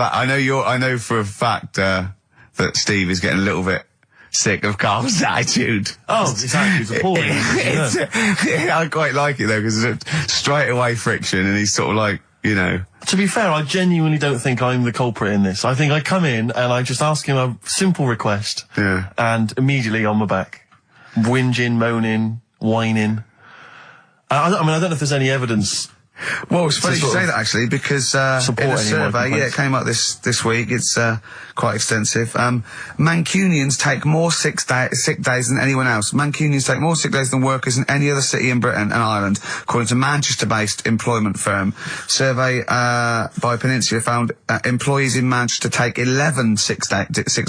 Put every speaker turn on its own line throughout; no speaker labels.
But I know for a fact that Steve is getting a little bit sick of Karl's attitude.
Oh, his attitude's appalling.
I quite like it though, because it's straight away friction, and he's sort of like, you know.
To be fair, I genuinely don't think I'm the culprit in this. I think I come in and I just ask him a simple request.
Yeah.
And immediately on my back. Whinging, moaning, whining. I mean, I don't know if there's any evidence.
Well, it's funny you say that, actually, because in a survey, it came up this week, it's quite extensive. Mancunians take more sick days than anyone else. Mancunians take more sick days than workers in any other city in Britain and Ireland, according to Manchester-based employment firm. Survey by Peninsula found employees in Manchester take 11 sick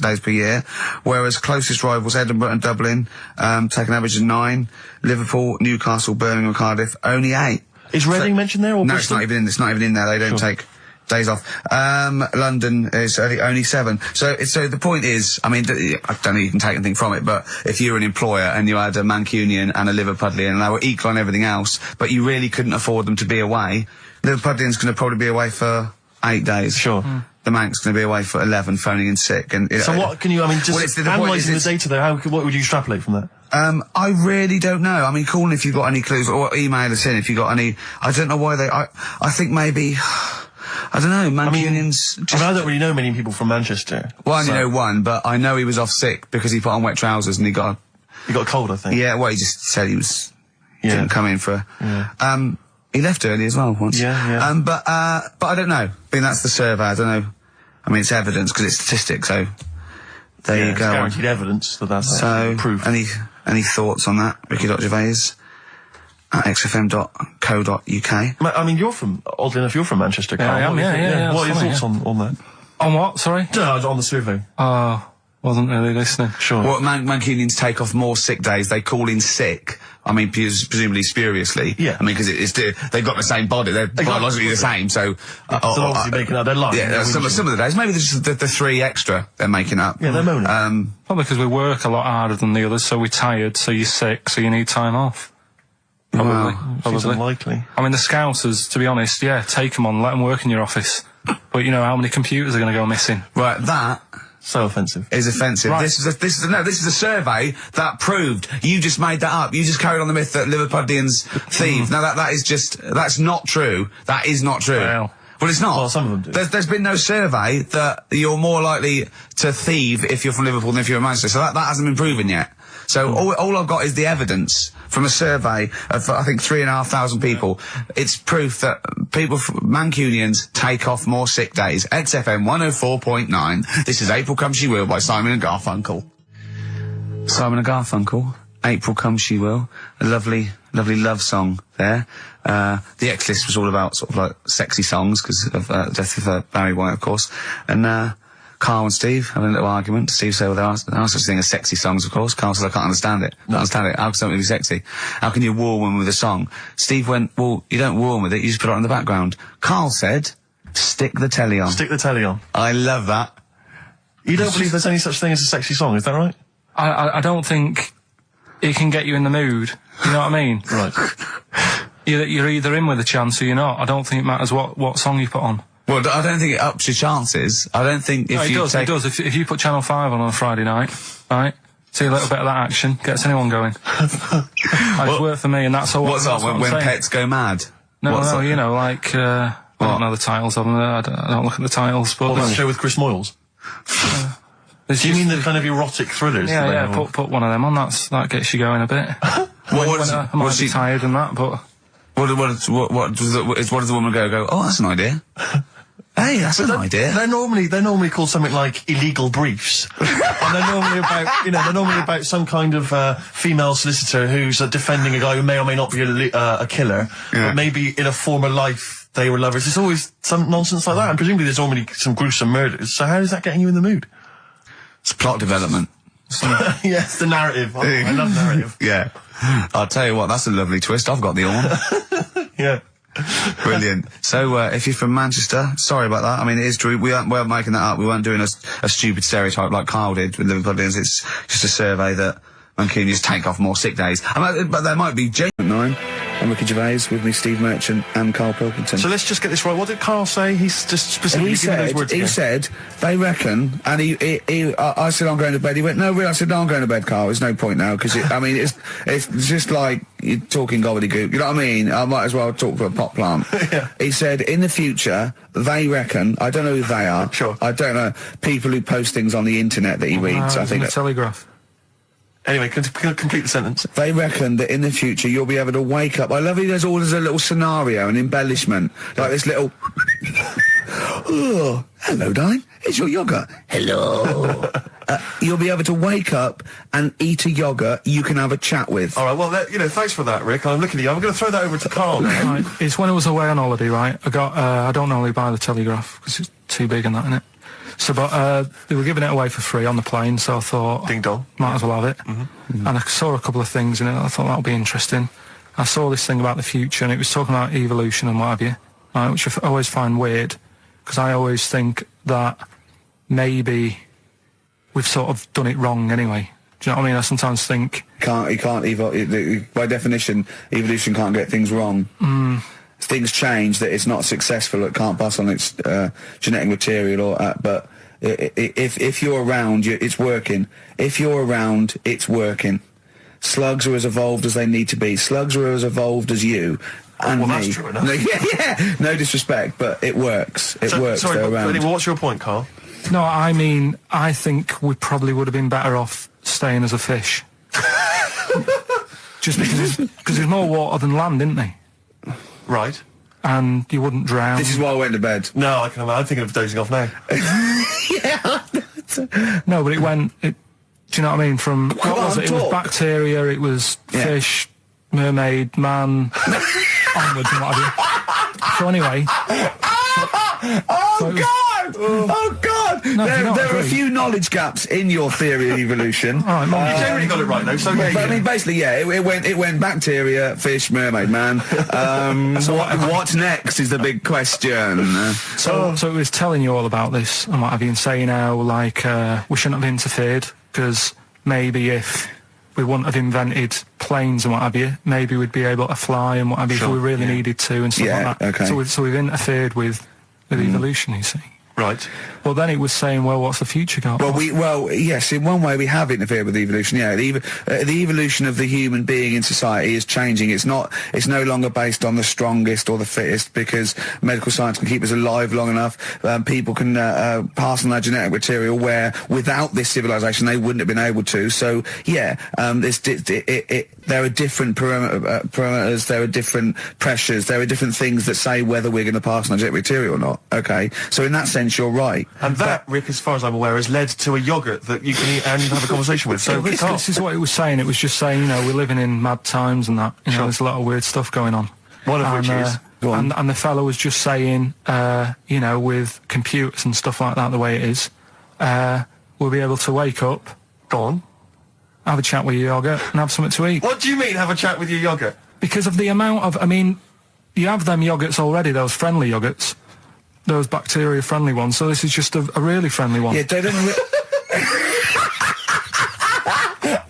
days per year, whereas closest rivals Edinburgh and Dublin take an average of 9, Liverpool, Newcastle, Birmingham, Cardiff, only 8.
Is Reading mentioned there, or
no?
Bristol?
It's not even in there. They don't take days off. London is only 7. So the point is, I mean, I don't know you can take anything from it, but if you're an employer and you had a Mancunian and a Liverpudlian and they were equal on everything else, but you really couldn't afford them to be away, Liverpudlian's going to probably be away for 8 days.
Sure.
The Manc's going to be away for 11, phoning in sick. And
so what can you? I mean, just analysing the data there. What would you extrapolate from that?
I really don't know. I mean, call in if you've got any clues, or email us in if you've got any. I don't know why they. I think maybe. I don't know. Mancunians.
I don't really know many people from Manchester.
Well, I only know one, but I know he was off sick because he put on wet trousers and he got
a cold, I think.
Yeah. Well, he just said he was. Didn't come in for. Yeah. He left early as well once.
Yeah.
But I don't know. I mean, that's the survey. I don't know. I mean, it's evidence because it's statistics. So there you go.
It's guaranteed evidence that that's proof.
Any thoughts on that, Ricky.Gervais at xfm.co.uk?
I mean, oddly enough, you're from Manchester, Karl.
Yeah, I am, yeah.
What are your thoughts on that?
On what, sorry?
No, on the survey.
Wasn't really listening.
Sure.
Well, Mancunians take off more sick days. They call in sick. I mean, presumably spuriously.
Yeah.
I mean, because they've got the same body. They're biologically the same, so...
so obviously making up their life.
Yeah, some of the days. Maybe just the 3 extra they're making up.
Yeah, they're moaning.
Probably because we work a lot harder than the others, so we're tired, so you're sick, so you need time off. Probably.
Seems unlikely.
I mean, the Scousers, to be honest, take them on, let them work in your office. But you know how many computers are going to go missing?
Right, that...
So offensive.
Is offensive.
Right.
This is a survey that proved. You just made that up. You just carried on the myth that Liverpudlians thieve. Now that's not true. That is not true.
Well,
it's not.
Well, some of them do.
There's been no survey that you're more likely to thieve if you're from Liverpool than if you're in Manchester. So that hasn't been proven yet. So all I've got is the evidence from a survey of, I think, 3,500 people. It's proof that Mancunians take off more sick days. XFM 104.9. This is April Come She Will by Simon and Garfunkel. Simon and Garfunkel, April Come She Will. A lovely love song there. The X list was all about sort of like sexy songs because of the death of Barry White, of course. And Karl and Steve having a little argument. Steve said, well, there are such thing as sexy songs, of course. Karl said, I can't understand it. How can something be sexy? How can you woo a woman with a song? Steve went, well, you don't woo a woman with it, you just put it on in the background. Karl said, stick the telly on.
Stick the telly on.
I love that.
You don't believe there's any such thing as a sexy song, is that right?
I don't think it can get you in the mood. You know what I mean?
Right.
You're either in with a chance or you're not. I don't think it matters what song you put on.
Well, I don't think it ups your chances. I don't think if
it does. If you put Channel 5 on a Friday night, right, see a little bit of that action, gets anyone going. It's worked for me, and that's all.
What's on when pets go mad?
No, you know, like, I don't know the titles of them. I don't look at the titles, but...
that show with Chris Moyles? Do you mean the kind of erotic thrillers?
Yeah, put one of them on, that gets you going a bit. I might be tired and that, but...
What does the woman go, oh, that's an idea. Hey, that's an idea.
They're normally called something like illegal briefs. And they're normally about some kind of female solicitor who's defending a guy who may or may not be a killer, but maybe in a former life they were lovers. There's always some nonsense like that, and presumably there's normally some gruesome murders. So how is that getting you in the mood?
It's plot development.
Yes, the narrative. I love narrative.
Yeah. I'll tell you what, that's a lovely twist. I've got the horn.
Yeah.
Brilliant. So, if you're from Manchester, sorry about that. I mean, it is true. We aren't making that up. We weren't doing a stupid stereotype like Karl did with Liverpudlians. It's just a survey that Mancunians take off more sick days. But there might be genuine. 9. I'm Ricky Gervais, with me Steve Merchant and Karl Pilkington.
So let's just get this right. What did Karl say? He's just specifically giving those words again.
He said, they reckon, and I said I'm going to bed. He went, no, really? I said, no, I'm going to bed, Karl. There's no point now, because it's just like you're talking gobbledygook. You know what I mean? I might as well talk to a pot plant.
Yeah.
He said, in the future, they reckon, I don't know who they are.
Sure.
I don't know, people who post things on the internet that he reads. I think
the Telegraph.
Anyway, complete the sentence.
They reckon that in the future you'll be able to wake up. I love it. There's always a little scenario, an embellishment, like this little. Oh, hello, darling. It's your yogurt. Hello. You'll be able to wake up and eat a yogurt you can have a chat with.
All right. Well, thanks for that, Rick. I'm looking at you. I'm going to throw that over to Karl now.
Right. It's when I was away on holiday, right? I don't normally buy the Telegraph because it's too big and that, innit? So, but they were giving it away for free on the plane, so I thought,
ding dong,
might as well have it. And I saw a couple of things in it. I thought that would be interesting. I saw this thing about the future, and it was talking about evolution and what have you, right, which I always find weird, because I always think that maybe we've sort of done it wrong anyway. Do you know what I mean? I sometimes think
by definition, evolution can't get things wrong. Things change, that it's not successful, it can't pass on its genetic material, but if you're around, it's working. If you're around, it's working. Slugs are as evolved as they need to be. Slugs are as evolved as you and
well,
me.
that's true enough.
Yeah, no disrespect, but it works. It works.
Sorry,
they're
but
around.
anyway, what's your point, Karl?
no, I mean, I think we probably would have been better off staying as a fish. Just because there's more water than land, isn't there?
Right.
And you wouldn't drown.
This is why I went to bed.
No, I'm thinking of dozing off now.
No, but do you know what I mean? From what was it? It was
talk.
bacteria, it was fish, mermaid, man, onwards and what have you. So anyway.
Oh God!
No,
there are a
agree.
few knowledge gaps in your theory of evolution.
All right,
You generally got it right, though, so
But I mean, basically, yeah, it went bacteria, fish, mermaid, man. What next is the big question.
So it was telling you all about this and what have you, and saying how, like, we shouldn't have interfered, because maybe if we wouldn't have invented planes and what have you, maybe we'd be able to fly and what have you if we really needed to and stuff like that.
Okay.
So we've interfered with evolution, you see.
Right.
Well, then it was saying, well, what's the future got?
Well, yes, in one way we have interfered with evolution. Yeah, the evolution of the human being in society is changing. It's no longer based on the strongest or the fittest, because medical science can keep us alive long enough. People can pass on their genetic material where without this civilization they wouldn't have been able to. So yeah, there are different parameters, there are different pressures, there are different things that say whether we're going to pass on our genetic material or not. Okay, so in that sense you're right.
And that, Rick, as far as I'm aware, has led to a yogurt that you can eat and have a conversation with. So
this is what it was saying. It was just saying, we're living in mad times and that. There's a lot of weird stuff going on.
One of which is...
And the fellow was just saying, with computers and stuff like that, the way it is, we'll be able to wake up,
Go on.
have a chat with your yogurt and have something to eat.
What do you mean, have a chat with your yogurt?
Because of the amount of, you have them yogurts already, those friendly yogurts. Those bacteria-friendly ones, so this is just a really friendly one.
Yeah, they don't...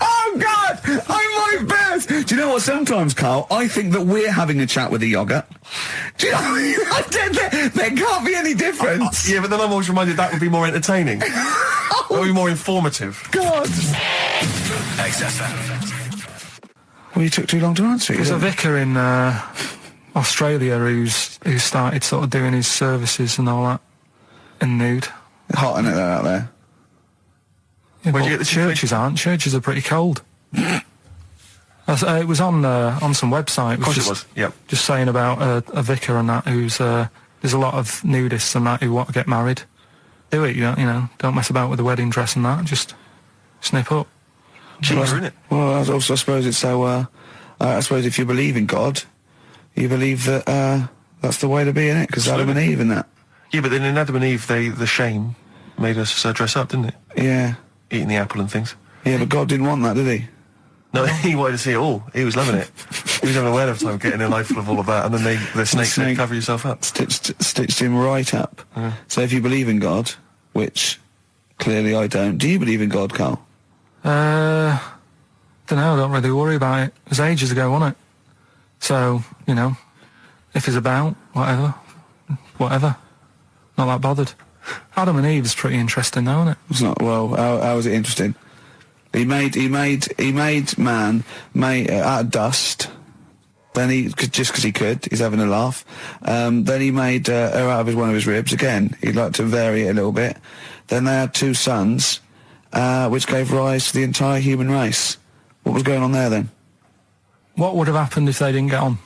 Oh, God! I'm my best! Do you know what, sometimes, Karl, I think that we're having a chat with a yogurt. Do you know there can't be any difference.
Yeah, but then I'm always reminded that would be more entertaining. That would be more informative.
God!
XFM.
Well, you took too long to answer it.
There's a vicar in Australia who started sort of doing his services and all that in nude.
Hot, isn't it, out there?
Yeah,
Where'd
but
you get the
churches aren't. Churches are pretty cold. It was on some website.
Of course it was, yep.
Just saying about a vicar and that who's... there's a lot of nudists and that who want to get married. Do it, don't mess about with the wedding dress and that. Just snip up.
Cheaper, isn't it?
Well, I suppose it's so... I suppose if you believe in God, you believe that that's the way to be, innit? Because Adam and Eve and that.
Yeah, but then in Adam and Eve, the shame made us dress up, didn't it?
Yeah.
Eating the apple and things.
Yeah, but God didn't want that, did he?
No, he wanted to see it all. He was loving it. He was having a whale of a time getting a life full of all of that, and then the snake said, cover yourself up.
Stitched him right up. So if you believe in God, which clearly I don't, do you believe in God, Karl?
Don't know, I don't really worry about it. It was ages ago, wasn't it? So, you know, if he's about, whatever. Not that bothered. Adam and Eve's pretty interesting though, isn't it?
It's not, well, how is it interesting? He made man out of dust. Then just because he could, he's having a laugh. Then he made her out of one of his ribs. Again, he'd like to vary it a little bit. Then they had 2 sons, which gave rise to the entire human race. What was going on there then?
What would have happened if they didn't get on?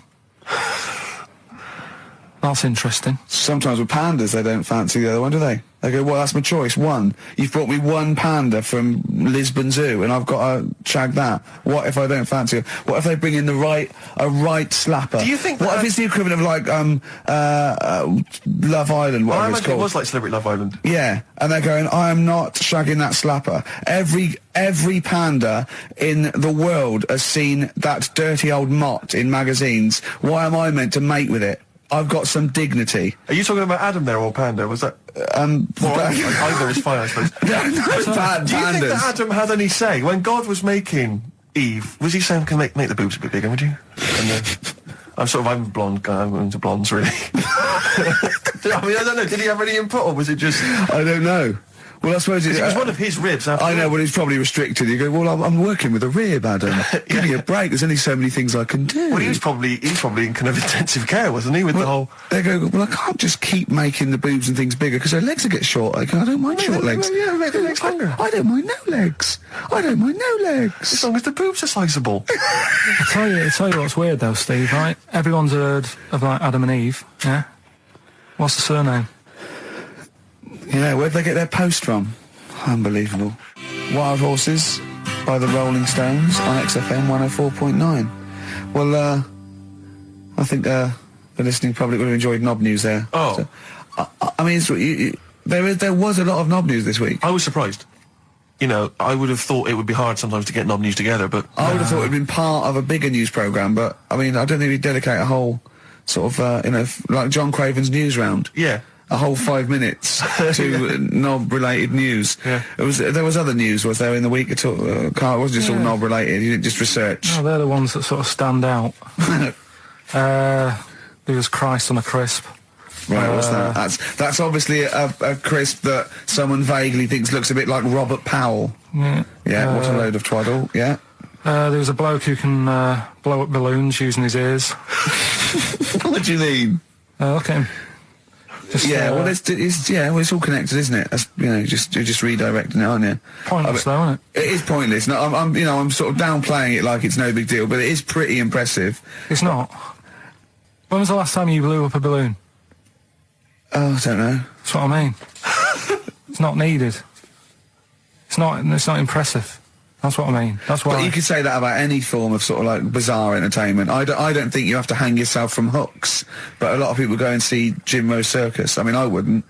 That's interesting.
Sometimes with pandas, they don't fancy the other one, do they? They go, well, that's my choice. One. You've brought me one panda from Lisbon Zoo, and I've got to shag that. What if I don't fancy it? What if they bring in a right slapper?
Do you think
what if it's the equivalent of like Love Island, whatever
I
it's
imagine
called?
it was like Celebrity Love Island.
Yeah, and they're going, I am not shagging that slapper. Every panda in the world has seen that dirty old mott in magazines. Why am I meant to mate with it? I've got some dignity.
Are you talking about Adam there or Panda? Was that? Either is fine, I suppose.
No,
Do you think that Adam had any say when God was making Eve? Was he saying, "Can make the boobs a bit bigger, would you?" And I'm a blonde guy. I'm into blondes, really. I mean, I don't know. Did he have any input, or was it just?
I don't know. Well, I suppose
it was one of his ribs.
I know, but it's probably restricted. You go, well, I'm working with a rib, Adam. Give me a break. There's only so many things I can do.
Well, he was probably in kind of intensive care, wasn't he? With the whole.
They go, well, I can't just keep making the boobs and things bigger because her legs will get short. I don't mind short legs.
Yeah, make the legs longer.
I don't mind no legs. I don't mind no legs.
As long as the boobs are sizable.
I tell you what's weird though, Steve. Right? Everyone's heard of like Adam and Eve. Yeah. What's the surname?
Yeah, where'd they get their post from? Unbelievable. Wild Horses by the Rolling Stones on XFM 104.9. Well, I think the listening public would have enjoyed Knob News there.
Oh.
So, I mean, there was a lot of Knob News this week.
I was surprised. You know, I would have thought it would be hard sometimes to get Knob News together, but...
I would have thought it would have been part of a bigger news programme, but, I mean, I don't think we'd dedicate a whole sort of, like John Craven's news round.
Yeah.
A whole 5 minutes to knob-related news.
Yeah.
There was other news, was there, in the week at all? Karl, it wasn't just all knob-related, you didn't just research.
No, they're the ones that sort of stand out. There was Christ on a crisp.
Right, what's that? That's obviously a crisp that someone vaguely thinks looks a bit like Robert Powell.
Yeah.
Yeah, what a load of twaddle, yeah.
There was a bloke who can blow up balloons using his ears.
What do you mean?
Look at him. Just,
well, it's all connected, isn't it? That's, you're just redirecting it, aren't you?
Pointless, though, isn't it?
It is pointless. No, I'm sort of downplaying it like it's no big deal, but it is pretty impressive.
It's not. When was the last time you blew up a balloon?
Oh, I don't know.
That's what I mean. It's not needed. It's not impressive. That's what I mean. That's why.
But you could say that about any form of sort of like bizarre entertainment. I don't think you have to hang yourself from hooks, but a lot of people go and see Jim Rose Circus. I mean, I wouldn't.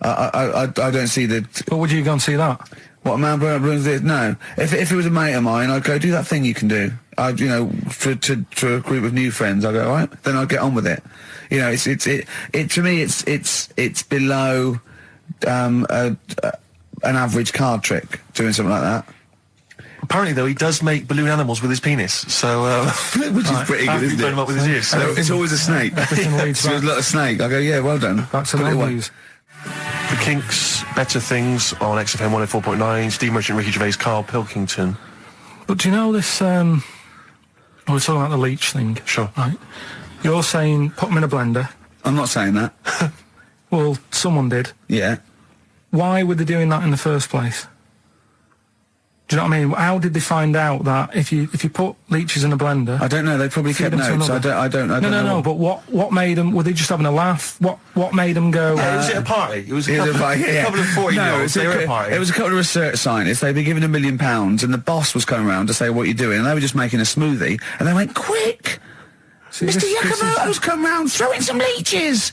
I don't see the...
But would you go and see that?
What, a man blowing up balloons did? No. If it was a mate of mine, I'd go, do that thing you can do. To a group of new friends, I'd go, all right, then I'd get on with it. You know, to me, it's below an average card trick, doing something like that.
Apparently, though, he does make balloon animals with his penis, so...
Which is pretty good, isn't it?
Burn him up with his ears. So
it's always a snake. So a little snake. I go, yeah, well done.
Back to the news.
The Kinks, Better Things on XFM 104.9, Steve Merchant, Ricky Gervais, Karl, Pilkington.
But do you know this, we're talking about the leech thing.
Sure.
Right. You're saying put them in a blender.
I'm not saying that.
Well, someone did.
Yeah.
Why were they doing that in the first place? Do you know what I mean? How did they find out that if you put leeches in a blender?
I don't know. They probably kept notes. I don't know.
No. But what made them? Were they just having a laugh? What made them go?
Was it a party? It was a couple of 40-year-olds. They were at a party.
It was a couple of research scientists. They'd been given £1 million, and the boss was coming around to say what you're doing, and they were just making a smoothie, and they went, "Quick, Mr. Yakamoto's come round, throw in some leeches."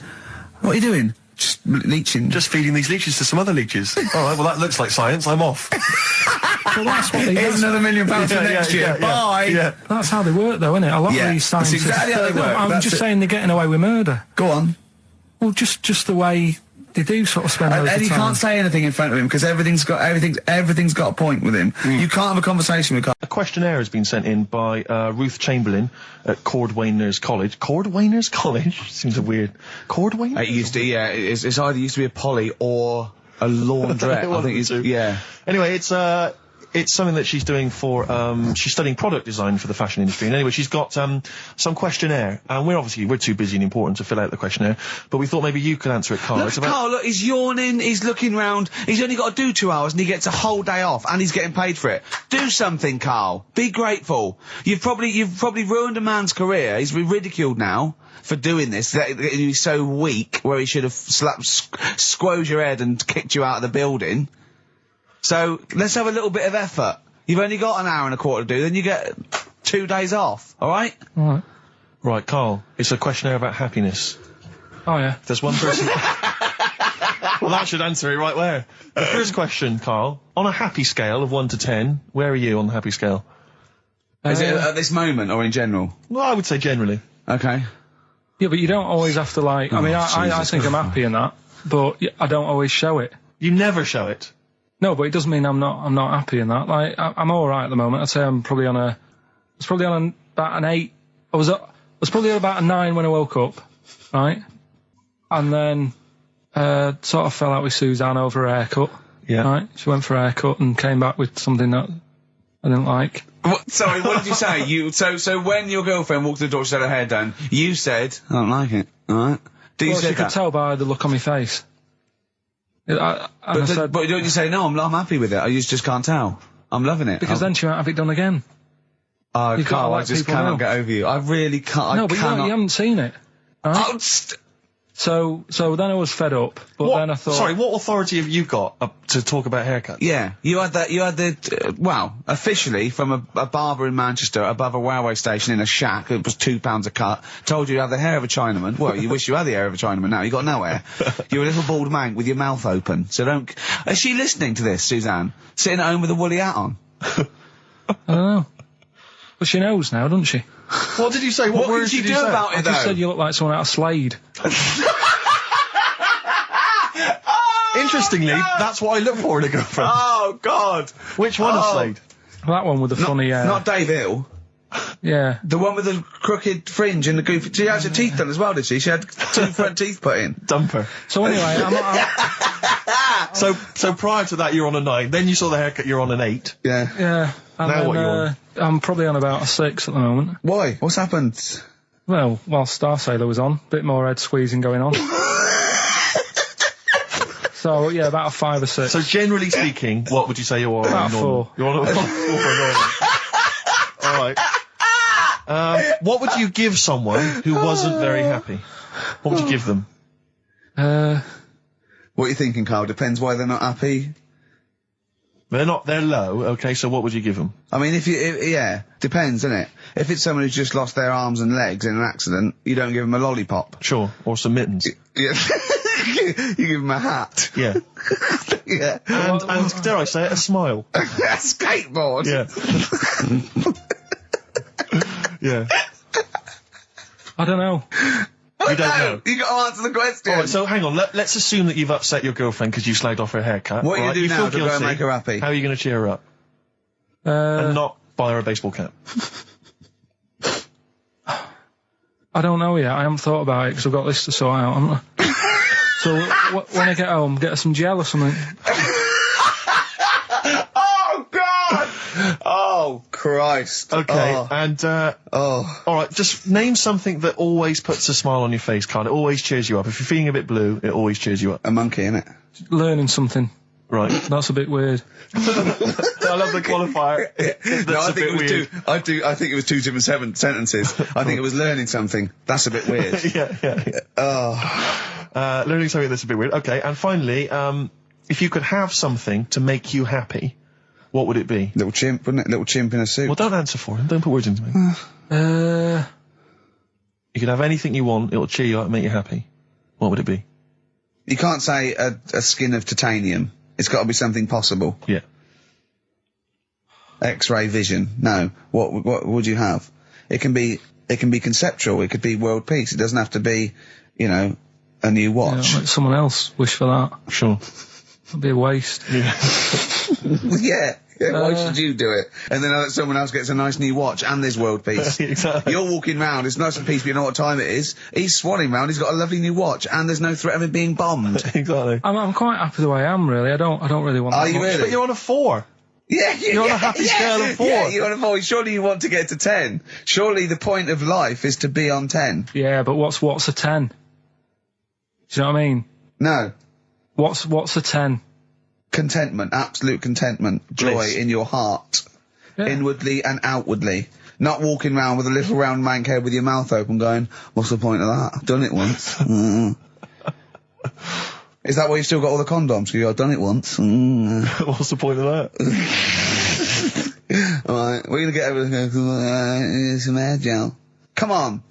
What are you doing? Just leeching.
Just feeding these leeches to some other leeches. All right, well, that looks like science. I'm off.
Well, that's what they do.
Here's another £1 million for next year. Bye.
Yeah. That's how they work, though, isn't it? A lot of these scientists...
That's exactly how they work.
I'm just saying they're getting away with murder.
Go on.
Well, just the way they do sort of spend loads of
Eddie
time.
can't say anything in front of him because everything's got a point with him. You can't have a conversation with Karl.
a questionnaire has been sent in by Ruth Chamberlain at Cordwainers College. Cordwainers College? Seems a weird... Cordwainers?
It used to, yeah, it's either used to be a poly or a laundrette. I think it's, yeah.
Anyway, it's something that she's doing for, she's studying product design for the fashion industry. And anyway, she's got, some questionnaire. And we're too busy and important to fill out the questionnaire. But we thought maybe you could answer it, Karl.
Look, Karl, look, he's yawning, he's looking round, he's only got to do 2 hours and he gets a whole day off and he's getting paid for it. Do something, Karl. Be grateful. You've probably ruined a man's career. He's been ridiculed now for doing this. That he's so weak, where he should have squoze your head and kicked you out of the building. So, let's have a little bit of effort. You've only got an hour and a quarter to do, then you get 2 days off, alright?
Alright.
Right, Karl, it's a questionnaire about happiness.
Oh, yeah.
There's one person... Well, that should answer it right where. The first question, Karl, on a happy scale of 1 to 10, where are you on the happy scale?
Is it at this moment or in general?
Well, I would say generally.
Okay.
Yeah, but you don't always have to, like... I mean, I think I'm happy in that, but I don't always show it.
You never show it.
No, but it doesn't mean I'm not happy in that. Like, I'm alright at the moment. I'd say I'm probably on about an 8. I was probably on about a 9 when I woke up, right? And then, sort of fell out with Suzanne over her haircut.
Yeah.
Right? She went for a haircut and came back with something that I didn't like.
Sorry, what did you say? So when your girlfriend walked to the door, she had her hair done, you said, I don't like it, alright?
Well, she could tell by the look on my face.
But don't you say, no, I'm happy with it, I just can't tell. I'm loving it.
Because then she won't have it done again.
Oh, Karl, I just cannot get over you. I really can't.
No, but you haven't seen it. Right?
Oh,
so then I was fed up, but then I thought...
Sorry, what authority have you got to talk about haircuts?
Yeah, you had the, officially from a barber in Manchester above a railway station in a shack, it was £2 a cut, told you to have the hair of a Chinaman. Well, you wish you had the hair of a Chinaman now, you got no hair. You're a little bald man with your mouth open, so don't... Is she listening to this, Suzanne? Sitting at home with a woolly hat on?
I don't know. But she knows now, doesn't she?
What did you say? What words
did you
do
do about it,
I just said you look like someone out of Slade.
Interestingly, that's what I look for in a girlfriend.
Oh, God!
Which one of Slade?
That one with the funny...
Not Dave Hill.
Yeah.
The one with the crooked fringe and the goofy... She had her teeth done as well, did she? She had 2 front teeth put in.
Dumper.
So anyway,
So prior to that, you're on a 9. Then you saw the haircut, you're on an 8.
Yeah.
Yeah. And
now
then,
what you on?
I'm probably on about a 6 at the moment.
Why? What's happened?
Well, while Star Sailor was on, bit more head squeezing going on. So, yeah, about a 5 or 6.
So generally speaking, what would you say you're on?
About 4.
You're on a 4. Alright. What would you give someone who wasn't very happy? What would you give them?
What are you thinking, Karl? Depends why they're not happy.
They're low, okay, so what would you give them?
I mean, yeah, depends, innit? If it's someone who's just lost their arms and legs in an accident, you don't give them a lollipop.
Sure, or some mittens.
Yeah. You give them a hat.
Yeah.
Yeah.
And dare I say it, a smile.
A skateboard.
Yeah. Yeah.
I don't know.
You don't know.
You got to answer the question.
Alright, so hang on, let's assume that you've upset your girlfriend because you slagged off her haircut.
What are you going to do now to go and make her happy?
How are you going to cheer her up? And not buy her a baseball cap.
I don't know yet. I haven't thought about it because I've got this to sort out, haven't I? So when I get home, get her some gel or something.
Oh, God! Oh, Christ.
Okay, and, alright, just name something that always puts a smile on your face, Karl. It always cheers you up. If you're feeling a bit blue, it always cheers you up.
A monkey, innit?
Learning something.
Right.
That's a bit weird.
I love the qualifier.
No, I think it was I think it was 2 different sentences. I think it was learning something. That's a bit weird.
Yeah.
Oh.
Learning something that's a bit weird. Okay, and finally, if you could have something to make you happy, what would it be?
Little chimp, wouldn't it? Little chimp in a suit.
Well, don't answer for him. Don't put words into me. You could have anything you want. It'll cheer you up and make you happy. What would it be?
You can't say a skin of titanium. It's got to be something possible.
Yeah.
X-ray vision. No. What would you have? It can be conceptual. It could be world peace. It doesn't have to be, a new watch.
Yeah, let someone else wish for that.
Sure.
It'd be a waste.
Yeah. Why should you do it? And then someone else gets a nice new watch and there's world peace.
Exactly.
You're walking round, it's nice and peaceful, you know what time it is. He's swanning round, he's got a lovely new watch, and there's no threat of him being bombed.
Exactly.
I'm quite happy the way I am, really. I don't really want
Are
that
you
much.
really?
But you're on a 4.
Yeah,
You're on a happy scale of 4.
Yeah, you're on a 4. Surely you want to get to 10. Surely the point of life is to be on 10.
Yeah, but what's a 10? Do you know what I mean?
No.
What's a 10?
Contentment, absolute contentment, joy
Bliss.
in your heart,
Yeah.
inwardly and outwardly. Not walking around with a little round mank head with your mouth open going, what's the point of that? I've done it once. Is that why you've still got all the condoms? You go, I've done it once.
What's the point of that?
Alright, we're gonna get over some air gel. Come on.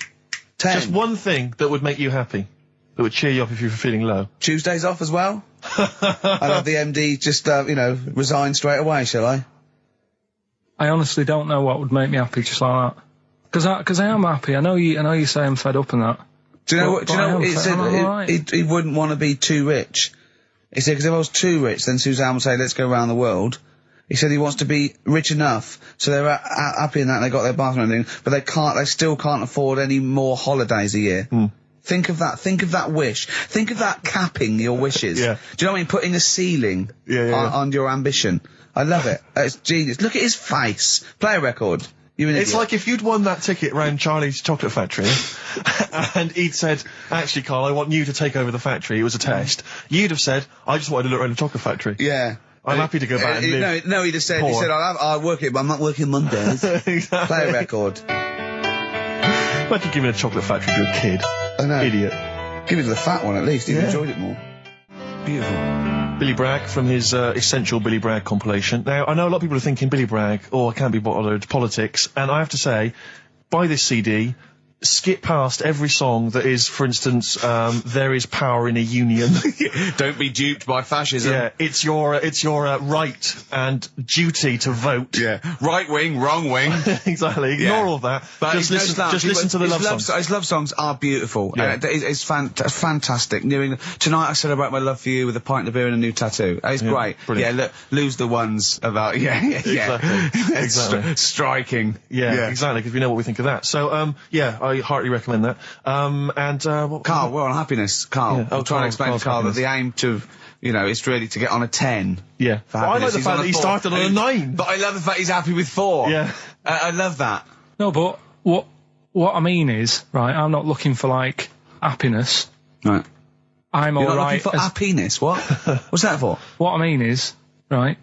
10.
Just one thing that would make you happy. That would cheer you up if you were feeling low.
Tuesdays off as well? I'll have the MD just, resign straight away, shall I?
I honestly don't know what would make me happy just like that. Because I am happy. I know you say I'm fed up and that.
Do you know
But-
what? Do you
but I
know?
am
He
fed-
said
I'm alright.
he wouldn't want to be too rich. He said because if I was too rich, then Suzanne would say, "Let's go around the world." He said he wants to be rich enough so they're happy in that they got their bathroom and everything, but they still can't afford any more holidays a year. Think of that. Think of that wish. Think of that capping your wishes.
Yeah.
Do you know what I mean? Putting a ceiling on your ambition. I love it. It's genius. Look at his face. Play a record. You're an
It's
idiot.
like if you'd won that ticket round Charlie's Chocolate Factory and he'd said, actually, Karl, I want you to take over the factory. It was a test. You'd have said, I just wanted to look around the chocolate factory.
Yeah.
I'm happy to go back and live.
No, he just said,
poor.
I'll work it, but I'm not working Mondays.
Exactly.
Play a record.
Imagine giving a chocolate factory to a kid.
I know.
Idiot.
Give it to the fat one at least. He enjoyed it more. Beautiful.
Billy Bragg from his Essential Billy Bragg compilation. Now, I know a lot of people are thinking Billy Bragg, I can't be bothered, politics, and I have to say, buy this CD, skip past every song that is, for instance, There Is Power in a Union.
Don't be duped by fascism.
Yeah, it's your right and duty to vote.
Yeah. Right wing, wrong wing.
Exactly. Ignore all that.
But
Just listen to the love songs.
His love songs are beautiful.
Yeah.
It's fantastic. Tonight I celebrate my love for you with a pint of beer and a new tattoo. It's great.
brilliant.
Yeah, look, lose the ones about,
Exactly.
It's
Exactly.
striking.
Yeah, exactly, because we know what we think of that. So, I heartily recommend that.
Carl, we're on happiness. Carl,
Yeah.
I'm trying to explain
Carl's
to Carl
happiness.
that the aim to, it's really to get on a 10.
Yeah.
For
Well, I like
happiness.
the
He's
fact
on
that he
4.
started on a 9.
But I love the fact he's happy with 4.
Yeah.
I love that.
No, but what I mean is, right, I'm not looking for, like, happiness.
Right.
I'm
You're not
alright.
looking for happiness. What? What's that for?
What I mean is, right,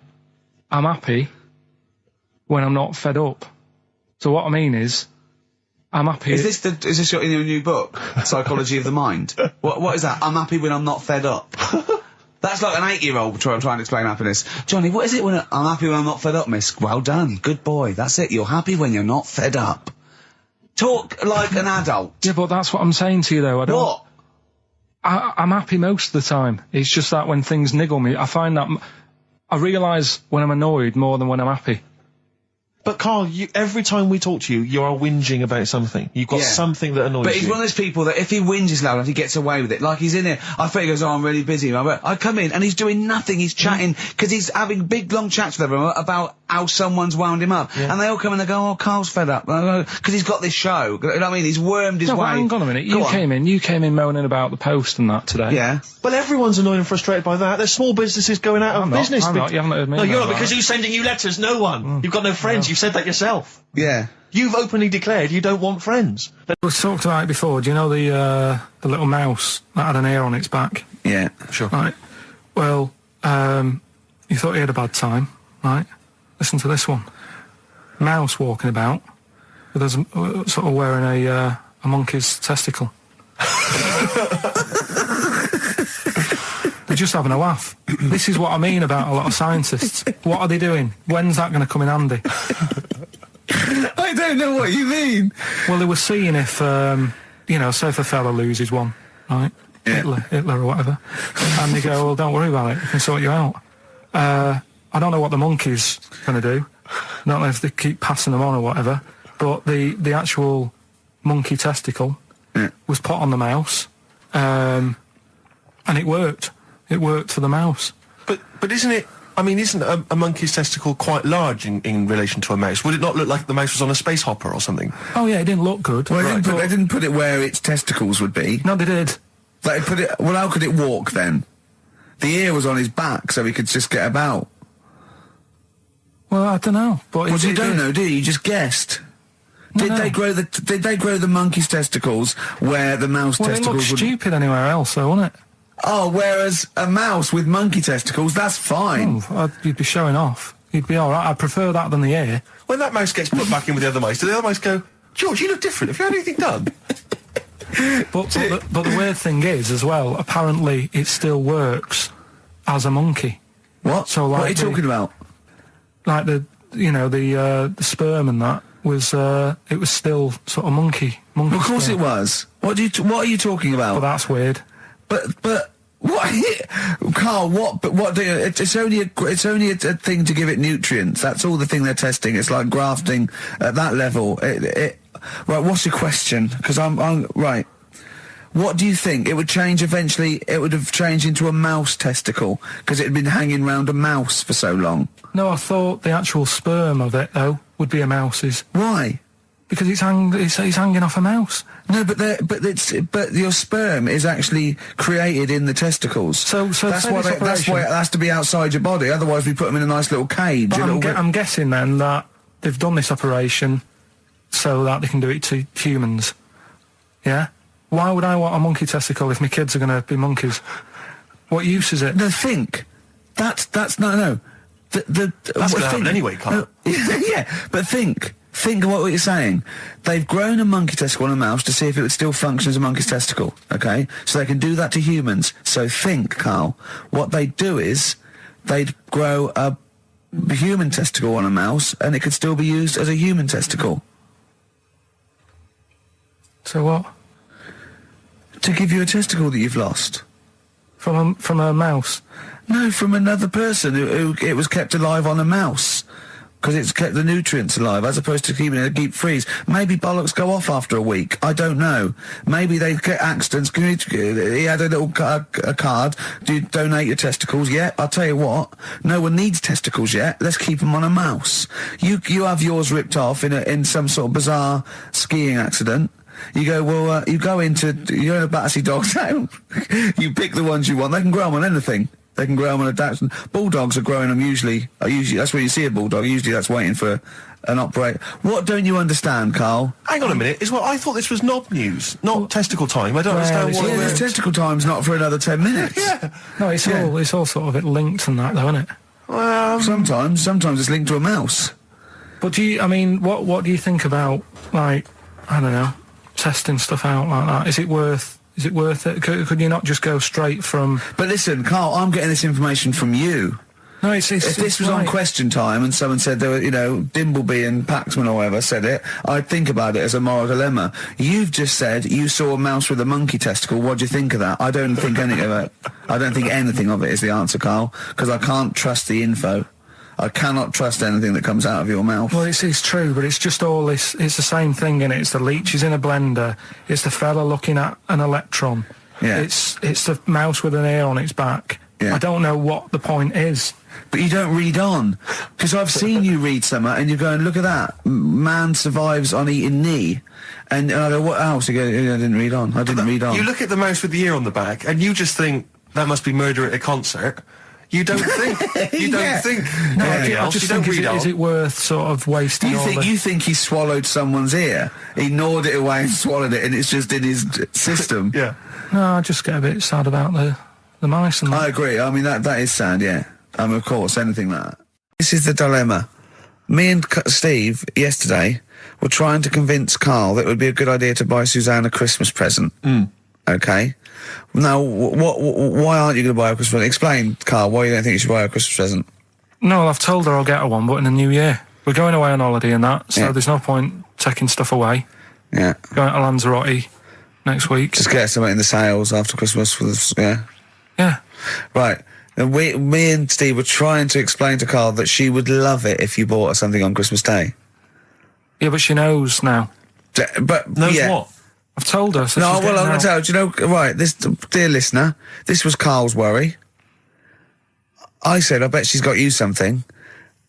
I'm happy when I'm not fed up. So what I mean is, I'm happy.
Is this your new book, Psychology of the Mind? What is that? I'm happy when I'm not fed up. That's like an 8-year-old trying to explain happiness. Johnny, what is it when I'm happy when I'm not fed up, miss? Well done, good boy. That's it. You're happy when you're not fed up. Talk like an adult.
Yeah, but that's what I'm saying to you, though. I don't.
What?
I'm happy most of the time. It's just that when things niggle me, I find that I realise when I'm annoyed more than when I'm happy.
But Karl, every time we talk to you, you are whinging about something. You've got
Yeah.
something that annoys
But
you.
he's one of those people that if he whinges loud enough, he gets away with it. Like he's in here, I think he goes, I'm really busy. I come in and he's doing nothing. He's chatting, because he's having big, long chats with everyone about how someone's wound him up.
Yeah.
And they all come and they go, Carl's fed up. Because he's got this show. You know what I mean? He's wormed his
No,
way.
but hang on a minute. You came in moaning about the post and that today.
Yeah.
Well, everyone's annoyed and frustrated by that. There's small businesses going out of
I'm not.
business.
I'm not. You haven't heard me
No, you're
about
not, because
that.
who's sending you letters? No one. You've got no friends. You said that yourself.
Yeah.
You've openly declared you don't want friends.
We've talked about it before. Do you know the little mouse that had an ear on its back?
Yeah.
Sure.
Right. Well, you thought he had a bad time, right? Listen to this one. Mouse walking about with us, sort of wearing a monkey's testicle. They're just having a laugh. This is what I mean about a lot of scientists. What are they doing? When's that going to come in handy?
I don't know what you mean.
Well, they were seeing if, say if a fella loses one, right?
Yeah.
Hitler or whatever. And they go, well, don't worry about it, we can sort you out. I don't know what the monkey's going to do. I don't know if they keep passing them on or whatever. But the actual monkey testicle was put on the mouse, and it worked. It worked for the mouse.
But isn't it? I mean, isn't a monkey's testicle quite large in relation to a mouse? Would it not look like the mouse was on a space hopper or something?
Oh yeah, it didn't look good.
Well, they didn't put it where its testicles would be.
No, they did.
They put it. Well, how could it walk then? The ear was on his back, so he could just get about.
Well, I don't know. But
Well, you don't know, do you? You just guessed. Did they grow the monkey's testicles where the mouse testicles
it looked
would...
stupid anywhere else, though, wouldn't it?
Oh, whereas a mouse with monkey testicles, that's fine.
You'd be showing off. You'd be all right. I prefer that than the ear.
When that mouse gets put back in with the other mice, do the other mice go, George, you look different. Have you had anything done?
But the weird thing is, as well, apparently it still works as a monkey.
What?
So, like,
what are you talking about?
Like the sperm and that was it was still sort of monkey.
Of course
sperm.
it was. What are you talking about?
But that's weird.
But what, Karl? It's only a thing to give it nutrients. That's all the thing they're testing. It's like grafting at that level. Right. What's your question? Because I'm right. What do you think? It would change eventually. It would have changed into a mouse testicle because it had been hanging round a mouse for so long.
No, I thought the actual sperm of it though would be a mouse's.
Why?
Because it's hanging off a mouse.
No, but your sperm is actually created in the testicles.
So
that's why it has to be outside your body. Otherwise, we put them in a nice little cage.
But I'm guessing then that they've done this operation so that they can do it to humans. Yeah. Why would I want a monkey testicle if my kids are going to be monkeys? What use is it?
No, think. That's no.
That's going to happen anyway, Karl.
Yeah, but think. Think of what you're saying. They've grown a monkey testicle on a mouse to see if it would still function as a monkey's testicle, okay? So they can do that to humans. So think, Karl. What they'd do is they'd grow a human testicle on a mouse and it could still be used as a human testicle.
So what?
To give you a testicle that you've lost.
From a mouse?
No, from another person who it was kept alive on a mouse. Because it's kept the nutrients alive, as opposed to keeping it in a deep freeze. Maybe bollocks go off after a week. I don't know. Maybe they get accidents. He had a little a card. Do you donate your testicles? Yeah, I'll tell you what. No one needs testicles yet. Let's keep them on a mouse. You have yours ripped off in some sort of bizarre skiing accident. You go, well, you go in a Battersea dog town. You pick the ones you want. They can grow them on anything. They can grow them on a Dachshund. Bulldogs are growing them usually that's where you see a bulldog. Usually that's waiting for an operate. What don't you understand, Karl?
Hang on a minute. I thought this was knob news, not testicle time. I don't understand what.
Yeah, this testicle time's not for another 10 minutes.
Yeah.
No, it's all sort of linked and that, though, isn't it?
Well, sometimes it's linked to a mouse.
But what do you think about, like, I don't know, testing stuff out like that? Is it worth it? Could you not just go straight from...
But listen, Karl, I'm getting this information from you.
No,
if this was on Question Time and someone said there were, Dimbleby and Paxman or whoever said it, I'd think about it as a moral dilemma. You've just said you saw a mouse with a monkey testicle. What do you think of that? I don't think anything of it. I don't think anything of it is the answer, Karl, because I can't trust the info. I cannot trust anything that comes out of your mouth.
Well, it's true, but it's just all this. It's the same thing, innit? It's the leeches in a blender. It's the fella looking at an electron.
Yeah.
It's the mouse with an ear on its back.
Yeah.
I don't know what the point is.
But you don't read on. Because I've seen you read somewhere and you're going, look at that. Man survives on eating knee. And I go, what else? You go, I didn't read on. I didn't read on.
You look at the mouse with the ear on the back and you just think, that must be murder at a concert. You don't think. You don't think.
No, I just think, is it worth sort of wasting
You think he swallowed someone's ear? He gnawed it away and swallowed it and it's just in his system?
Yeah.
No, I just get a bit sad about the mice and that.
I agree. I mean, that is sad, yeah. Of course, anything like that. This is the dilemma. Me and Steve, yesterday, were trying to convince Karl that it would be a good idea to buy Suzanne a Christmas present. Okay? Now, why aren't you going to buy her a Christmas present? Explain, Karl, why you don't think you should buy her a Christmas present.
No, I've told her I'll get her one, but in the new year. We're going away on holiday and that, so there's no point taking stuff away.
Yeah.
Going to Lanzarote next week.
Just get something in the sales after Christmas.
Yeah.
Right. And me and Steve were trying to explain to Karl that she would love it if you bought her something on Christmas Day.
Yeah, but she knows now.
But
knows what?
I've told her. So
no, well, I'm going to tell you. Do you know, right, dear listener, this was Karl's worry. I said, I bet she's got you something.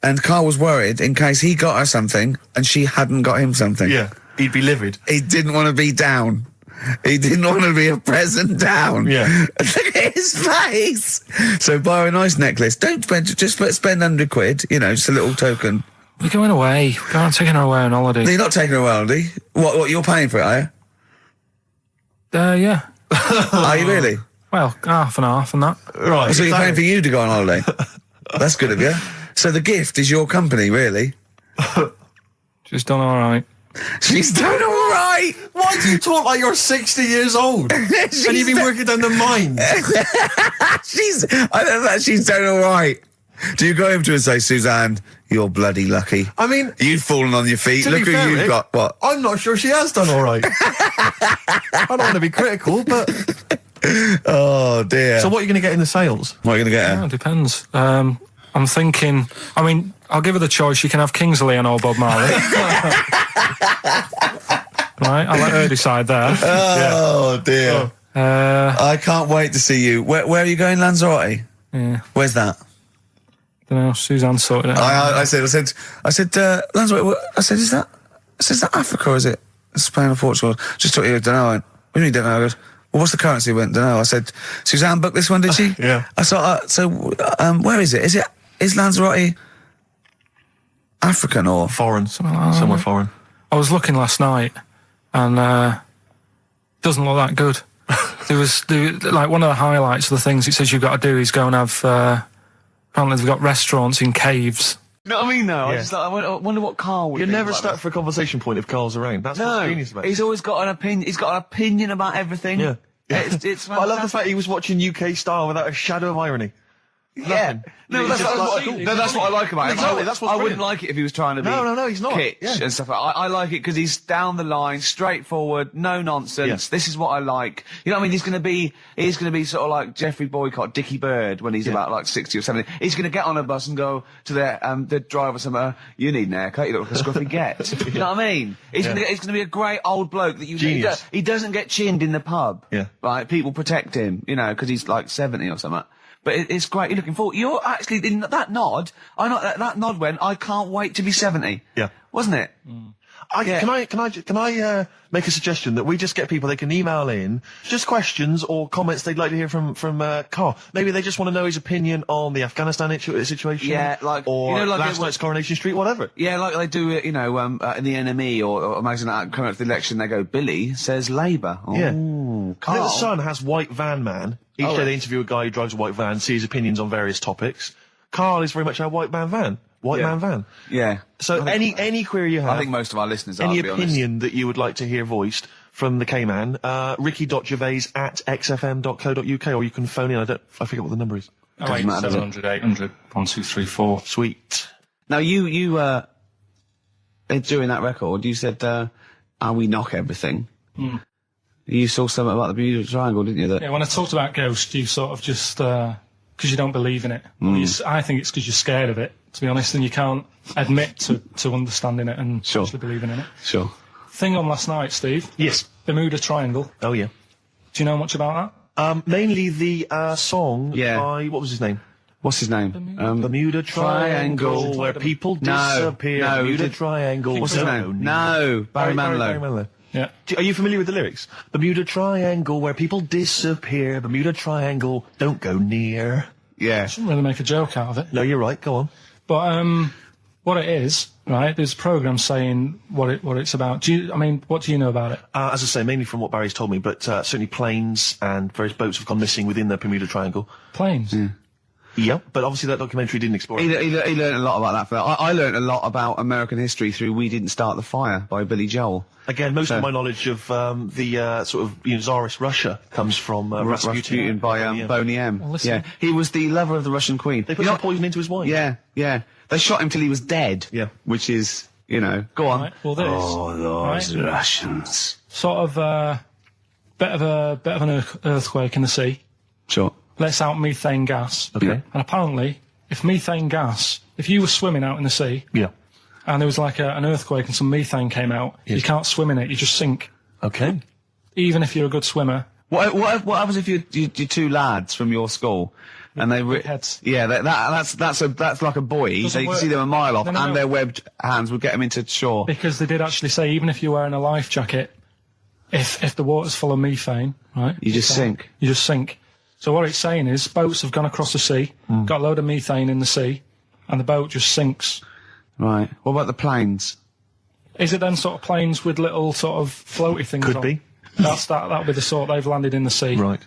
And Karl was worried in case he got her something and she hadn't got him something.
Yeah, he'd be livid.
He didn't want to be down. He didn't want to be a present down.
Yeah.
Look at his face. So buy her a nice necklace. Don't spend, just spend £100, you know, just a little token.
We're going away. I'm taking her away on holiday.
No, you're not taking her away, are you? What, you're paying for it, are you?
Yeah.
Are you really?
Well, half and half and that.
Right.
So you're paying for you to go on holiday? That's good of you. So the gift is your company, really?
She's done all right.
She's done all right.
Why do you talk like you're 60 years old? And you've been working down the mines?
I don't know, she's done all right. Do you go over to her and say, Suzanne, you're bloody lucky?
I mean...
You've fallen on your feet.
To
Look
be
who
fair,
you've
Rick,
got. What?
I'm not sure she has done all right. I don't want to be critical, but...
Oh, dear.
So what are you going to get in the sales?
What are you going to get her?
Yeah, it depends. I'm thinking, I mean, I'll give her the choice. You can have Kingsley and or Bob Marley. Right, I'll let her decide there.
Oh, dear. I can't wait to see you. Where are you going, Lanzarote?
Yeah.
Where's that?
Don't know, Suzanne sorted it out.
I said, Lanzarote, I said, is that Africa or is it Spain or Portugal? Just thought you don't know. I went, what do you mean don't know? I goes, well, what's the currency? I went, don't know. I said, Suzanne booked this one, did she?
Yeah.
I thought, where is it? Is Lanzarote African or?
Foreign. Somewhere foreign.
I was looking last night and doesn't look that good. There was like one of the highlights of the things it says you've got to do is go and have apparently they've got restaurants in caves.
You know what I mean, though?
Yeah.
I wonder what Karl would
You
think
never
about
start
this.
for a conversation point if Carl's around. That's what's genius about it.
He's always got an opinion. He's got an opinion about everything.
Yeah.
It's
I love the fact he was watching UK Style without a shadow of irony.
Yeah. No,
He's
that's
just
what
like,
that's what I like about him.
Exactly, that's what's
I wouldn't
brilliant.
like it if he was trying to be
No, he's not.
kitsch
Yeah.
and stuff. I like it because he's down the line, straightforward, no nonsense.
Yeah.
This is what I like. You know what I mean? He's going to be sort of like Jeffrey Boycott, Dickie Bird when he's about like 60 or 70. He's going to get on a bus and go to the driver somewhere. You need an haircut. You look like a scruffy get. You know what I mean? He's going to be a great old bloke that you.
Genius.
He doesn't get chinned in the pub.
Yeah.
Right. People protect him. You know, because he's like 70 or something. But it's great. You're looking forward. You're actually in that nod. That nod went. I can't wait to be 70.
Yeah.
Wasn't it? Yeah.
Can I make a suggestion that we just get people, they can email in just questions or comments they'd like to hear from Karl. Maybe they just want to know his opinion on the Afghanistan situation.
Yeah, like,
or
you know, like
last night's Coronation Street, whatever.
Yeah, like they do it, you know, in the NME or imagine that coming up to the election, they go, Billy says Labour.
Yeah.
Ooh,
I think
Karl.
the Sun has White Van Man. Each day they interview a guy who drives a white van, see his opinions on various topics. Karl is very much our white man van. White man van.
Yeah.
So any query you have,
I think most of our listeners are,
any
to be honest.
opinion that you would like to hear voiced from the K-Man, ricky.gervais@xfm.co.uk, or you can phone in. I forget what the number is.
Oh, 700 800 1234.
Sweet.
Now you during that record, you said, we knock everything. You saw something about the Bermuda Triangle, didn't you? That
Yeah, when I talked about ghosts, you sort of just because you don't believe in it. I think it's because you're scared of it, to be honest, and you can't admit to understanding it and
Sure.
actually believing in it.
Sure.
Thing on last night, Steve.
Yes.
Bermuda Triangle.
Oh yeah.
Do you know much about that?
Mainly the song
Yeah.
by, what was his name?
What's his name?
Bermuda Triangle, where people disappear.
No,
Bermuda
did-
Triangle.
What's his name? No, Barry Manilow.
Manilow.
Yeah.
Are you familiar with the lyrics? Bermuda Triangle, where people disappear. Bermuda Triangle, don't go near.
Yeah.
Shouldn't really make a joke out of it.
No, you're right. Go on.
But what it is, right? There's a program saying what it's about. What do you know about it?
As I say, mainly from what Barry's told me, but certainly planes and various boats have gone missing within the Bermuda Triangle.
Planes.
Yeah, but obviously that documentary didn't explore it.
He learned a lot about that. I learned a lot about American history through We Didn't Start the Fire by Billy Joel.
Again, most of my knowledge of the sort of Tsarist Russia comes from
Rasputin by Boney M.
Well, listen.
Yeah, he was the lover of the Russian queen.
They put some poison into his wine.
Yeah. They shot him till he was dead.
Yeah.
Which is, go on.
Right, well, this,
Oh, those
right?
Russians.
Sort of bit of an earthquake in the sea.
Sure.
Lets out methane gas.
Okay.
And apparently, if you were swimming out in the sea
Yeah.
and there was like an earthquake and some methane came out,
Yes.
you can't swim in it, you just sink.
Okay.
Even if you're a good swimmer.
What happens if you're two lads from your school and they
big heads.
yeah, that's like a buoy, so you can
work.
see them a mile off,
No, no,
and
no.
their webbed hands would get them into shore.
Because they did actually say, even if you're wearing a life jacket, if the water's full of methane, right?
You just sink.
You just sink. So what it's saying is, boats have gone across the sea, got a load of methane in the sea, and the boat just sinks.
Right. What about the planes?
Is it then sort of planes with little sort of floaty things
Could
on?
be.
That'll be the sort they've landed in the sea.
Right.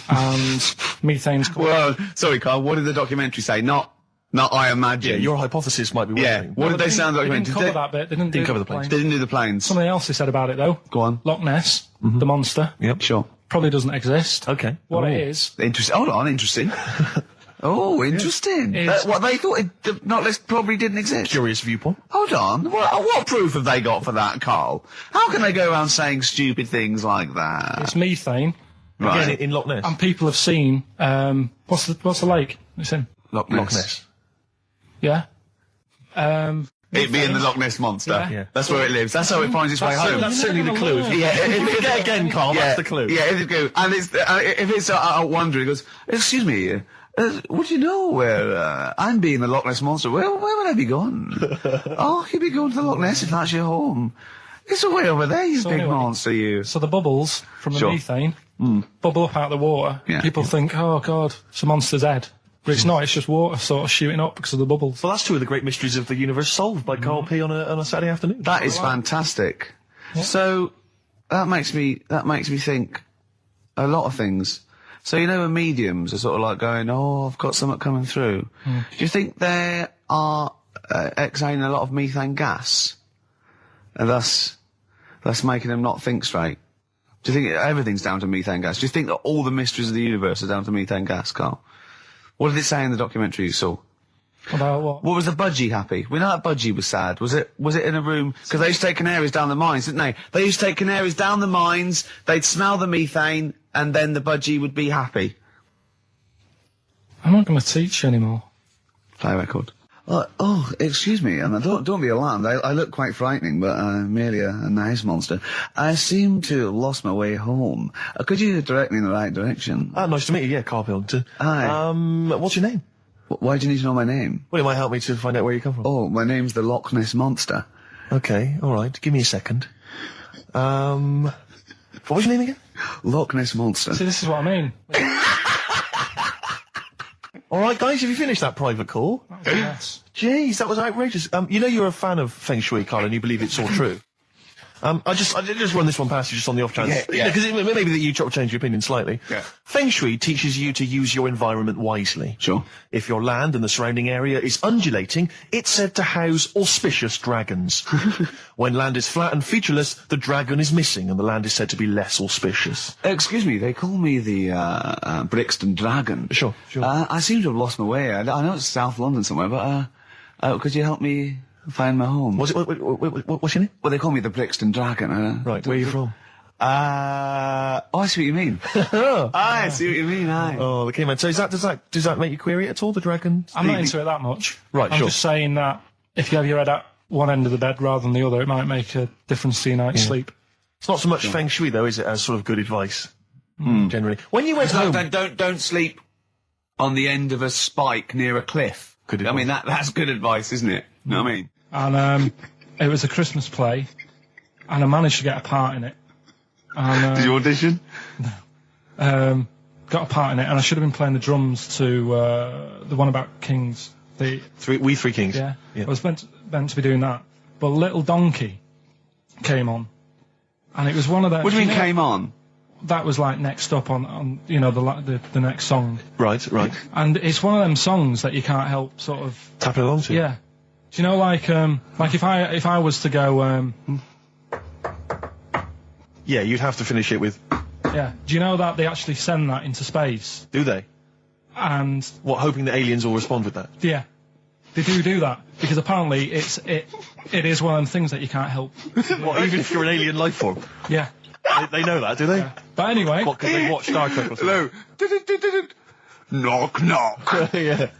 And methane's coming.
Well, sorry, Karl. What did the documentary say? Not I imagine.
Yeah, your hypothesis might be
Yeah.
working.
What did they say on the
They
documentary?
didn't cover that bit. They didn't do
cover the planes.
They didn't do the planes.
Something else they said about it, though.
Go on.
Loch Ness, the monster,
Yep.
Sure.
probably doesn't exist.
Okay.
What
Oh.
it is,
Interesting. Hold on. Interesting. Oh, interesting.
It's-
What they thought the Not List probably didn't exist.
Curious viewpoint.
Hold on. What proof have they got for that, Karl? How can they go around saying stupid things like that?
it's methane,
Right.
Again, in Loch Ness.
and people have seen, what's the lake it's in?
Loch Ness.
Loch Ness.
Yeah?
It being the Loch Ness monster.
Yeah.
Yeah.
That's where it lives. That's how it finds its way home.
That's certainly the clue.
learn.
Yeah,
If we get again, Karl, that's the clue.
Yeah, if it go, and it's if it's wondering, it goes, excuse me, would you know where I'm being the Loch Ness monster? Where would I be going? Oh, you'd be going to the Loch Ness if that's your home. It's way over there, you
So
big
anyway,
monster, you.
So the bubbles from the
Sure.
methane bubble up out of the water.
Yeah.
People think, oh, God, it's a monster's head. But it's not, it's just water sort of shooting up because of the bubbles.
Well, that's two of the great mysteries of the universe solved by Karl P on a Saturday afternoon.
That is fantastic. So that makes me think a lot of things. So you know, when mediums are sort of like going, "Oh, I've got something coming through." Do you think they are exhaling a lot of methane gas, and thus making them not think straight? Do you think everything's down to methane gas? Do you think that all the mysteries of the universe are down to methane gas, Karl? What did it say in the documentary you saw?
About what?
What was the budgie happy? We know that budgie was sad. Was it in a room? Because they used to take canaries down the mines, didn't they? They used to take canaries down the mines, they'd smell the methane, and then the budgie would be happy.
I'm not going to teach you anymore.
Play a record. Oh, excuse me, and don't be alarmed. I look quite frightening, but I'm merely a nice monster. I seem to have lost my way home. Could you direct me in the right direction?
Nice to meet you. Yeah, Karl Pilkington.
Hi.
What's your name?
Why do you need to know my name?
Well, it might help me to find out where you come from.
Oh, my name's the Loch Ness Monster.
Okay, all right. Give me a second. What was your name again?
Loch Ness Monster.
See, this is what I mean.
All right, guys, have you finished that private call?
Yes.
Jeez, that was outrageous. You know you're a fan of Feng Shui, Karl, and you believe it's all true. I just run this one past you just on the off chance.
Yeah.
Because it may be that you change your opinion slightly.
Yeah.
Feng Shui teaches you to use your environment wisely.
Sure.
If your land and the surrounding area is undulating, it's said to house auspicious dragons. When land is flat and featureless, the dragon is missing and the land is said to be less auspicious.
Excuse me, they call me the Brixton Dragon.
Sure.
I seem to have lost my way. I know it's South London somewhere, but could you help me find my home?
What's your name?
Well, they call me the Brixton Dragon.
Right, where are you from?
I see what you mean. I see what you mean, aye.
Oh, okay, man. So does that make you query it at all, the dragon?
I'm not into it that much.
Right,
I'm
sure.
just saying that if you have your head at one end of the bed rather than the other, it might make a difference to your night's sleep.
It's not so much Feng Shui, though, is it, as sort of good advice, generally? When you went home...
Don't sleep on the end of a spike near a cliff.
Good
I mean, that's good advice, isn't it? You know what I mean?
And it was a Christmas play, and I managed to get a part in it. And,
Did you audition?
got a part in it, and I should have been playing the drums to the one about Kings.
We Three Kings.
Yeah. I was meant to be doing that, but Little Donkey came on, and it was one of the.
What do you mean came on?
That was like next up on the next song.
Right.
And it's one of them songs that you can't help sort of
Tapping along to.
Yeah. Do you know like if I was to go
Yeah, you'd have to finish it with.
yeah. Do you know that they actually send that into space?
Do they?
And
What, hoping that aliens will respond with that?
yeah. They do that because apparently it is one of them things that you can't help.
What, even if you're an alien life form?
Yeah.
They know that, do they?
But anyway,
What, because they watch Star Trek or something?
Hello. Knock, knock.
Yeah.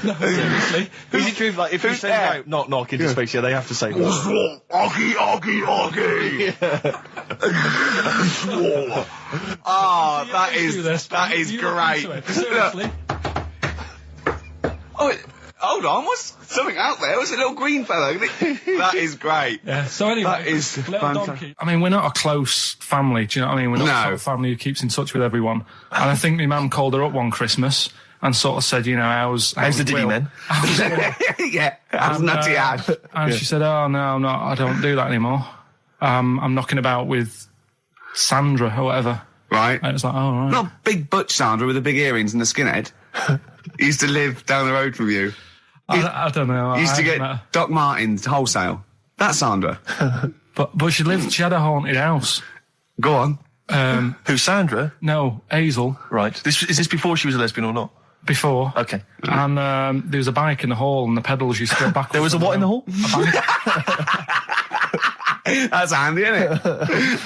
Seriously.
Who's it true? Like, if you send out knock knock into space, they have to say that.
Oh, that is great.
Seriously.
Oh, hold on, what's something out there? What's a little green fellow? That is great.
Yeah, so anyway,
That is
little
fantastic.
donkey. I mean, we're not a close family, do you know what I mean? We're not the sort of family who keeps in touch with everyone. And I think my mum called her up one Christmas and sort of said, you know, how's
the diddy
Will?
men?
Yeah, how's Nutty Ash?
And she said, oh, no, I'm not, I don't do that anymore. I'm knocking about with Sandra or whatever.
Right.
And it was like, oh, right.
Not big butch Sandra with the big earrings and the skinhead. He used to live down the road from you.
I don't know.
He used to
I
get
haven't met her.
Doc Martens wholesale. That's Sandra.
But she had a haunted house.
Go on.
Who, Sandra?
No, Hazel,
Right. Is this before she was a lesbian or not?
before.
Okay.
And there was a bike in the hall and the pedals used to go backwards.
There was a what in the hall?
That's handy, isn't it?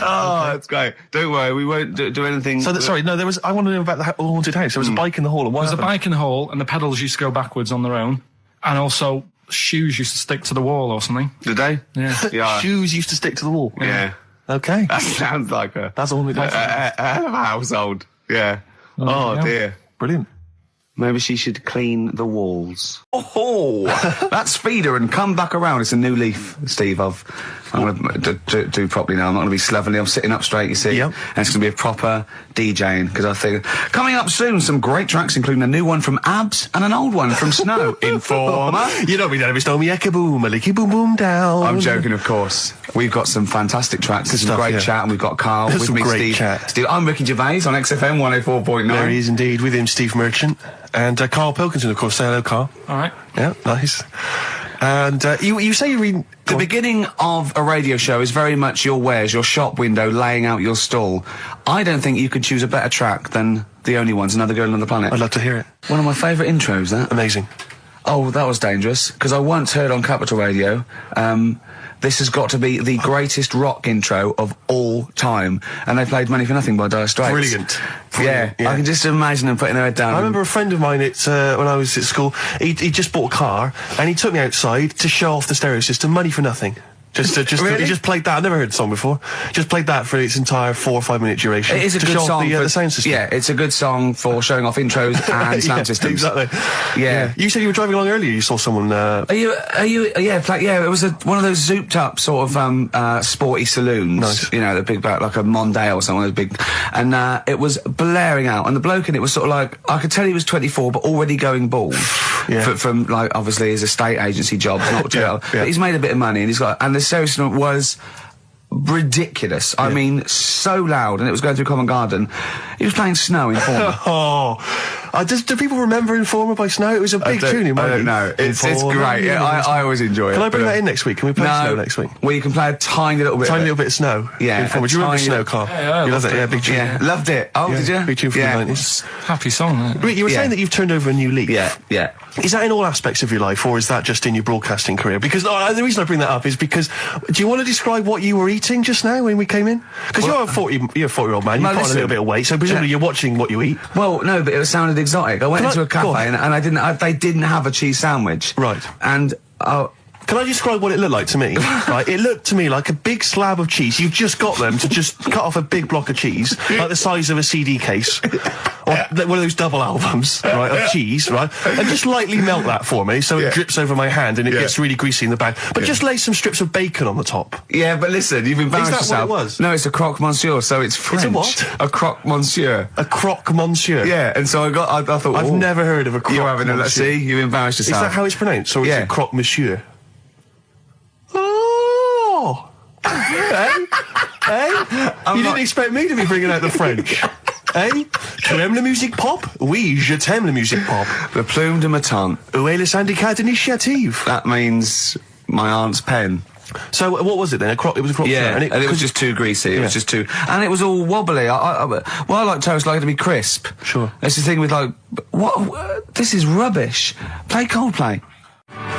Oh, that's great. Don't worry, we won't do anything.
So, sorry, no, I want to know about the haunted house. There was a bike in the hall. And what
There was a
happened?
bike in the hall and the pedals used to go backwards on their own. And also, shoes used to stick to the wall or something.
Did they?
Yeah.
Yeah.
Shoes used to stick to the wall.
Yeah.
Okay.
That sounds like a
That's all it does.
household. Yeah. Oh,
yeah.
dear.
Brilliant.
Maybe she should clean the walls. Oh, that's feed her and come back around. It's a new leaf, Steve. I'm going to do properly now. I'm not going to be slovenly. I'm sitting up straight, you see.
Yep.
And it's going to be a proper DJing, because I think... Coming up soon, some great tracks, including a new one from Abs and an old one from Snow. Informer.
You know me, Dennis. Don't me ecka boom, a licky boom boom down.
I'm joking, of course. We've got some fantastic tracks. There's some
stuff,
great
yeah.
chat, and we've got Karl
There's
with
some
me,
great
Steve.
chat.
Steve. I'm Ricky Gervais on XFM 104.9.
There he is indeed, with him, Steve Merchant. And Karl Pilkington, of course. Say hello, Karl.
All right.
Yeah, nice. And you say you read...
The beginning of a radio show is very much your wares, your shop window, laying out your stall. I don't think you could choose a better track than The Only Ones, Another Girl on the Planet.
I'd love to hear it.
One of my favourite intros, that.
Amazing.
Oh, that was dangerous, because I once heard on Capital Radio, this has got to be the greatest rock intro of all time. And they played Money for Nothing by Dire Straits.
Brilliant.
Yeah,
Yeah.
I can just imagine them putting their head down.
I remember a friend of mine, when I was at school, he just bought a car, and he took me outside to show off the stereo system, Money for Nothing.
Really?
He just played that. I've never heard the song before. Just played that for its entire 4 or 5 minute duration.
It is a
to
good
show off
song for
the sound system.
Yeah, it's a good song for showing off intros and sound
Yeah,
systems.
Exactly.
Yeah.
You said you were driving along earlier. You saw someone.
Yeah, it was one of those zooped up sort of sporty saloons.
Nice.
You know, the big back, like a Mondale or something, those big, and it was blaring out, and the bloke in it was sort of like, I could tell he was 24, but already going bald.
Yeah.
From like, obviously his estate agency job, not
Yeah,
jail.
yeah.
But he's made a bit of money, and the stereo system was ridiculous. I mean, so loud, and it was going through Covent Garden. He was playing Snow in Informer.
Do people remember Informer by Snow? It was a big tune in my
I don't
youth.
know. It's
Informer,
great. Yeah, I always enjoy it.
Can I bring
but,
that in next week? Can we play
no,
Snow next week?
Well, you can play a tiny little bit.
Tiny
of
little bit of Snow.
Yeah,
Informer.
a
Do you remember
tiny
Snow,
little-
Karl?
Yeah, I
You loved
loved
it. Yeah,
it.
big tune.
Yeah, loved it. Oh,
Yeah,
did you?
big tune from
yeah.
the 90s.
Happy song, isn't it?
You were
Yeah.
saying that you've turned over a new leaf.
Yeah, yeah.
Is that in all aspects of your life, or is that just in your broadcasting career? Because the reason I bring that up is because, do you want to describe what you were eating just now when we came in? Because you're a 40-year-old man, you've
No,
put on a
listen.
little bit of weight, so presumably
Yeah.
you're watching what you eat.
Well, no, but it sounded exotic. I went
Can
into
I-
a
go on.
cafe and they didn't have a cheese sandwich.
Right.
And
Can I describe what it looked like to me? Right, it looked to me like a big slab of cheese. You've just got them to just cut off a big block of cheese, like the size of a CD case, or one of those double albums, right, of cheese, right, and just lightly melt that for me so it drips over my hand and it gets really greasy in the bag. But just lay some strips of bacon on the top.
yeah, but listen, you've embarrassed
Is that what
yourself.
it was?
No, it's a croque monsieur, so it's French.
what?
A croque monsieur.
A croque monsieur.
Yeah, and so I thought,
I've
ooh,
never heard of a croque
You're having a
monsieur.
see, you've embarrassed
Is
yourself.
that how it's pronounced, or is
Yeah.
it croque monsieur? Oh! Hey? You didn't expect me to be bringing out the French. Eh? Tu aimes la musique pop? Oui, je t'aime la musique pop.
Le plume de ma tante.
Où est le syndicat d'initiative?
That means my aunt's pen.
So what was it then? It was a croque
Yeah,
monsieur,
and it was just too greasy. It was just too, and it was all wobbly. I like toast, like it to be crisp.
Sure.
That's the thing with like, what? This is rubbish. Play Coldplay.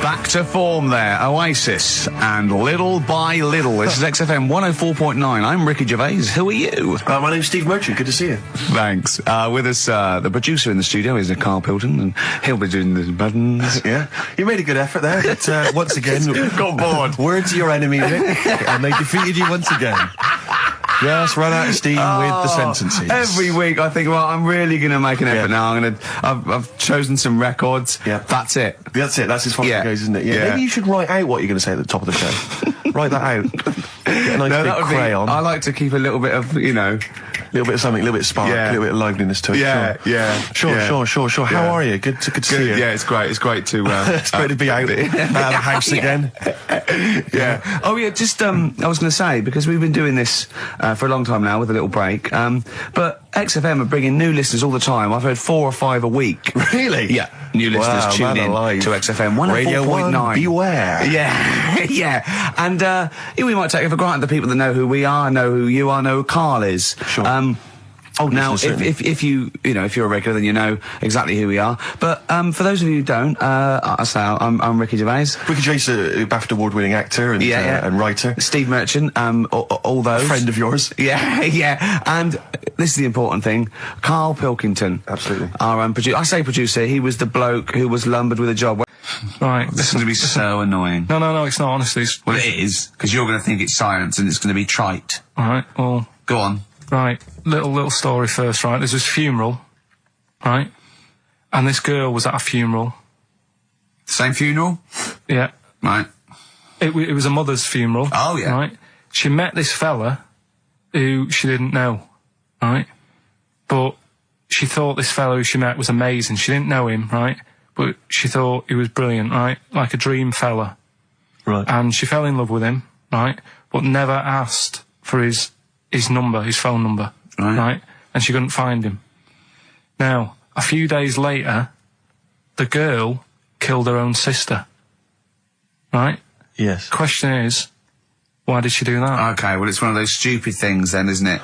Back to form there, Oasis, and Little by Little. This is XFM 104.9. I'm Ricky Gervais. Who are you?
My name's Steve Merchant. Good to see you.
Thanks. With us, the producer in the studio is Karl Pilkington, and he'll be doing the buttons.
Yeah, you made a good effort there. But, once again,
got bored.
Words are your enemy, Rick, and they defeated you once again. Yes, run out of steam with the sentences.
Every week I think, well, I'm really going to make an effort now. I've chosen some records.
Yeah.
That's it.
That's it. That's as far as it goes, isn't it? Yeah. Maybe you should write out what you're going to say at the top of the show. Write that out. Get a nice big crayon.
I like to keep a little bit of,
a little bit of something, a little bit of spark, a little bit of liveliness to it. Sure. How are you? Good to see you.
Yeah, it's great. It's great to
it's great to be out of the house again.
Yeah. Oh yeah. Just I was going to say, because we've been doing this for a long time now with a little break. But XFM are bringing new listeners all the time. I've heard 4 or 5 a week.
Really?
Yeah. New listeners tune in to XFM 104.9.
Beware.
Yeah. Yeah. And we might take it for granted the people that know who we are, know who you are, know who Karl is.
Sure.
Now, if you're a regular, then you know exactly who we are. But for those of you who don't, I'm Ricky Gervais.
Ricky Gervais, a BAFTA award-winning actor and writer.
Steve Merchant, all those.
A friend of yours.
Yeah. And this is the important thing. Karl Pilkington.
Absolutely.
Our producer. I say producer. He was the bloke who was lumbered with a job.
Right.
This is going to be so annoying.
No, it's not, honestly.
Well, it is, because you're going to think it's science and it's going to be trite.
Alright, well...
Go on.
Right, little story first, right? There's this funeral, right? And this girl was at a funeral.
Same funeral?
Yeah.
Right.
It was a mother's funeral.
Oh, yeah.
Right? She met this fella who she didn't know, right? But she thought this fella who she met was amazing. She didn't know him, right? But she thought he was brilliant, right? Like a dream fella.
Right.
And she fell in love with him, right? But never asked for his number, his phone number, right? And she couldn't find him. Now, a few days later, the girl killed her own sister, right?
Yes.
Question is, why did she do that?
Okay, well, it's one of those stupid things then, isn't it?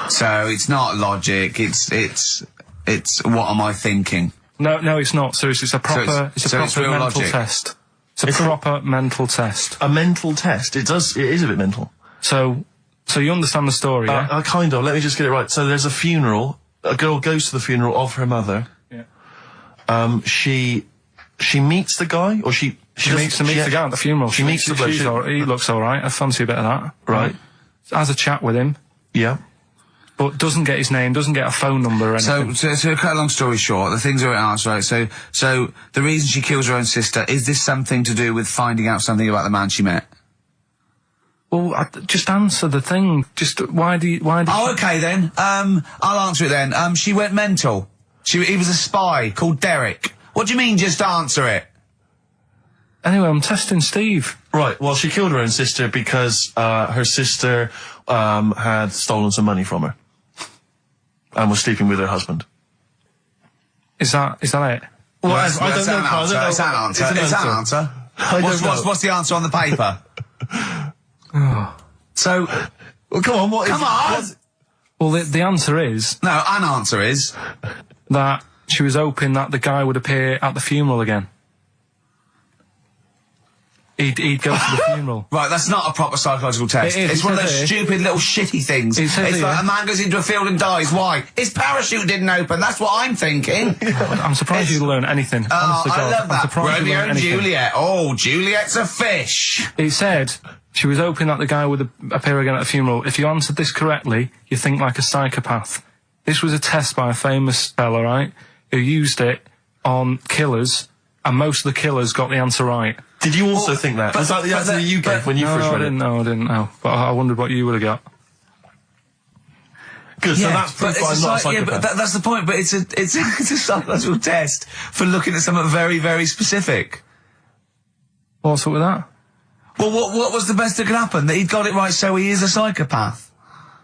So it's not logic. It's what am I thinking?
No, it's not. Seriously, it's a proper mental
logic.
test. It's a proper mental test.
A mental test. It is a bit mental.
So you understand the story, yeah?
Kind of. Let me just get it right. So there's a funeral. A girl goes to the funeral of her mother.
Yeah.
She meets the guy, or she
meets the guy at the funeral.
She meets the bloke.
He looks all right. I fancy a bit of that.
Right.
Has a chat with him.
Yeah.
But doesn't get his name, doesn't get a phone number or anything.
So to cut a long story short, the things are asked, right? So the reason she kills her own sister, is this something to do with finding out something about the man she met?
Well, just answer the thing. Just why did
okay then. I'll answer it then. She went mental. He was a spy called Derek. What do you mean, just answer it?
Anyway, I'm testing Steve.
Right, well, she killed her own sister because her sister had stolen some money from her and was sleeping with her husband.
Is that it?
Well, I don't know.
It's an answer. It's an answer. What's the answer on the paper? So,
well, come on, what is...
Come on!
Well, the answer is...
No, an answer is...
that she was hoping that the guy would appear at the funeral again. He'd go to the funeral.
Right, that's not a proper psychological test. It's one of those stupid little shitty things. It's like a man goes into a field and dies. Why? His parachute didn't open. That's what I'm thinking.
I'm surprised you learn anything.
Oh, I love that. Romeo and
anything.
Juliet. Oh, Juliet's a fish.
It said she was hoping that the guy would appear again at the funeral. If you answered this correctly, you think like a psychopath. This was a test by a famous fella, right, who used it on killers, and most of the killers got the answer right.
Did you also think that? Was that the answer that you gave when you first read it?
No, I didn't know. But I wondered what you would have got.
Good, so that's proof I'm not a psychopath.
Yeah, but that's the point, but it's a psychological test for looking at something very, very specific.
What's up with that?
Well, what was the best that could happen? That he'd got it right, so he is a psychopath.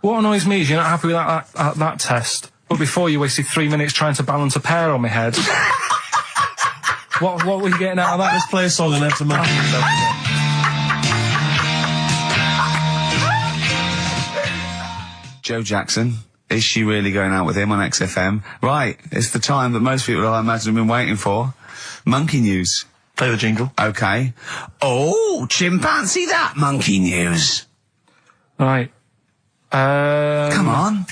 What annoys me is you're not happy with that test, but before you wasted 3 minutes trying to balance a pear on my head. What were you getting out of that?
Let's play a song and have some money.
Joe Jackson. Is she really going out with him on XFM? Right, it's the time that most people, I imagine, have been waiting for. Monkey news.
Play the jingle.
Okay. Oh, chimpanzee that monkey news.
Right.
Come on.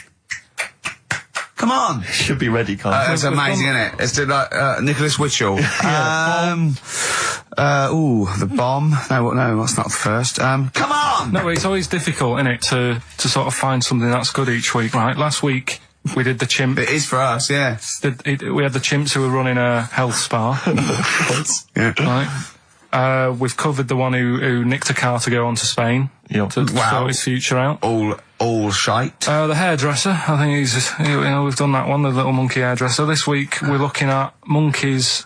Come on.
Should be ready, Karl.
It's amazing, isn't it? It's like Nicholas Witchell. The bomb. No, that's not the first. Come on!
No, it's always difficult, isn't it, to sort of find something that's good each week, right? Last week, we did the chimp.
It is for us, yeah.
We had the chimps who were running a health spa.
Yeah.
Right. We've covered the one who nicked a car to go on to Spain.
Yep.
To sort his future out.
All shite.
The hairdresser, I think we've done that one, the little monkey hairdresser. This week, we're looking at monkeys,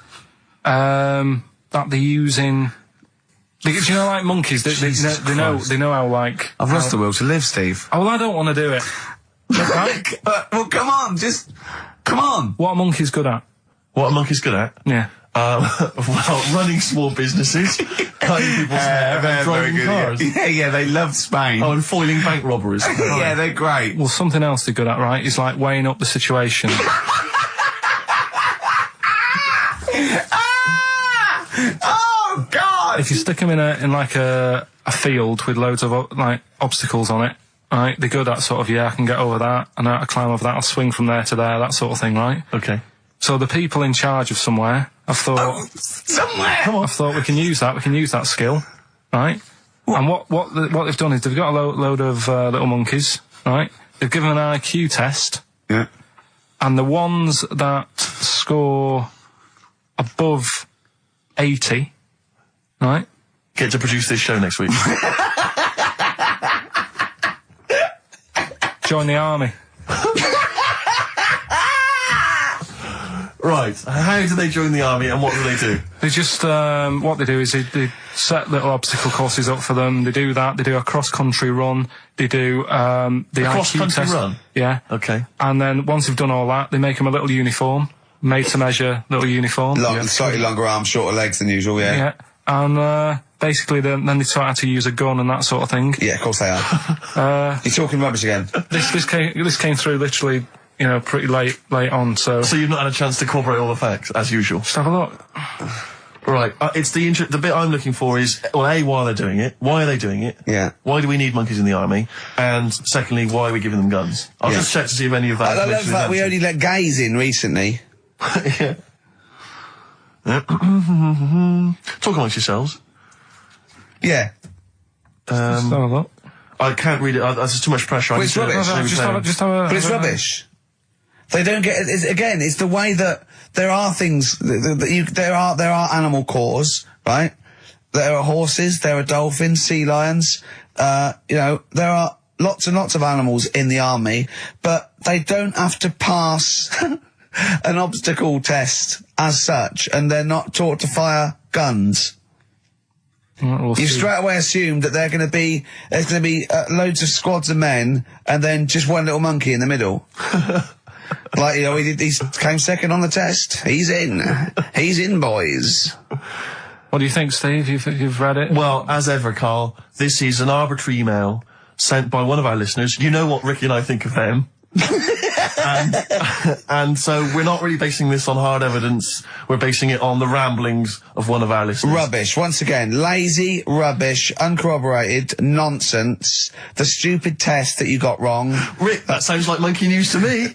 that they're using. Do you know, like monkeys? They know how, like.
I've lost the will to live, Steve.
Oh, well, I don't want to do it. Right?
Well, come on, come on.
What are monkeys good at?
What are monkeys good at?
Yeah.
Well, running small businesses, cutting people's hair, and driving cars.
Yeah, they love Spain.
Oh, and foiling bank robberies.
Yeah, they're great.
Well, something else they're good at, right, is like weighing up the situation.
Oh, God!
If you stick them in a field with loads of like obstacles on it, right, they're good at sort of, I can get over that, and I climb over that, I'll swing from there to there, that sort of thing, right?
Okay.
So the people in charge of somewhere, I've thought,
somewhere.
I've thought we can use that skill, right? And what they've done is they've got a load of little monkeys, right? They've given an IQ test.
Yeah.
And the ones that score above 80, right?
Get to produce this show next week.
Join the army.
Right. How do they join the army and what do they do?
They just, what they do is they set little obstacle courses up for them. They do that. They do a cross-country run. They do, the IQ
cross-country
test.
run?
Yeah.
Okay.
And then once they've done all that, they make them a little uniform, made to measure little uniform.
Slightly longer arms, shorter legs than usual, yeah.
Yeah. And, basically then they taught how to use a gun and that sort of thing.
Yeah, of course they are. You're talking rubbish again.
This came through literally, pretty late on, so.
So you've not had a chance to incorporate all the facts, as usual?
Just have a look.
Right. It's the bit I'm looking for is, well, A, why are they doing it? Why are they doing it?
Yeah.
Why do we need monkeys in the army? And secondly, why are we giving them guns? I'll just check to see if any of that
I love that we only let gays in recently.
Yeah. Talk amongst yourselves.
Yeah.
Just have a look.
I can't read it. There's just too much pressure.
But it's rubbish. But it's rubbish. They don't get it. It's the way that there are things there are animal cores, right? There are horses, there are dolphins, sea lions. There are lots and lots of animals in the army, but they don't have to pass an obstacle test as such, and they're not taught to fire guns. You straight away assume that there's going to be loads of squads of men and then just one little monkey in the middle. Like, he came second on the test. He's in, boys.
What do you think, Steve? You've read it?
Well, as ever, Karl, this is an arbitrary email sent by one of our listeners. You know what Ricky and I think of them. and so we're not really basing this on hard evidence. We're basing it on the ramblings of one of our listeners.
Rubbish. Once again, lazy, rubbish, uncorroborated, nonsense. The stupid test that you got wrong.
Rick, that sounds like monkey news to me.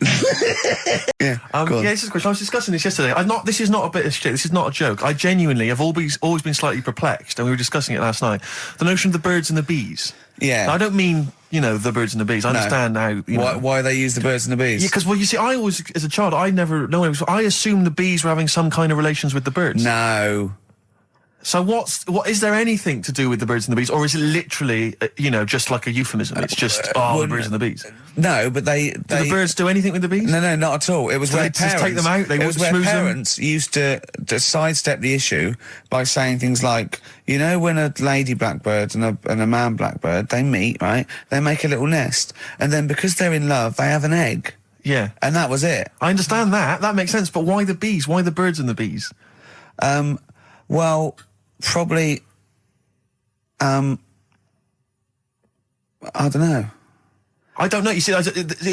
Yeah.
This is a question. I was discussing this yesterday. This is not a bit of shit. This is not a joke. I genuinely have always been slightly perplexed, and we were discussing it last night. The notion of the birds and the bees.
Yeah.
Now, I don't mean, the birds and the bees. I understand how,
Why they use the birds and the bees?
Yeah, because, well, you see, I always, as a child, I assumed the bees were having some kind of relations with the birds.
No.
So what is there anything to do with the birds and the bees, or is it literally, just like a euphemism? It's just, the birds and the bees.
No, but they...
Do the birds do anything with the bees?
No, not at all. It was where
parents... just take them out,
parents used to sidestep the issue by saying things like, when a lady blackbird and a man blackbird, they meet, right? They make a little nest. And then because they're in love, they have an egg.
Yeah.
And that was it.
I understand that. That makes sense. But why the bees? Why the birds and the bees?
Well, probably, I don't know.
I don't know. You see,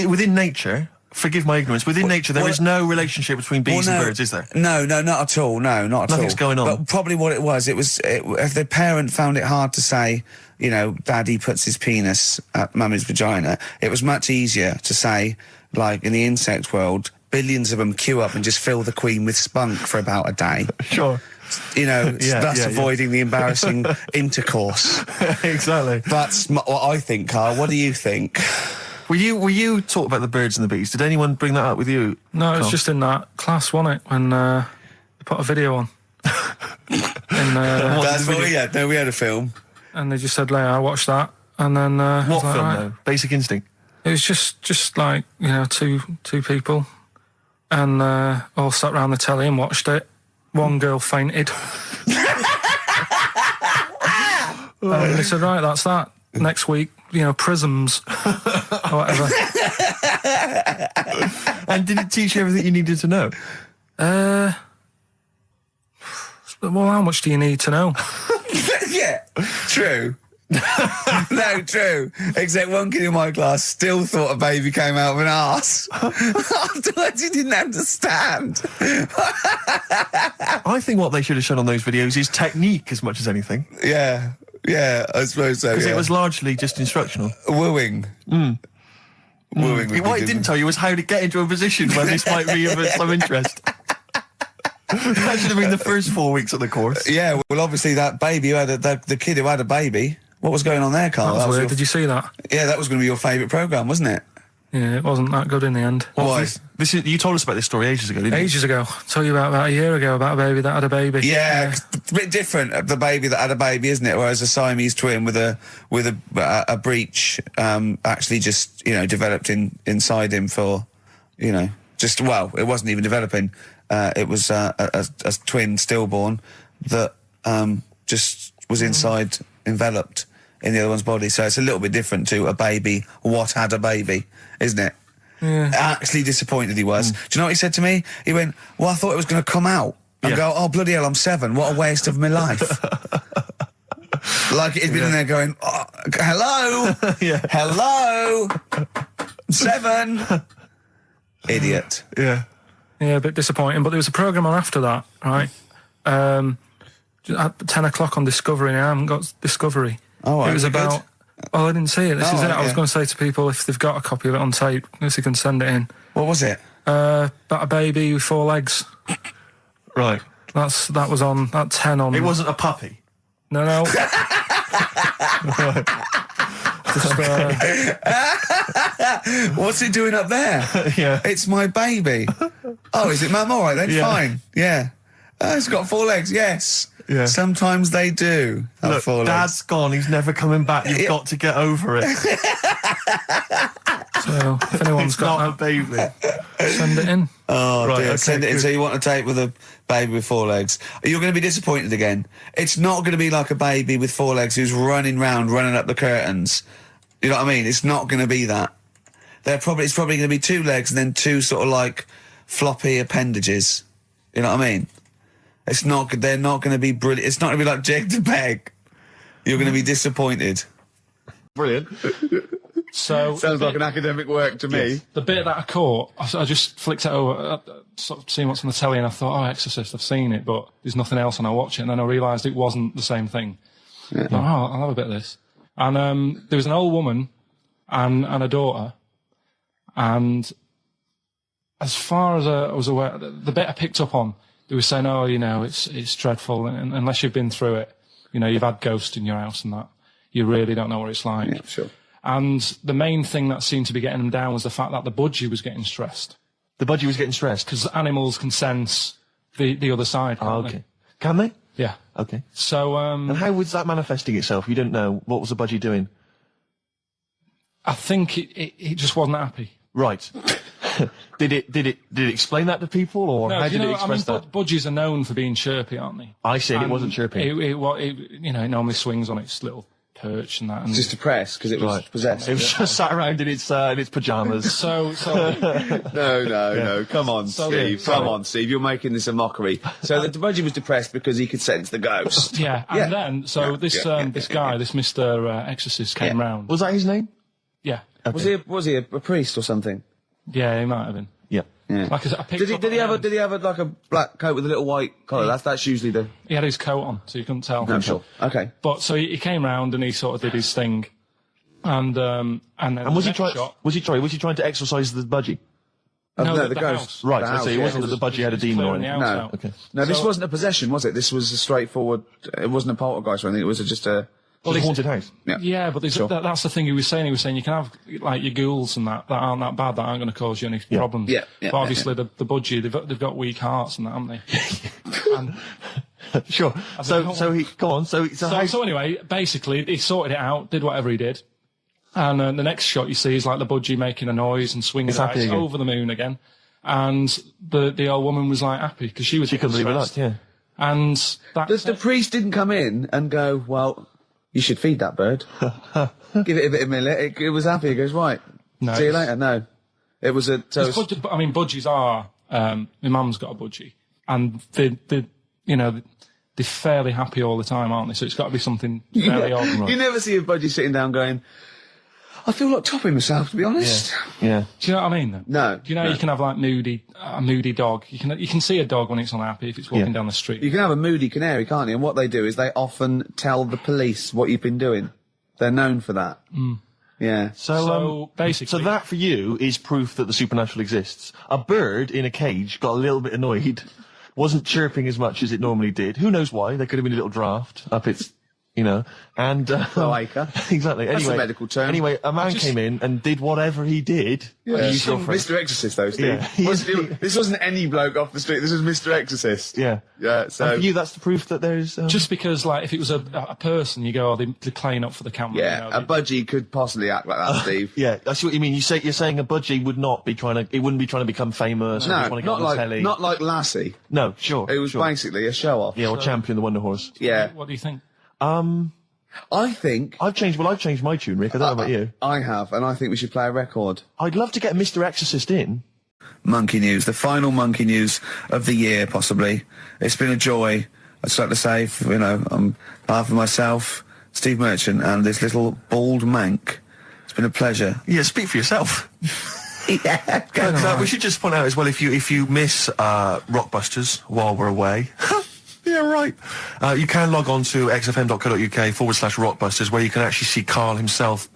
within nature, forgive my ignorance, within nature there is no relationship between bees and birds, is there?
No, not at all. No, not at all.
Nothing's going on.
But probably what it was, if the parent found it hard to say, you know, Daddy puts his penis at Mummy's vagina, it was much easier to say, like, in the insect world, billions of them queue up and just fill the queen with spunk for about a day.
Sure.
You know, thus avoiding the embarrassing intercourse.
Exactly.
That's what I think, Karl. What do you think?
Were you talking about the birds and the bees? Did anyone bring that up with you?
No, it was
Karl?
just in that class, wasn't it? When they put a video on.
That's what we had. No, we had a film.
And they just said, I watched that. And then
What film, though? Basic Instinct?
It was just like, you know, two people. And all sat round the telly and watched it. One girl fainted. And they said, right, that's that. Next week, you know, prisms or whatever.
And did it teach you everything you needed to know?
Well, how much do you need to know?
Yeah, true. No, true. Except one kid in my class still thought a baby came out of an arse. Afterwards, he didn't understand.
I think what they should have shown on those videos is technique as much as anything.
Yeah, I suppose so.
Because it was largely just instructional.
Wooing. Wooing.
What it didn't tell you was how to get into a position where this might be of some interest. That should have been the first 4 weeks of the course.
Yeah, well, obviously that baby who had the kid who had a baby. What was going on there, Karl?
That was weird. Did you see that?
Yeah, that was going to be your favourite programme, wasn't it?
Yeah, it wasn't that good in the end.
Why?
You told us about this story ages ago, didn't you?
Ages ago. I told you about a year ago about a baby that had a baby.
Yeah, it's a bit different, the baby that had a baby, isn't it? Whereas a Siamese twin with a breech actually just, you know, developed inside him for, you know, just, well, it wasn't even developing. It was a twin stillborn that just was inside, enveloped in the other one's body. So it's a little bit different to a baby what had a baby, isn't it?
Yeah.
Actually disappointed he was. Do you know what he said to me? He went, well, I thought it was going to come out. And go, oh, bloody hell, I'm 7. What a waste of my life. Like he'd been in there going, oh, hello? Hello? 7? Idiot.
Yeah.
Yeah, a bit disappointing. But there was a programme on after that, right? At 10 o'clock on Discovery, and I haven't got Discovery.
Oh, right.
It was about... Good? Oh, I didn't see it. This is it. I was
yeah.
going to say to people, if they've got a copy of it on tape, if they can send it in.
What was it?
About a baby with 4 legs.
Right.
That was on at 10 on...
It wasn't a puppy?
No.
What's it doing up there?
Yeah.
It's my baby. Oh, is it, Mum? All right then, fine. Yeah. It's got 4 legs, yes.
Yeah.
Sometimes they do have
Look,
4 legs.
Dad's gone, he's never coming back, you've got to get over it.
So, if anyone's
It's
got
not a baby.
send it in.
Oh,
Right,
dear.
okay,
Send it in.
good.
So you want a tape with a baby with 4 legs. You're going to be disappointed again. It's not going to be like a baby with 4 legs who's running up the curtains. You know what I mean? It's not going to be that. It's probably going to be 2 legs and then 2 sort of like floppy appendages. You know what I mean? They're not going to be brilliant. It's not going to be like Jake the Peg. You're going to be disappointed.
Brilliant.
So
Sounds like an academic work to me.
the bit that I caught, I just flicked it over, sort of seeing what's on the telly, and I thought, oh, Exorcist, I've seen it, but there's nothing else, and I watch it, and then I realised it wasn't the same thing. I thought, oh, I'll have a bit of this. And there was an old woman and a daughter, and as far as I was aware, the bit I picked up on, they were saying, oh, you know, it's dreadful, and unless you've been through it, you know, you've had ghosts in your house and that, you really don't know what it's like.
Yeah, sure.
And the main thing that seemed to be getting them down was the fact that the budgie was getting stressed.
The budgie was getting stressed?
Because animals can sense the other side.
Oh, okay. Can they?
Yeah.
Okay.
So,
and how was that manifesting itself? You didn't know. What was the budgie doing?
I think it just wasn't happy.
Right. Did it explain that to people, or
No,
how did it
I
express
mean,
that?
budgies are known for being chirpy, aren't they?
I said it wasn't chirpy.
It normally swings on its little perch and that. And
Just depressed because it was possessed.
It was just sat around in its pajamas.
so
No. Come on, Steve. Come on, Steve. You're making this a mockery. So the budgie was depressed because he could sense the ghost.
yeah, and then this guy, this Mr. Exorcist, came round.
Was that his name?
Yeah.
Okay.
Was he a priest or something?
Yeah, he might have been.
Yeah.
Yeah.
Like I picked up
Did he
at
have
the end.
like a black coat with a little white collar? That's usually the.
He had his coat on, so you couldn't tell.
No, sure. Okay.
But so he came round and he sort of did his thing, and then
Was
the
he
next shot,
Was he trying to exorcise the budgie?
No,
the
the
ghost.
house.
Right.
The
I
house,
see. It
yeah.
wasn't that the budgie had a demon or
clearing the
anything.
house
No.
out.
Okay.
No, this
So-
wasn't a possession, was it? This was a straightforward. It wasn't a poltergeist or anything. It was just a.
Well, a haunted house.
Yeah, but
Sure.
that's the thing he was saying. He was saying you can have like your ghouls and that aren't that bad, that aren't going to cause you any problems.
Yeah, yeah,
but obviously the budgie, they've got weak hearts and that, haven't they? And
Sure. So he go on. So
anyway, basically he sorted it out, did whatever he did, and the next shot you see is like the budgie making a noise and swinging
It's
the
happy
dice
again.
over the moon again, and the old woman was like happy because she
couldn't believe it.
stressed.
Yeah.
And that's
The priest didn't come in and go, well, you should feed that bird. Give it a bit of millet. It was happy. He goes, right.
No,
See you
it's-
later. No. It was a. So
It's budgie- I mean, budgies are. My mum's got a budgie, and they're fairly happy all the time, aren't they? So it's got to be something fairly odd.
you never see a budgie sitting down going, I feel like topping myself, to be honest.
Yeah.
Do you know what I mean? Though?
No.
Do you know
no.
you can have like a moody dog? You can see a dog when it's unhappy if it's walking down the street.
You can have a moody canary, can't you? And what they do is they often tell the police what you've been doing. They're known for that. Yeah.
So basically,
So that for you is proof that the supernatural exists. A bird in a cage got a little bit annoyed, wasn't chirping as much as it normally did. Who knows why? There could have been a little draft up its, and
Cloaca.
exactly.
That's
Anyway,
a medical term.
Anyway, a man came in and did whatever he did.
Yeah.
Use your phrase.
Mr. Exorcist, though, Steve.
Yeah.
This wasn't any bloke off the street. This was Mr. Exorcist.
Yeah.
Yeah, so.
And for you, that's the proof that there's.
just because like if it was a person, you go, they're playing up for the camera.
Yeah, a budgie could possibly act like that, Steve.
Yeah, I see what you mean. You're saying a budgie would not be trying to. It wouldn't be trying to become famous. or
No,
trying to get
not
on the
like,
telly.
not like Lassie.
No, sure.
It was
sure.
basically a show-off.
Yeah, or Champion the Wonder Horse.
Yeah.
What do you think?
I think...
I've changed my tune, Rick. I don't know about you.
I have, and I think we should play a record.
I'd love to get Mr. Exorcist in.
Monkey News, the final Monkey News of the year, possibly. It's been a joy. I'd just like to say, on behalf of myself, Steve Merchant, and this little bald mank, it's been a pleasure.
Yeah, speak for yourself.
Yeah.
We should just point out as well, if you miss Rockbusters while we're away. Yeah, right. You can log on to xfm.co.uk/Rockbusters, where you can actually see Karl himself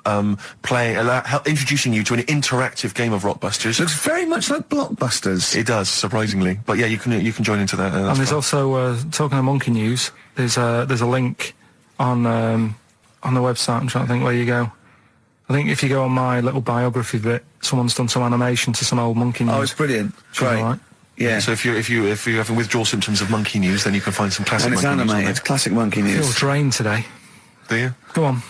introducing you to an interactive game of Rockbusters.
Looks very much like Blockbusters.
It does, surprisingly. But yeah, you can join into that.
And there's also talking of Monkey News. There's a link on the website. I'm trying to think where you go. I think if you go on my little biography bit, someone's done some animation to some old Monkey News.
Oh, it's brilliant.
Which is
Great.
all right.
Yeah.
So if you're having withdrawal symptoms of Monkey News, then you can find some classic
And it's
Monkey News on
animated.
there.
Classic Monkey
I feel
News.
drained today.
Do you?
Go on.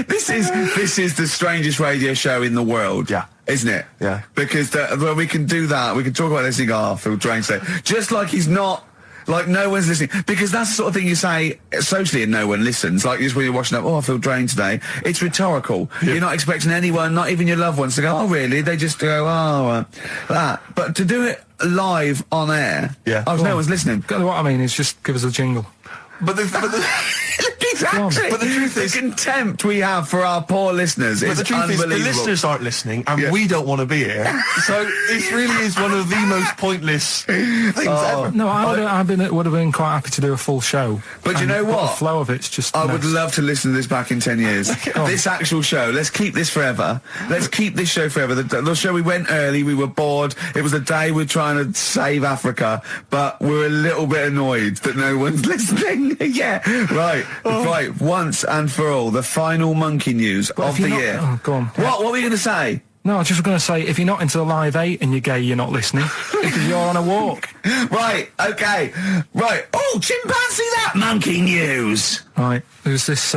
This is the strangest radio show in the world.
Yeah.
Isn't it?
Yeah.
Because well, we can do that. We can talk about this and go, oh, I feel drained today. Just like he's not... Like, no one's listening. Because that's the sort of thing you say socially and no one listens. Like, just when you're watching up, oh, I feel drained today. It's rhetorical. Yeah. You're not expecting anyone, not even your loved ones, to go, oh, really? They just go, that. But to do it live on air, no one's listening.
What I mean is just give us a jingle.
But exactly.
But the truth is,
the contempt we have for our poor listeners is
the truth is,
unbelievable.
the listeners aren't listening, and we don't want to be here. So this really is one of the most pointless things ever.
No, I would have been quite happy to do a full show.
But you know what?
The flow of it's just.
I would love to listen to this back in 10 years. This actual show, let's keep this forever. Let's keep this show forever. The show, we went early, we were bored. It was a day we're trying to save Africa, but we're a little bit annoyed that no one's listening. Yeah, right. Right, once and for all, the final Monkey News of the year.
Oh, go on.
What were you going to say?
No, I was just going to say, if you're not into the Live 8 and you're gay, you're not listening. Because you're on a walk.
Right, okay. Right. Oh, chimpanzee that Monkey News.
Right, there's this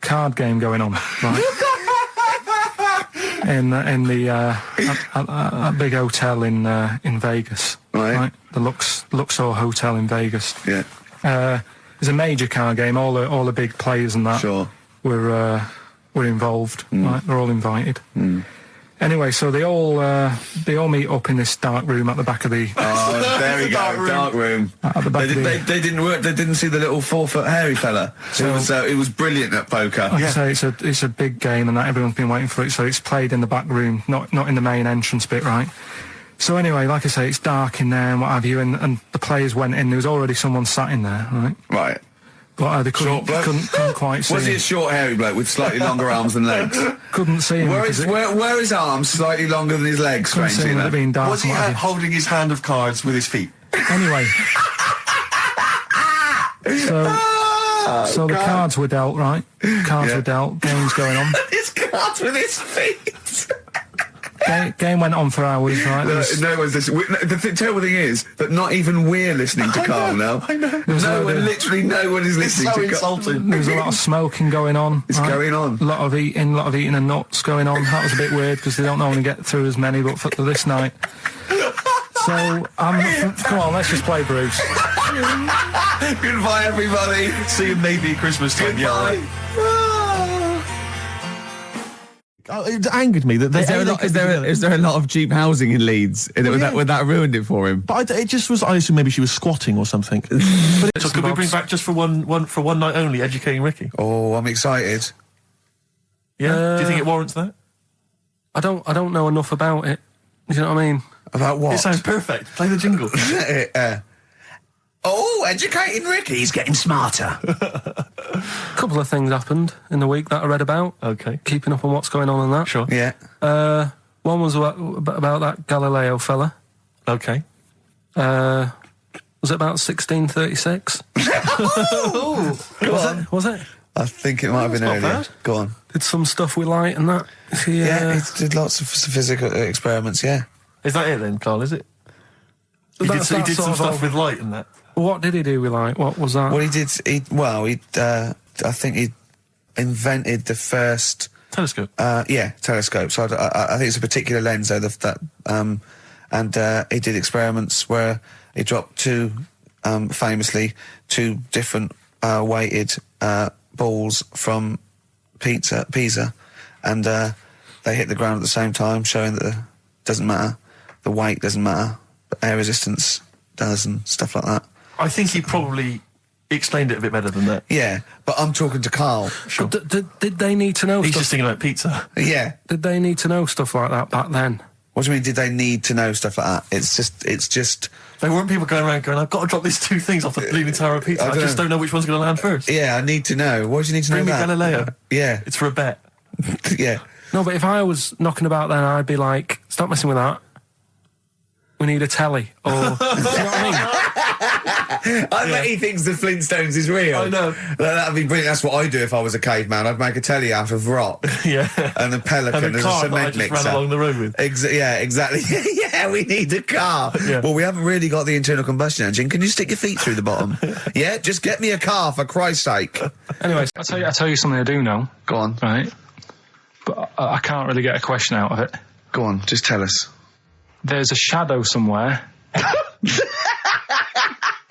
card game going on, right? in the big hotel in Vegas.
Right.
The Luxor Hotel in Vegas.
Yeah.
There's a major card game. All the big players and that
Sure.
were involved. Right, they're all invited. Anyway, so they all meet up in this dark room at the back of the.
Oh, there we go, dark room.
At the back
They didn't work. They didn't see the little 4-foot hairy fella. It was brilliant at poker.
Like I say, it's a big game, and that everyone's been waiting for it. So it's played in the back room, not in the main entrance bit, right? So anyway, like I say, it's dark in there and what have you, and the players went in. There was already someone sat in there, right?
Right.
But they couldn't quite see him.
Was he a short, hairy bloke with slightly longer arms than legs?
Couldn't see him.
Were his arms slightly longer than his legs, strangely enough?
Was he holding his hand of cards with his feet?
Anyway. So the cards were dealt, right? Cards were dealt, games going on.
His cards with his feet!
Game went on for hours, right?
No one's listening. The terrible thing is that not even we're listening to Karl now.
I know.
Literally no one is listening to Karl.
There was a lot of smoking going on.
It's going on.
A lot of eating and nuts going on. That was a bit weird because they don't normally get through as many, but for this night. So, come on, let's just play Bruce.
Goodbye, everybody.
See you maybe at Christmas time.
Goodbye.
It angered me that
is there a lot of cheap housing in Leeds? Would that have ruined it for him?
But it just was. I assume maybe she was squatting or something. So could we bring back just for one night only, educating Ricky?
Oh, I'm excited.
Yeah. Do you think it warrants that?
I don't know enough about it. You know what I mean?
About what?
It sounds perfect. Play the jingle.
Educating Ricky. He's getting smarter.
A couple of things happened in the week that I read about.
Okay.
Keeping up on what's going on and that.
Sure.
Yeah.
One was about that Galileo fella.
Okay.
Was it about 1636? Was it?
I think it might have been earlier.
Bad.
Go on.
Did some stuff with light and that.
He did lots of physical experiments, yeah.
Is that it then, Karl, is it? He did some stuff with light and that.
What did he do with light? What was that?
Well, I think he invented the first...
Telescope?
Telescope. So I think it's a particular lens, though, and he did experiments where he dropped famously two different weighted balls from Pisa, and they hit the ground at the same time, showing that it doesn't matter, the weight doesn't matter, but air resistance does and stuff like that.
I think he probably explained it a bit better than that.
Yeah, but I'm talking to Karl.
Sure.
Did they need to know
He's
stuff?
just thinking about pizza.
Yeah.
Did they need to know stuff like that back then?
What do you mean, did they need to know stuff like that? It's just...
There weren't people going around going, I've got to drop these two things off the bleeding tower of pizza. I just don't know which one's going to land first.
Yeah, I need to know. What do you need to
Bring
know
me
about?
Galileo.
Yeah.
It's for a bet.
Yeah.
No, but if I was knocking about then, I'd be like, stop messing with that. We need a telly. Or, do you know what I mean?
I bet he thinks the Flintstones is real.
I know.
That'd be brilliant. That's what I'd do if I was a caveman. I'd make a telly out of rock.
Yeah.
And a pelican
and a
as
car
a cement
that I just
mixer.
ran along the road with.
Yeah, exactly. Yeah, we need a car.
Yeah.
Well, we haven't really got the internal combustion engine. Can you stick your feet through the bottom? Yeah, just get me a car, for Christ's sake.
Anyways, I'll tell you something I do know.
Go on.
Right? But I can't really get a question out of it.
Go on, just tell us.
There's a shadow somewhere.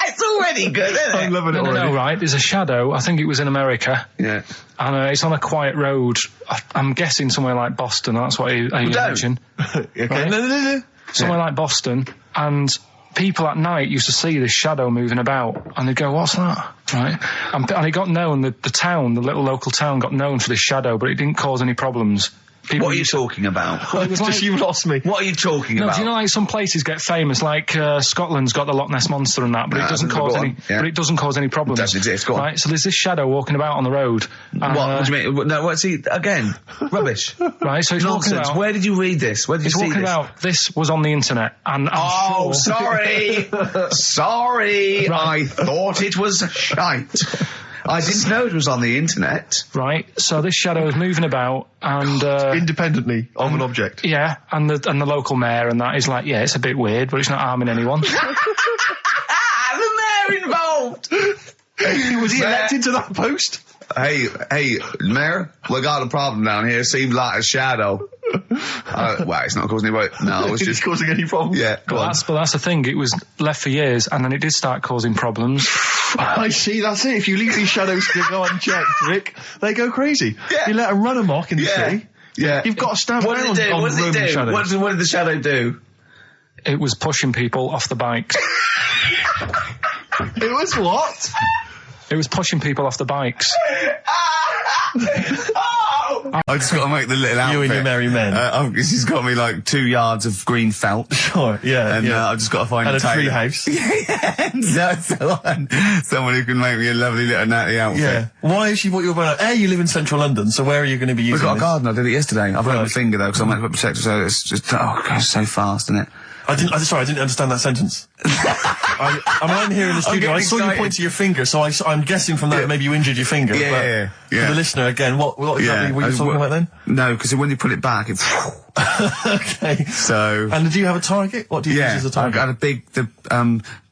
It's already good, isn't it?
I'm loving it already.
No, right? There's a shadow. I think it was in America.
Yeah.
And it's on a quiet road. I'm guessing somewhere like Boston. That's what you mentioned.
Okay.
Right?
No.
Somewhere like Boston. And people at night used to see this shadow moving about. And they'd go, what's that? Right? And it got known, the town, the little local town got known for this shadow, but it didn't cause any problems.
What are you talking about?
Well, it was like,
You lost me.
What are you talking about?
do you know, like some places get famous, like Scotland's got the Loch Ness Monster and that, but it doesn't cause any.
Yeah.
But it doesn't cause any problems.
It doesn't exist. Go on.
Right. So there's this shadow walking about on the road. And,
What do you mean? No, what's he again? Rubbish.
Right. So he's walking
Nonsense.
about.
Where did you read this? Where did you
He's
see
walking
this?
about. This was on the internet, and I'm sure.
Sorry. Sorry.
Right.
I thought it was shite. I didn't know it was on the internet.
Right. So this shadow is moving about, and
Independently of an object.
yeah, and the local mayor and that is like, yeah, it's a bit weird, but it's not harming anyone.
The mayor involved.
Was he elected to that post?
Hey, mayor, we got a problem down here. Seems like a shadow. Well, it's not causing any. No, it was just
causing any problems.
Yeah, go on.
But that's the thing. It was left for years, and then it did start causing problems.
I see, that's it. If you leave these shadows to go unchecked, Rick, they go crazy.
Yeah.
You let them run amok in the
Yeah.
city.
Yeah.
You've got to stand
What did it do?
on
What did it
Roman
do?
shadows.
What did the shadow do?
It was pushing people off the bikes.
It was what?
It was pushing people off the bikes.
I just got to make the little outfit.
You and your merry men.
She's got me like 2 yards of green felt.
Sure, yeah.
And
yeah.
I've just got to find
and a
tailor.
tree house.
Someone who can make me a lovely little natty outfit.
Yeah. Why has she bought you a bow? You live in central London, so where are you going to be
We've
using
got a
this?
garden. I did it yesterday. I've got my finger though because I'm meant to put protector, so it's just it goes so fast, isn't it?
I didn't understand that sentence. I'm here in the studio. I saw you point to your finger, so I'm guessing from that maybe you injured your finger.
Yeah.
For the listener, again, what exactly were you talking about then?
No, because when you pull it back, it.
Okay.
So.
And do you have a target? What do you use as a target?
I had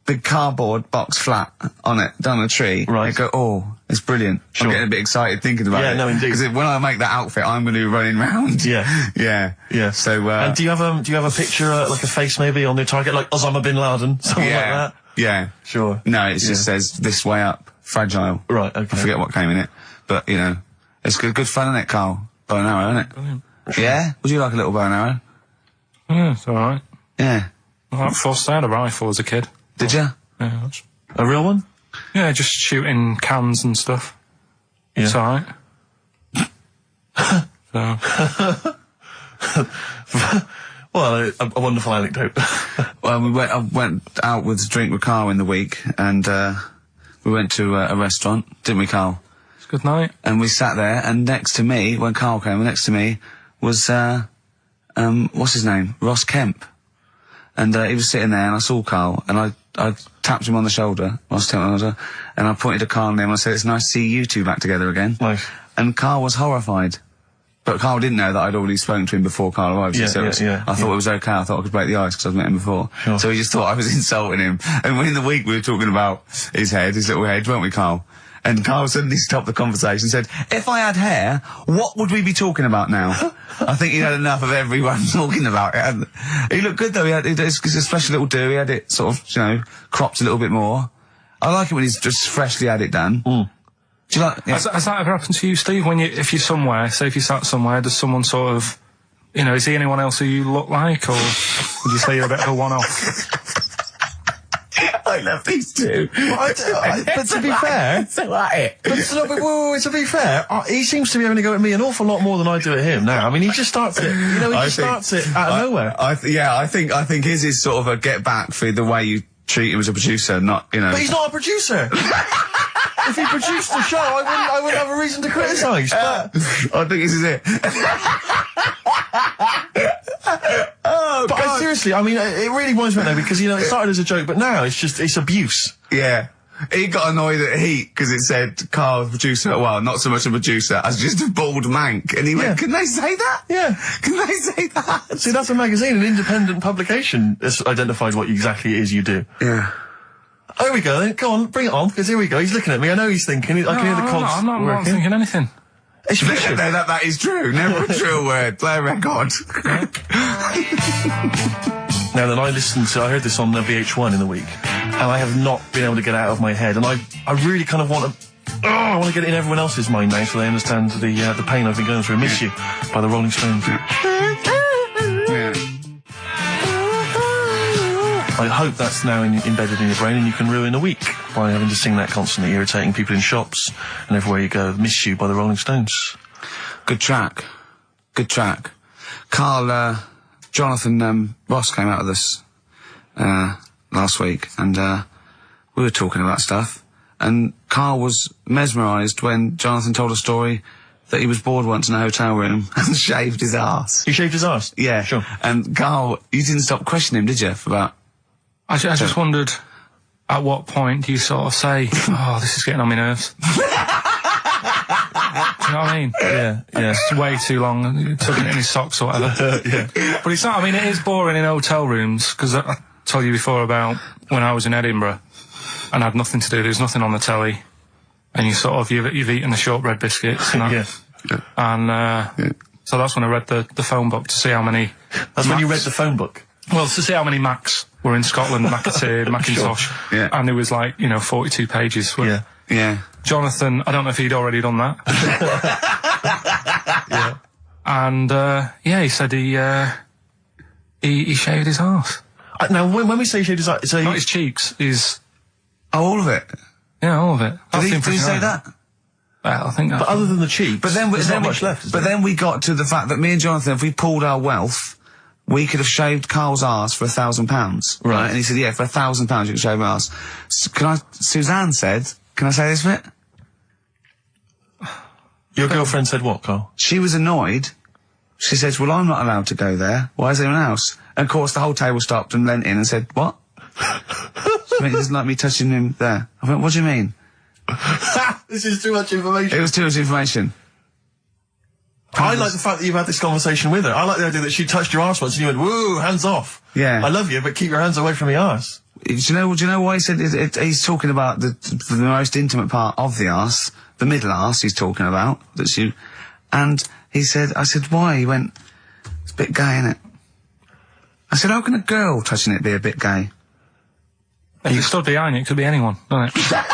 big cardboard box flat on it, down a tree.
Right.
I go, it's brilliant.
Sure.
I'm getting a bit excited thinking about it.
Yeah, no, indeed.
Because when I make that outfit, I'm going to be running round.
Yeah.
Yeah. So,
and do you have a picture, like a face maybe on your target, like Osama bin Laden, something like that?
Yeah.
Sure.
No, it just says this way up, fragile.
Right, okay.
I forget what came in it. But, it's good fun, isn't it, Karl? Bow and arrow, isn't it?
Brilliant.
Yeah? Would you like a little bow and arrow?
Yeah, it's alright.
Yeah.
I had a rifle as a kid.
Did you?
Yeah, that's-
A real one?
yeah, just shooting cans and stuff.
Yeah.
It's alright. So,
Well, a wonderful anecdote.
Well, I went out with a drink with Karl in the week, and we went to a restaurant, didn't we, Karl?
it's a good night.
And we sat there, and next to me, when Karl came, next to me was what's his name? Ross Kemp. And he was sitting there, and I saw Karl, and I tapped him on the shoulder, Ross Kemp on the shoulder, and I pointed to Karl and him, and I said, "It's nice to see you two back together again."
Nice.
And Karl was horrified. But Karl didn't know that I'd already spoken to him before Karl arrived.
Yeah,
so I thought it was okay. I thought I could break the ice because I'd met him before.
Sure.
So he just thought I was insulting him. And in the week we were talking about his little head, weren't we, Karl? And Karl suddenly stopped the conversation and said, "If I had hair, what would we be talking about now?" I think he had enough of everyone talking about it. And he looked good though. It's a special little do. He had it sort of, cropped a little bit more. I like it when he's just freshly had it done.
Mm.
Do you like? Yeah.
Has that ever happened to you, Steve? If you're somewhere, say if you sat somewhere, does someone sort of, is he anyone else who you look like, or would you say you're a bit of a one-off?
I love these two.
But to be fair, to be fair, he seems to be having to go at me an awful lot more than I do at him now. I mean, he just starts it. Starts it out of nowhere.
I think his is sort of a get back for the way you treat him as a producer, not.
But he's not a producer. If he produced the show, I wouldn't have a reason to criticise. But
I think this is it.
Seriously, I mean, it really winds me up though because it started as a joke, but now it's abuse.
Yeah. He got annoyed at Heat because it said Karl, producer, well, not so much a producer as just a bald mank. And he went, "Can they say that?
Yeah.
Can they say that?"
See, that's a magazine, an independent publication that's identified what exactly it is you do.
Yeah.
Oh, here we go then. Go on, bring it on, because here we go. He's looking at me. I know he's thinking. I can hear the cogs
I'm not
working.
thinking anything.
It's Fisher.
No, that is true. Never a true word. Play a record.
Now then, I heard this on VH1 in the week, and I have not been able to get it out of my head, and I really kind of want to get it in everyone else's mind now so they understand the pain I've been going through. Miss You by the Rolling Stones.
Yeah.
I hope that's now embedded in your brain and you can ruin a week by having to sing that constantly, irritating people in shops and everywhere you go. Miss You by the Rolling Stones.
Good track. Karl, Jonathan Ross came out of this last week, and we were talking about stuff, and Karl was mesmerised when Jonathan told a story that he was bored once in a hotel room and shaved his arse.
He shaved his arse?
Yeah.
Sure.
And Karl, you didn't stop questioning him, did you, for about...
I just wondered, at what point do you sort of say, "Oh, this is getting on my nerves"? Do you know what I mean?
Yeah.
It's way too long. He took it in his socks or whatever.
Yeah.
But it's not. I mean, it is boring in hotel rooms because I told you before about when I was in Edinburgh and I had nothing to do. There was nothing on the telly, and you've eaten the shortbread biscuits. And so that's when I read the phone book to see how many.
That's when you read the phone book.
Well, to see how many Macs were in Scotland, McAteer, Macintosh,
Sure. Yeah.
And it was 42 pages.
Yeah.
Jonathan, I don't know if he'd already done that.
Yeah.
And, he said he shaved his arse.
Now, when we say shaved his arse,
Not his cheeks, his...
Oh, all of it?
Yeah, all of it.
Did he say that?
Well, I think that's...
But other than the cheeks,
But then,
there's not much left, is
But
there?
then we got to the fact that me and Jonathan, if we pooled our wealth, we could have shaved Karl's arse for £1,000.
Right.
And he said, yeah, for £1,000 you can shave my arse. Suzanne said, can I say this bit?
Your girlfriend said what, Karl?
She was annoyed. She says, well, I'm not allowed to go there. Why is anyone else? And of course, the whole table stopped and leant in and said, what? I mean, he doesn't like me touching him there. I went, what do you mean?
This is too much information.
It was too much information.
I like the fact that you've had this conversation with her. I like the idea that she touched your arse once and you went, woo, hands off.
Yeah.
I love you, but keep your hands away from my arse.
Do you know why he said he's talking about the most intimate part of the arse, the middle arse he's talking about, and he said, I said, why? He went, it's a bit gay, isn't it? I said, how can a girl touching it be a bit gay?
If you stood behind it could be anyone, doesn't it?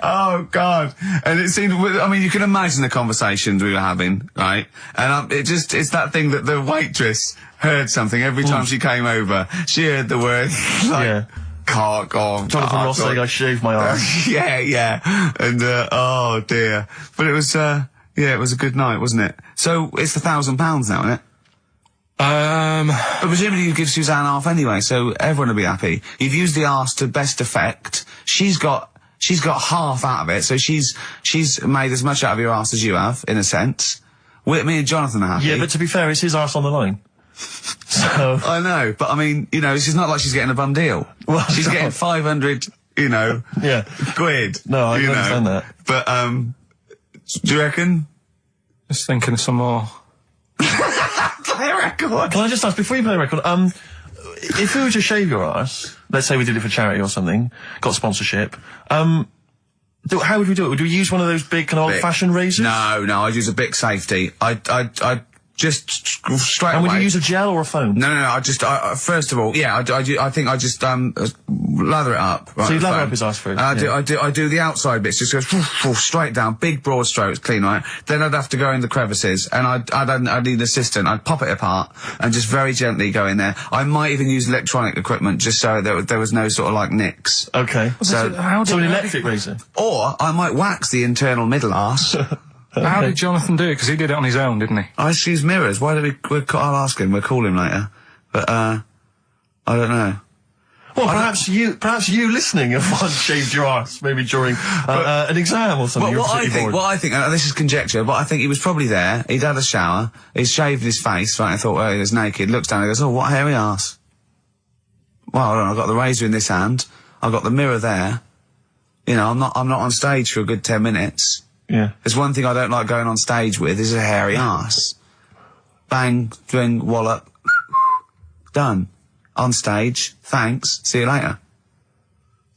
Oh, God. And it seemed, I mean, you can imagine the conversations we were having, right? And it's that thing that the waitress heard something every time she came over. She heard the word, like,
Yeah.
cock or...
Jonathan Ross saying I shaved my arse.
yeah. And, oh, dear. But it was, it was a good night, wasn't it? So, it's £1,000 now, isn't it? But presumably you give Suzanne half anyway, so everyone will be happy. You've used the arse to best effect. She's got half out of it, so she's made as much out of your arse as you have, in a sense. Me and Jonathan are happy.
Yeah, but to be fair, it's his arse on the line. So...
I know, but I mean, it's not like she's getting a bum deal.
Well,
she's
no.
getting 500,
Yeah.
quid.
No, I can understand that.
But, do you reckon?
Just thinking of some more.
Play a record.
Can I just ask, before you play the record, if we were to shave your arse, let's say we did it for charity or something, got sponsorship, how would we do it? Would we use one of those big kind of old-fashioned razors?
No, I'd use a Bic Safety. I'd just straight
And
away.
would you use a gel or a foam?
No, I first of all, yeah, I think I just, lather it up. Right,
So you lather
foam.
up his arse first?
I do the outside bits, just goes straight down, big broad strokes, clean, right? Then I'd have to go in the crevices, and I'd need an assistant. I'd pop it apart, and just very gently go in there. I might even use electronic equipment, just so there was no sort of like nicks.
Okay.
So,
an electric razor?
or I might wax the internal middle arse.
How did Jonathan do it? Because he did it on his own, didn't he?
I just use mirrors. Why don't I'll ask him, we'll call him later. But, I don't know.
Well, perhaps you listening have once shaved your arse, maybe during an exam or something.
What I think, this is conjecture, but I think he was probably there, he'd had a shower, he'd shaved his face, right, I thought, well, he was naked, looks down and goes, oh, what hairy arse. Well, hold on, I've got the razor in this hand, I've got the mirror there, I'm not on stage for a good 10 minutes.
Yeah.
There's one thing I don't like going on stage with, is a hairy arse. Bang, swing, wallop, done. On stage, thanks, see you later.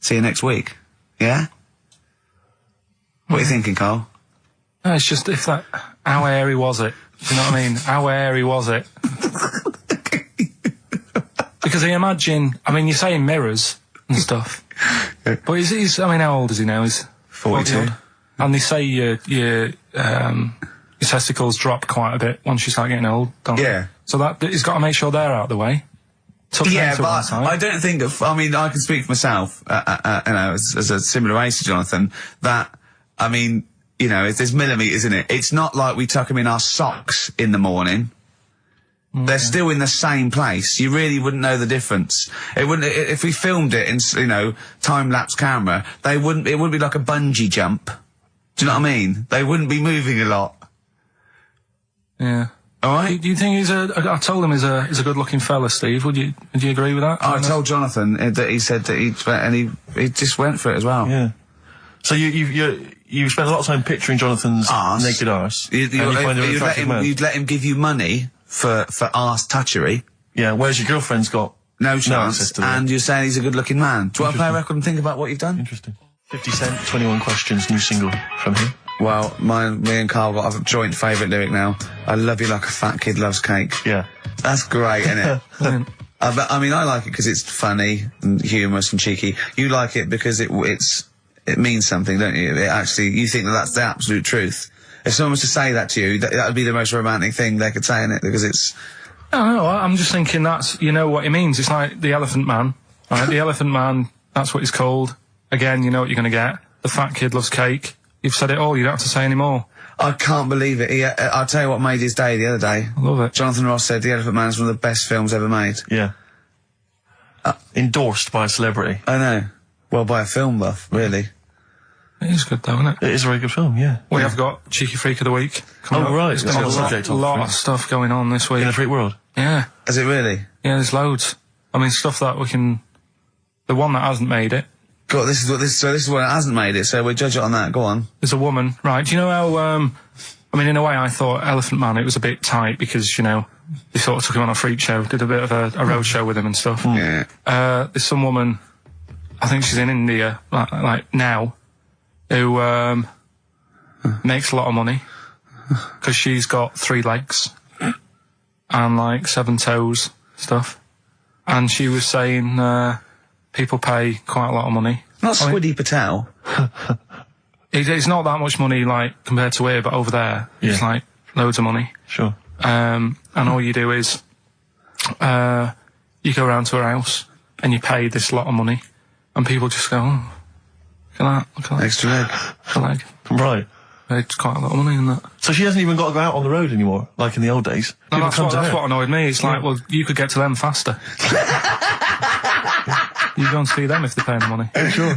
See you next week. Yeah? What are you thinking, Karl?
No, it's just how airy was it? Do you know what I mean? How airy was it? Because I imagine, you're saying mirrors and stuff. But he's how old is he now? He's
42.
And they say your testicles drop quite a bit once you start getting old, don't they?
Yeah.
So he's got to make sure they're out of the way.
Yeah, but I don't think I can speak for myself, as a similar age to Jonathan, that, there's millimetres in it. It's not like we tuck them in our socks in the morning. They're still in the same place. You really wouldn't know the difference. It wouldn't, if we filmed it in, time-lapse camera, it wouldn't be like a bungee jump. Do you know what I mean? They wouldn't be moving a lot.
Yeah.
All right.
Do you think I told him he's a good-looking fella, Steve. Would you agree with that?
I told Jonathan that he said that he just went for it as well.
Yeah. So you spent a lot of time picturing Jonathan's naked arse.
You'd let him give you money for arse touchery.
Yeah. Whereas your girlfriend's got
no chance, and you're saying he's a good-looking man. Do you want to play a record and think about what you've done?
Interesting. 50 Cent, 21 Questions, new single from him.
Well, me and Karl got a joint favourite lyric now. I love you like a fat kid loves cake.
Yeah.
That's great, isn't it? I like it because it's funny and humorous and cheeky. You like it because it's it means something, don't you? It actually, you think that that's the absolute truth. If someone was to say that to you, that would be the most romantic thing they could say, innit? Because it's...
No, I'm just thinking that's, you know what it means. It's like the Elephant Man, right? The Elephant Man, that's what he's called. Again, you know what you're going to get. The fat kid loves cake. You've said it all, you don't have to say any more.
I can't believe it. I'll tell you what made his day the other day.
I love it.
Jonathan Ross said The Elephant Man is one of the best films ever made.
Yeah. Endorsed by a celebrity.
I know. Well, by a film buff, really.
It is good though, isn't it?
It is a very good film, yeah.
We have got Cheeky Freak of the Week coming up.
Right.
There's
It's
been
on
a
the subject of
lot
freak.
of stuff going on this week.
In the freak world.
Yeah.
Is it really?
Yeah, there's loads. I mean, stuff that we can... The one that hasn't made it.
God, this is what it hasn't made it, so we'll judge it on that. Go on.
There's a woman, right? Do you know how, I mean, in a way I thought Elephant Man, it was a bit tight because, you know, they sort of took him on a freak show, did a bit of a road show with him and stuff.
Yeah.
There's some woman, I think she's in India, like now, who, makes a lot of money because she's got 3 legs and like 7 toes, stuff. And she was saying, people pay quite a lot of money.
Not Squiddy Patel.
It's not that much money, like, compared to here, but over there, it's like loads of money.
Sure.
And all you do is, you go around to her house and you pay this lot of money, and people just go, oh, look at that.
Extra leg.
Extra leg.
Right.
It's quite a lot of money in that.
So she hasn't even got to go out on the road anymore, like in the old days.
No,
People
that's
come to
what
her.
annoyed me. It's like, well, you could get to them faster. You go and see them if they're paying the money.
Sure.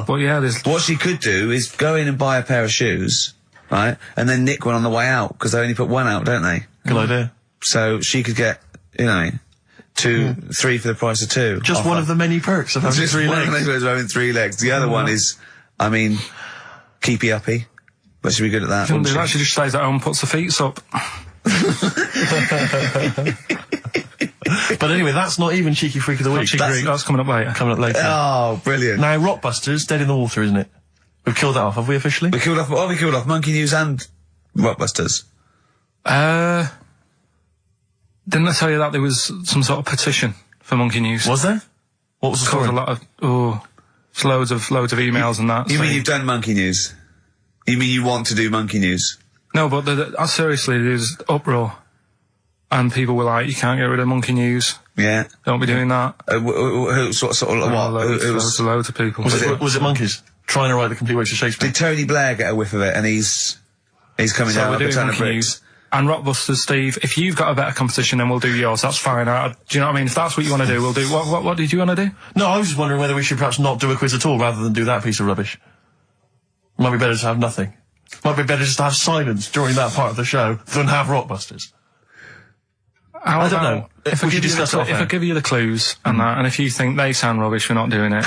But yeah, there's...
What she could do is go in and buy a pair of shoes, right, and then nick one on the way out, because they only put one out, don't they?
Good idea.
So she could get, you know, 2, 3 for the price of 2.
Just
offer.
one of the many perks of having
Just
3
one
legs.
of those of having 3 legs. The other one is, I mean, keepy uppy. But she'd be good at that.
Shouldn't
wouldn't
do
she?
that, she just stays at home and puts her feet up.
But anyway, that's not even Cheeky Freak of the Week.
That's coming up later.
Coming up later.
Oh, brilliant.
Now, Rockbusters, dead in the water, isn't it? We've killed that off, have we officially?
We killed off Monkey News and Rockbusters.
Didn't I tell you that there was some sort of petition for Monkey News?
Was there? What was the
Caused
story?
a lot of, it's loads of emails and that.
You mean
saying-
you've done Monkey News? You mean you want to do Monkey News?
No, but seriously, there's uproar. And people were like, you can't get rid of Monkey News.
Yeah.
Don't be doing that.
Who sort of what?
Loads of people.
Was it monkeys? Trying to write the complete works of Shakespeare?
Did Tony Blair get a whiff of it, and he's coming
So
down
we're
like a
doing
ton of
Monkey
bricks?
News. And Rockbusters, Steve, if you've got a better competition, then we'll do yours. That's fine. Do you know what I mean? If that's what you want to do, we'll do. What did you want to do?
No, I was just wondering whether we should perhaps not do a quiz at all rather than do that piece of rubbish. Might be better to have nothing. Might be better just to have silence during that part of the show than have Rockbusters. I don't know.
If
We should discuss it off
I
air.
give you the clues and that, and if you think they sound rubbish, we're not doing it.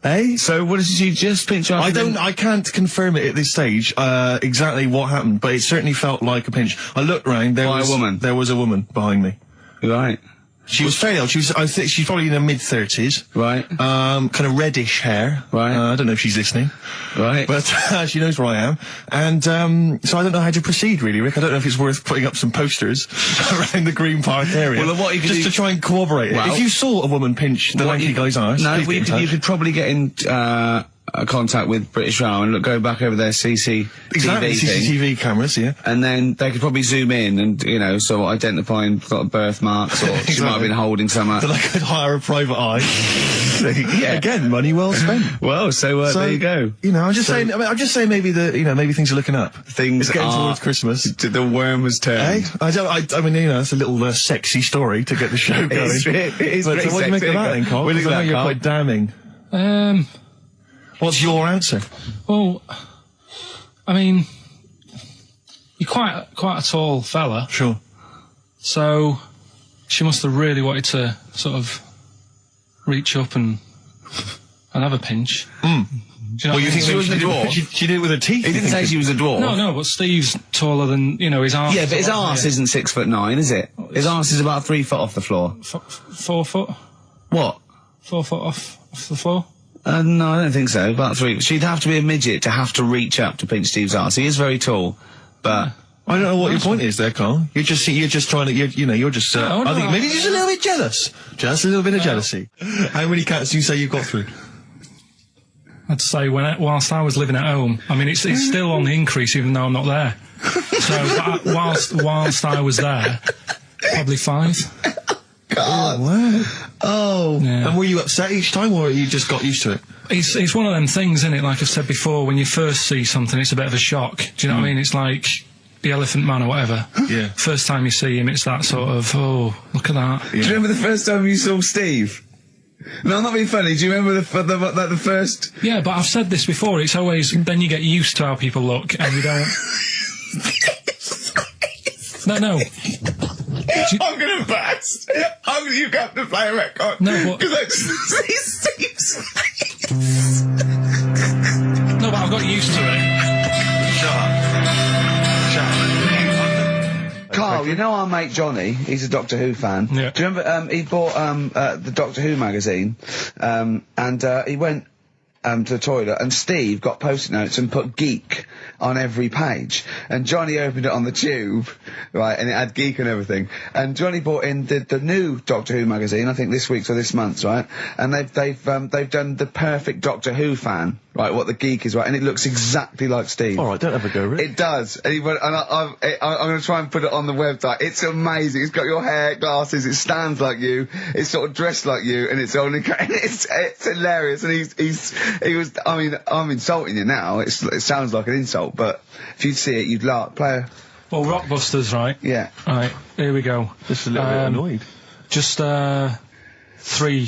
Hey, so what did you just pinch off?
I can't confirm it at this stage, exactly what happened, but it certainly felt like a pinch. I looked round, there
By a woman?
There was a woman behind me.
Right.
She was fairly old. I think she's probably in her mid-30s.
Right.
Kind of reddish hair.
Right.
I don't know if she's listening.
Right.
But she knows where I am. And so I don't know how to proceed, really, Rick. I don't know if it's worth putting up some posters around the Green Park area.
Well, what you could
just
do-
to try and corroborate
Well,
it. If you saw a woman pinch the lanky guy's arse,
No,
please get in
you
touch.
could probably get in contact with British Rail and go back over their CCTV
Exactly,
thing.
CCTV cameras, yeah.
And then they could probably zoom in and, you know, so identifying sort of birthmarks, or she might have been holding some.
Then I could hire a private eye.
Yeah.
Again, money well spent.
Well, so there you go.
You know, I'm just saying. I'm just saying. Maybe maybe things are looking up.
Things
It's getting
are-
towards Christmas.
The worm has turned.
Hey, I mean, you know, it's a little sexy story to get the show going.
It is
But
pretty
what do you make
sexy.
of that then, Carl?
What do you
'Cause I know
think
you're
of
quite damning. What's your answer?
Well, I mean, you're quite a tall fella,
Sure.
so she must have really wanted to sort of reach up and have a pinch. Do you know what I mean?
she was a dwarf?
She did it with her teeth.
He didn't say she was a dwarf.
No, but Steve's taller than, you know, his arse.
Yeah, but his arse isn't 6'9", is it? His arse is about 3 foot off the floor.
4 foot?
What?
4 foot off the floor?
No, I don't think so. About 3. She'd have to be a midget to have to reach up to pinch Steve's arse. He is very tall, but
I don't know what your point is there, Carl. You're just trying to, you're just,
No,
I think
no.
maybe you're just a little bit jealous. Just a little bit of jealousy. How many cats do you say you've got through?
I'd say whilst I was living at home. I mean, it's still on the increase even though I'm not there. So whilst I was there, probably 5.
God.
Oh.
Yeah.
And were you upset each time, or you just got used to it?
It's one of them things, isn't it? Like I've said before, when you first see something, it's a bit of a shock. Do you know what I mean? It's like the Elephant Man or whatever.
Yeah.
First time you see him, it's that sort of, oh, look at that.
Do you remember the first time you saw Steve? No, I'm not being funny. Do you remember the first?
Yeah, but I've said this before. It's always then you get used to how people look, and you don't. No.
I'm gonna burst. You have to play a record.
No, but
because I just see Steve's.
No, but I've got used to it.
Shut up.
Carl, you know our mate Johnny. He's a Doctor Who fan.
Yeah.
Do you remember? He bought the Doctor Who magazine, and he went to the toilet, and Steve got post-it notes and put geek on every page, and Johnny opened it on the tube, right, and it had geek and everything, and Johnny bought in the new Doctor Who magazine, I think this week's or this month's, right, and they've done the perfect Doctor Who fan, right, what the geek is, right, and it looks exactly like Steve.
Alright, don't have a go, Rick.
It does, and I'm going to try and put it on the website. It's amazing. It's got your hair, glasses, it stands like you, it's sort of dressed like you, and it's only, and it's hilarious, and he was, I mean, I'm insulting you now, it sounds like an insult, but if you'd see it, you'd laugh. Play a...
Well, Rockbusters, right?
Yeah.
Right, here we go.
Just a little bit annoyed.
Just 3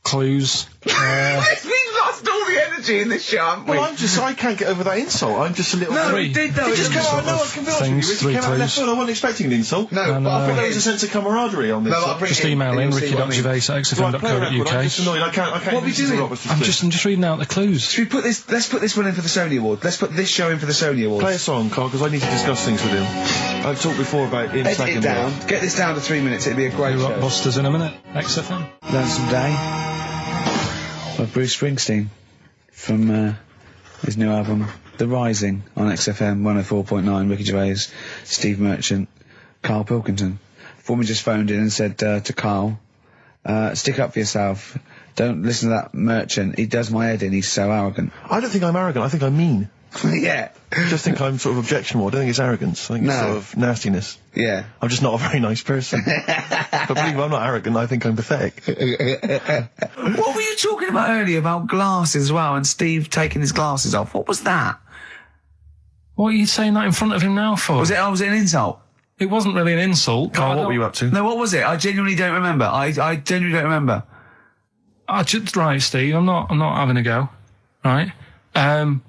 clues.
We've lost all the energy in this show, haven't we?
Well, I can't get over that insult. I'm just a little...
No,
Three.
we did though.
It
It
just
just
came out, no, I can be honest with you,
Things,
Rick, it
3
came out left
clues.
field. I wasn't expecting an insult.
No,
And,
but I think
There was a sense of camaraderie on this.
No, I'll bring
Just
it in,
email
and
in
you'll see what I mean.
ricky.gervais@xfm.co.uk.
I'm just annoyed. I can't
What are we
listen to
doing?
Rockbusters
I'm just reading out the clues.
Should we put this? Let's put this one in for the Sony Award. Let's put this show in for the Sony Awards.
Play a song, Carl, because I need to discuss things with him. I've talked before about him
Edit
slagging
it
me
down.
off.
Get this down to 3 minutes. It'd be a great show.
Rockbusters in a minute. XFM.
Lonesome Day by Bruce Springsteen from his new album The Rising on XFM 104.9. Ricky Gervais, Steve Merchant, Karl Pilkington. Foreman just phoned in and said to Karl, stick up for yourself. Don't listen to that Merchant. He does my head in. He's so arrogant.
I don't think I'm arrogant. I think I'm mean.
Yeah.
I just think I'm sort of objectionable. I don't think it's arrogance. I think it's
No.
sort of nastiness.
Yeah.
I'm just not a very nice person. But believe me, I'm not arrogant. I think I'm pathetic.
What were you talking about earlier about glasses as well, and Steve taking his glasses off? What was that?
What are you saying that in front of him now for?
Was it an insult?
It wasn't really an insult.
Carl, what were you up to?
No, what was it? I genuinely don't remember. I genuinely don't remember.
Right, Steve, I'm not having a go. Right?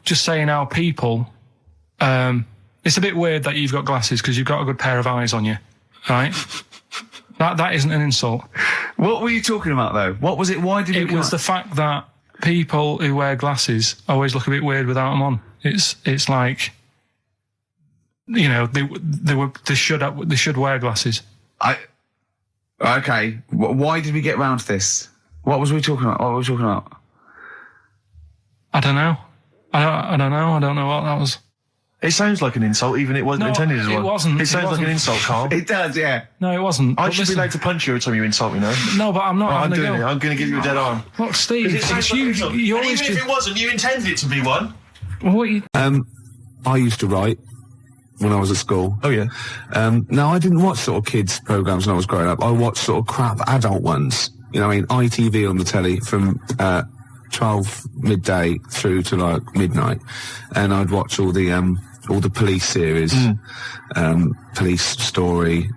Just saying how people, it's a bit weird that you've got glasses because you've got a good pair of eyes on you. Right? That isn't an insult.
What were you talking about though? What was it? Why did
It was the fact that people who wear glasses always look a bit weird without them on. It's like, you know, they should wear glasses.
Okay. Why did we get round to this? What was we talking about?
I don't know. I don't know. I don't know what that was.
It sounds like an insult, even it wasn't
No,
intended as
it
one.
wasn't.
It sounds
It
like an
wasn't.
insult, Carl.
It does, yeah.
No, it wasn't.
I
But
should be
listen-
allowed to punch you every time you insult me now.
No, but I'm not
I'm
having a
doing it.
go.
I'm going to give you a dead arm.
Look, Steve, it's you. You always
Even if
just.
it wasn't, you intended it to be one.
What you?
I used to write when I was at school.
Oh, yeah.
Now, I didn't watch sort of kids' programs when I was growing up. I watched sort of crap adult ones. You know, I mean, ITV on the telly from 12 midday through to like midnight, and I'd watch all the police series, Police Story,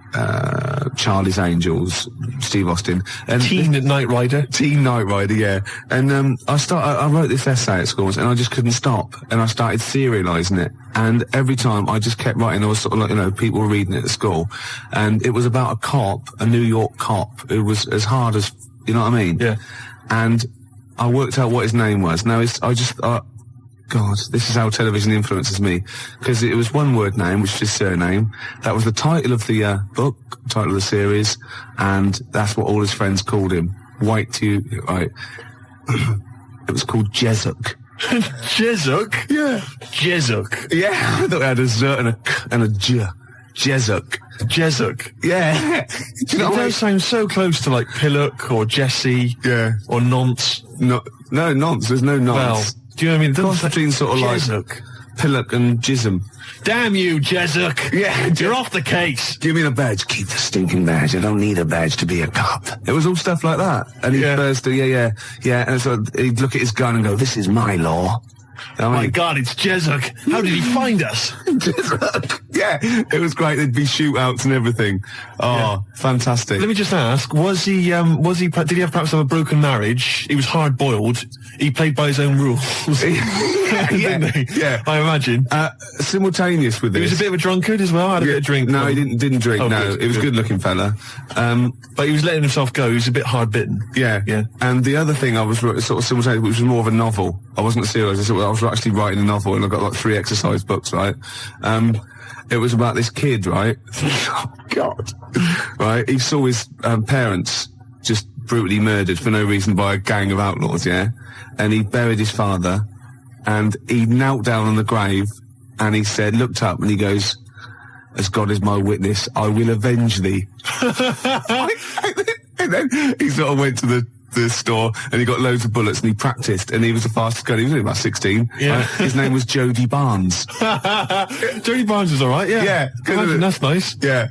Charlie's Angels, Steve Austin, and
Teen Knight Rider.
Teen Knight Rider, yeah. And I wrote this essay at school, and I just couldn't stop, and I started serialising it. And every time I just kept writing, there was sort of like, you know, people were reading it at school, and it was about a cop, a New York cop, who was as hard as, you know what I mean?
Yeah.
And I worked out what his name was. Now God, this is how television influences me. Because it was one word name, which is his surname. That was the title of the book, title of the series, and that's what all his friends called him. Right. It was called Jezuk.
Jezuk?
Yeah.
Jezuk.
Yeah, I thought it had a Z and a J. Jezuk.
Jezuk.
Yeah. Do you know
It
what I mean?
does sound so close to like Pillock or Jesse.
Yeah.
Or Nonce.
No, nonce. There's no nonce. Do you know what I mean? The difference between sort of like
Jezuk.
pillock and jism.
Damn you, Jezuk.
Yeah.
You're off the case.
Give me the badge. Keep the stinking badge. I don't need a badge to be a cop. It was all stuff like that. And he'd burst, yeah. And so he'd look at his gun and go, this is my law.
Oh my God, it's Jezuk. How did he find us?
Jezuk. Yeah, it was great. There'd be shootouts and everything. Oh, fantastic.
Let me just ask, did he have perhaps have a broken marriage? He was hard-boiled. He played by his own rules. Didn't he?
Yeah.
I imagine.
Simultaneous with this.
He was a bit of a drunkard as well, had a bit of drink.
No, he didn't drink,
Oh,
no.
good,
He was a good-looking fella.
But he was letting himself go. He was a bit hard-bitten.
Yeah. And the other thing I was sort of simultaneous, which was more of a novel. I wasn't serious. I was actually writing a novel, and I got like 3 exercise books, right? It was about this kid, right? Oh, God. Right? He saw his parents just brutally murdered for no reason by a gang of outlaws, yeah? And he buried his father, and he knelt down on the grave, and he said, looked up, and he goes, as God is my witness, I will avenge thee. And then he sort of went to the store, and he got loads of bullets, and he practiced, and he was the fastest gun. He was only about 16.
Yeah.
His name was Jody Barnes.
Jody Barnes is all right, yeah.
Yeah,
Imagine, that's nice.
Yeah.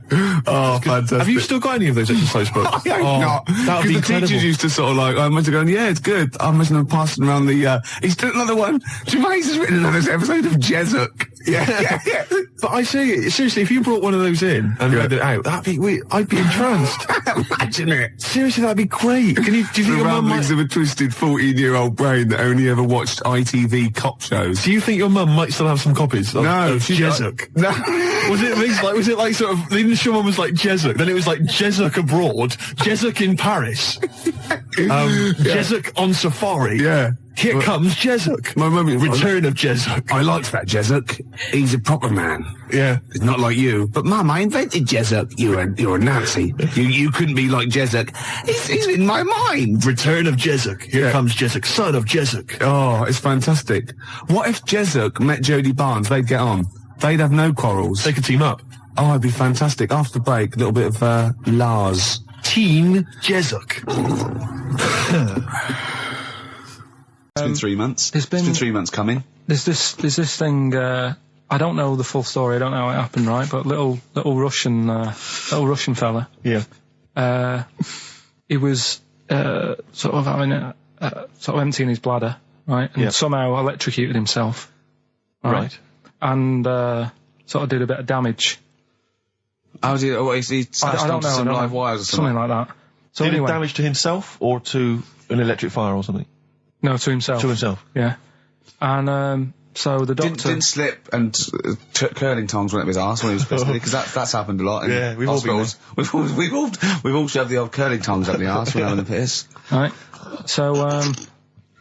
Oh, fantastic.
Have you still got any of those exercise books?
I not.
That would
Because
be
the
incredible.
teachers used to sort of like, I imagine going, yeah, it's good. I imagine them passing around the, he's done another one. Gervais has written another episode of Jezuk. Yeah.
But I say, seriously, if you brought one of those in and read it out, I'd be entranced.
Imagine it.
Seriously, that'd be great. Do you think
The
your mum
ramblings
might...
of a twisted 14-year-old brain that only ever watched ITV cop shows.
Do you think your mum might still have some copies of
she's
Jezuk?
No.
Was it like sort of, the initial one was like Jezuk, then it was like Jezuk abroad, Jezuk in Paris, Jezuk on safari.
Yeah.
Here comes Jezuk.
My mum...
Return of Jezuk.
I liked that Jezuk. He's a proper man.
Yeah.
It's not like you. But Mum, I invented Jezuk. You're a Nazi. You couldn't be like Jezuk. He's in my mind.
Return of Jezuk. Here comes Jezuk, son of Jezuk.
Oh, it's fantastic. What if Jezuk met Jody Barnes? They'd get on. They'd have no quarrels.
They could team up.
Oh, it'd be fantastic. After the break, a little bit of Lars.
Teen Jezuk.
It's been 3 months.
It's been
3 months coming.
There's this thing. I don't know the full story. I don't know how it happened, right? But little Russian fella.
Yeah.
He was sort of having sort of emptying his bladder, right? And somehow electrocuted himself.
Right.
And sort of did a bit of damage.
How did he smashed
I don't
onto
know.
some
I don't
live
know.
wires or something?
Something like that. So
Did
anyway,
it damage to himself or to an electric fire or something?
no, to himself.
To himself.
Yeah. And so the doctor
Didn't slip and curling tongs went up his arse when he was pissed, because that's happened a lot in
Yeah, we've all been
hospitals. We've all shoved the old curling tongs up the arse when having a piss.
right. So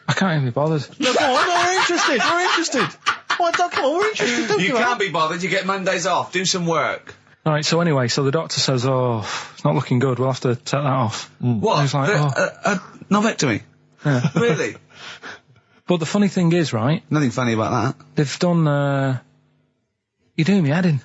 I can't even be bothered.
No, go on, we're interested. Come on, we're interested. Don't
You
do that.
can't be bothered. You get Mondays off. Do some work.
Right. So anyway, so the doctor says, "Oh, it's not looking good. We'll have to take that off."
What?
I was like,
Novectomy?
Yeah.
Really?
But the funny thing is, right?
Nothing funny about that.
They've done. You're doing me head in.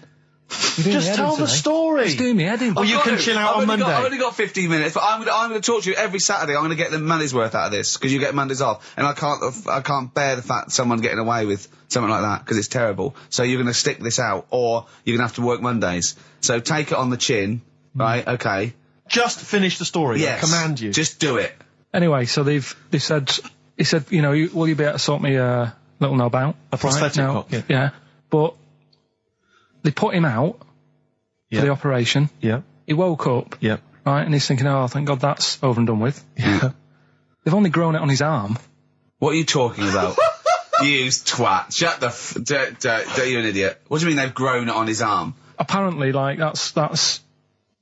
Just tell the story.
Just doing me head in.
Well, you can chill out on Monday.
I've only got 15 minutes, but I'm going to talk to you every Saturday. I'm going to get the money's worth out of this, because you get Mondays off, and I can't bear the fact someone's getting away with something like that, because it's terrible. So you're going to stick this out, or you're going to have to work Mondays. So take it on the chin, right? Okay.
Just finish the story.
Yes.
I command you.
Just do it.
Anyway, so he said, you know, will you be able to sort me a little knob out?
A prosthetic
Now,
cock, yeah.
Yeah. But they put him out for the operation.
Yeah.
He woke up.
Yeah.
Right, and he's thinking, oh, thank God that's over and done with.
Yeah.
They've only grown it on his arm.
What are you talking about? You twat. Shut the you're an idiot. What do you mean they've grown it on his arm?
Apparently, like, that's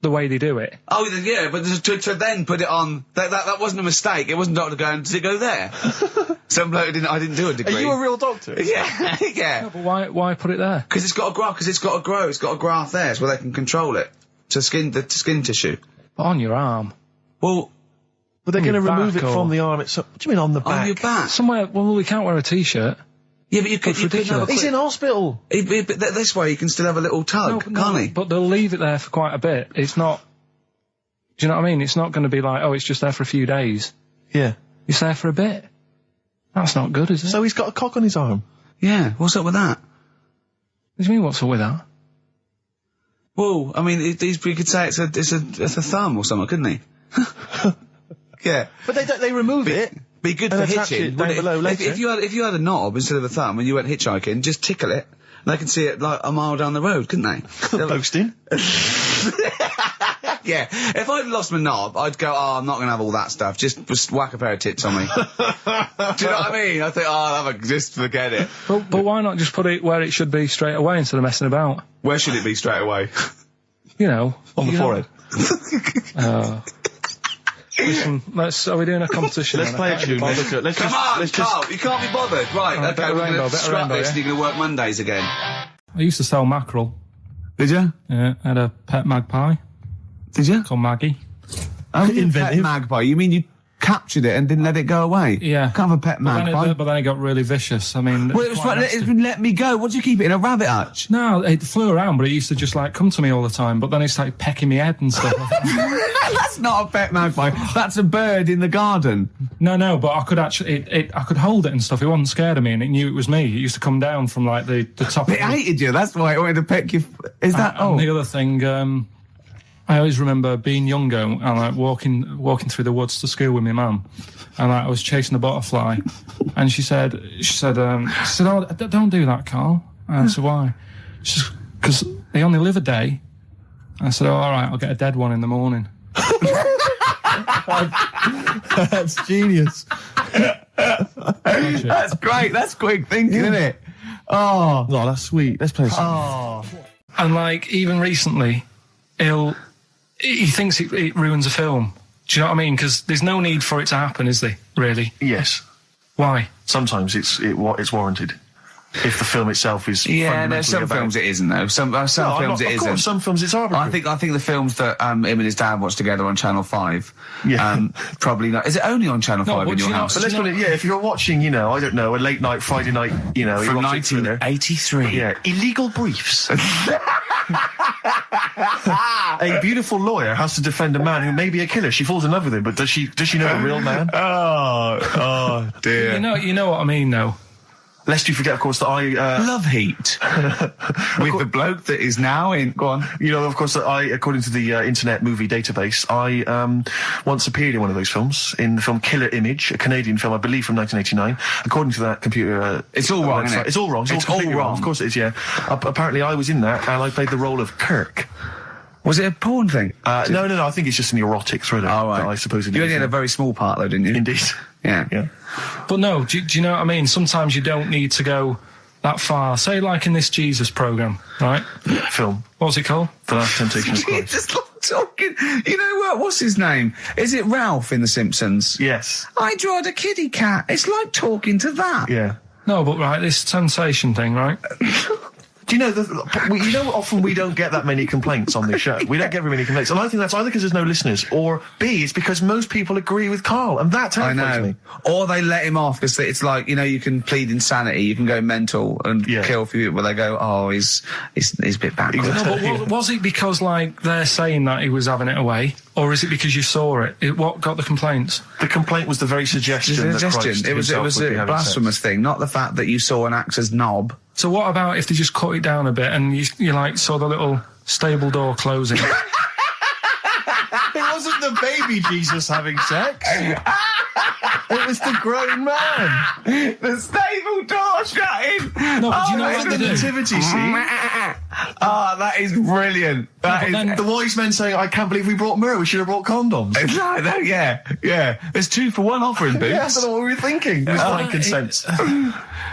the way they do it.
Oh, yeah, but to then put it on, that wasn't a mistake. It wasn't doctor going, did it go there? Some bloke I didn't do a degree.
Are you a real doctor?
Yeah, yeah.
No, but why put it there?
Because it's got to grow, it's got a graft there, so where they can control it. To skin tissue.
But on your arm.
Well,
But they're
On
going to
your
remove
back
it
or-
from the arm itself. What do you mean on the back?
on your back.
Somewhere, well, we can't wear a t-shirt.
Yeah, but you could have a
ridiculous.
quick...
He's in hospital.
But this way you can still have a little tug, can't he?
But they'll leave it there for quite a bit. It's not... Do you know what I mean? It's not going to be like, oh, it's just there for a few days.
Yeah.
It's there for a bit. That's not good, is it?
So he's got a cock on his arm.
Yeah, what's up with that?
What do you mean, what's up with that?
Well, I mean, he could say it's a thumb or something, couldn't he? Yeah.
But they remove it.
Be good
And
for
attach
hitching.
it down
wouldn't
below later.
If you had a knob instead of a thumb and you went hitchhiking, just tickle it. And they can see it like a mile down the road, couldn't they?
Posting.
Yeah. If I'd lost my knob, I'd go, I'm not gonna have all that stuff. Just whack a pair of tits on me. Do you know what I mean? I think, just forget it.
But why not just put it where it should be straight away instead of messing about?
Where should it be straight away?
You know.
On the forehead.
Listen, are we doing a competition?
Let's play a tune.
Come on, Karl, you can't be bothered. Right, okay,
bit of
we're
rainbow,
gonna
bit of
scrap
rainbow,
this
yeah?
and you're gonna work Mondays again.
I used to sell mackerel.
Did you?
Yeah, I had a pet magpie
Did you?
called Maggie.
Oh, pet
Inventive.
magpie. You mean you captured it and didn't let it go away?
Yeah.
Can't have a pet magpie.
But then it got really vicious. I mean,
Well, it was
quite
fine.
nasty.
Let me go. What do you keep it in a rabbit hutch?
No, it flew around, but it used to just like come to me all the time. But then it started pecking my head and stuff.
That's not a pet magpie. That's a bird in the garden.
No, but I could actually, I could hold it and stuff. It wasn't scared of me, and it knew it was me. It used to come down from like the top.
It hated you. That's why it wanted to peck you. Is that?
And the other thing, I always remember being younger and like walking through the woods to school with my mum, and like, I was chasing a butterfly, and she said, "Oh, don't do that, Karl." And I said, "Why?" She said, "Because they only live a day." I said, "Oh, all right, I'll get a dead one in the morning."
That's genius.
That's great. That's quick thinking, isn't it? Oh,
No, that's sweet. Let's play a song.
And like even recently, he thinks it ruins a film. Do you know what I mean? Because there's no need for it to happen, is there? Really?
Yes.
Why?
Sometimes it's warranted. If the film itself is
Yeah, no,
fundamentally
some
about-
films it isn't though. Some films it
of
isn't.
course, some films it's arbitrary.
I think the films that him and his dad watched together on Channel 5.
Yeah.
Probably not. Is it only on Channel 5
but
in your
you know-
house?
But let's put it, if you're watching, I don't know, a late night, Friday night,
From
you watch it through there.
1983.
Yeah, illegal briefs. A beautiful lawyer has to defend a man who may be a killer. She falls in love with him, but does she know the real man?
Oh dear.
You know what I mean, though.
Lest you forget, of course, that I
Love Heat. With the bloke that is now in. Go on.
of course, that I, according to the Internet Movie Database, I once appeared in one of those films, in the film Killer Image, a Canadian film, I believe, from 1989. According to that computer...
It's all wrong,
website.
isn't it?
It's all wrong.
It's
completely
all wrong.
Of course it is, yeah. Apparently, I was in that, and I played the role of Kirk.
Was it a porn thing?
No, I think it's just an erotic thriller
Oh, right.
that I supposedly...
You only
was
had a
in.
very small part, though, didn't you?
Indeed.
Yeah.
But no, do you know what I mean? Sometimes you don't need to go that far. Say like in this Jesus program, right?
Film.
What's it called?
The Last Temptation of
You
Christ.
just love talking. You know what? What's his name? Is it Ralph in The Simpsons?
Yes.
I drawed a kitty cat. It's like talking to that.
Yeah.
No, but right, this sensation thing, right?
Do you know, often we don't get that many complaints on this show. We don't get very many complaints. And I think that's either because there's no listeners, or B, it's because most people agree with Karl, and that
I
terrifies
know.
me.
Or they let him off because it's like, you can plead insanity, you can go mental and kill a few people. They go, oh, he's a bit backwards.
No, but was it because like they're saying that he was having it away, or is it because you saw it? What got the complaints?
The complaint was the very suggestion that Christ
It was
himself would be
a
having
blasphemous thing, not the fact that you saw an actor's knob.
So what about if they just cut it down a bit and you like saw the little stable door closing?
It wasn't the baby Jesus having sex. It was the grown man.
The stable door shutting.
No, but do you know
It
what
was
they
the
do?
nativity scene.
Oh, that is brilliant. That
but
is.
then-
The wise men saying, I can't believe we brought myrrh, we should have brought condoms.
Yeah. There's 2 for 1 offering, Boots.
Yeah, I don't know what we were thinking. With frankincense.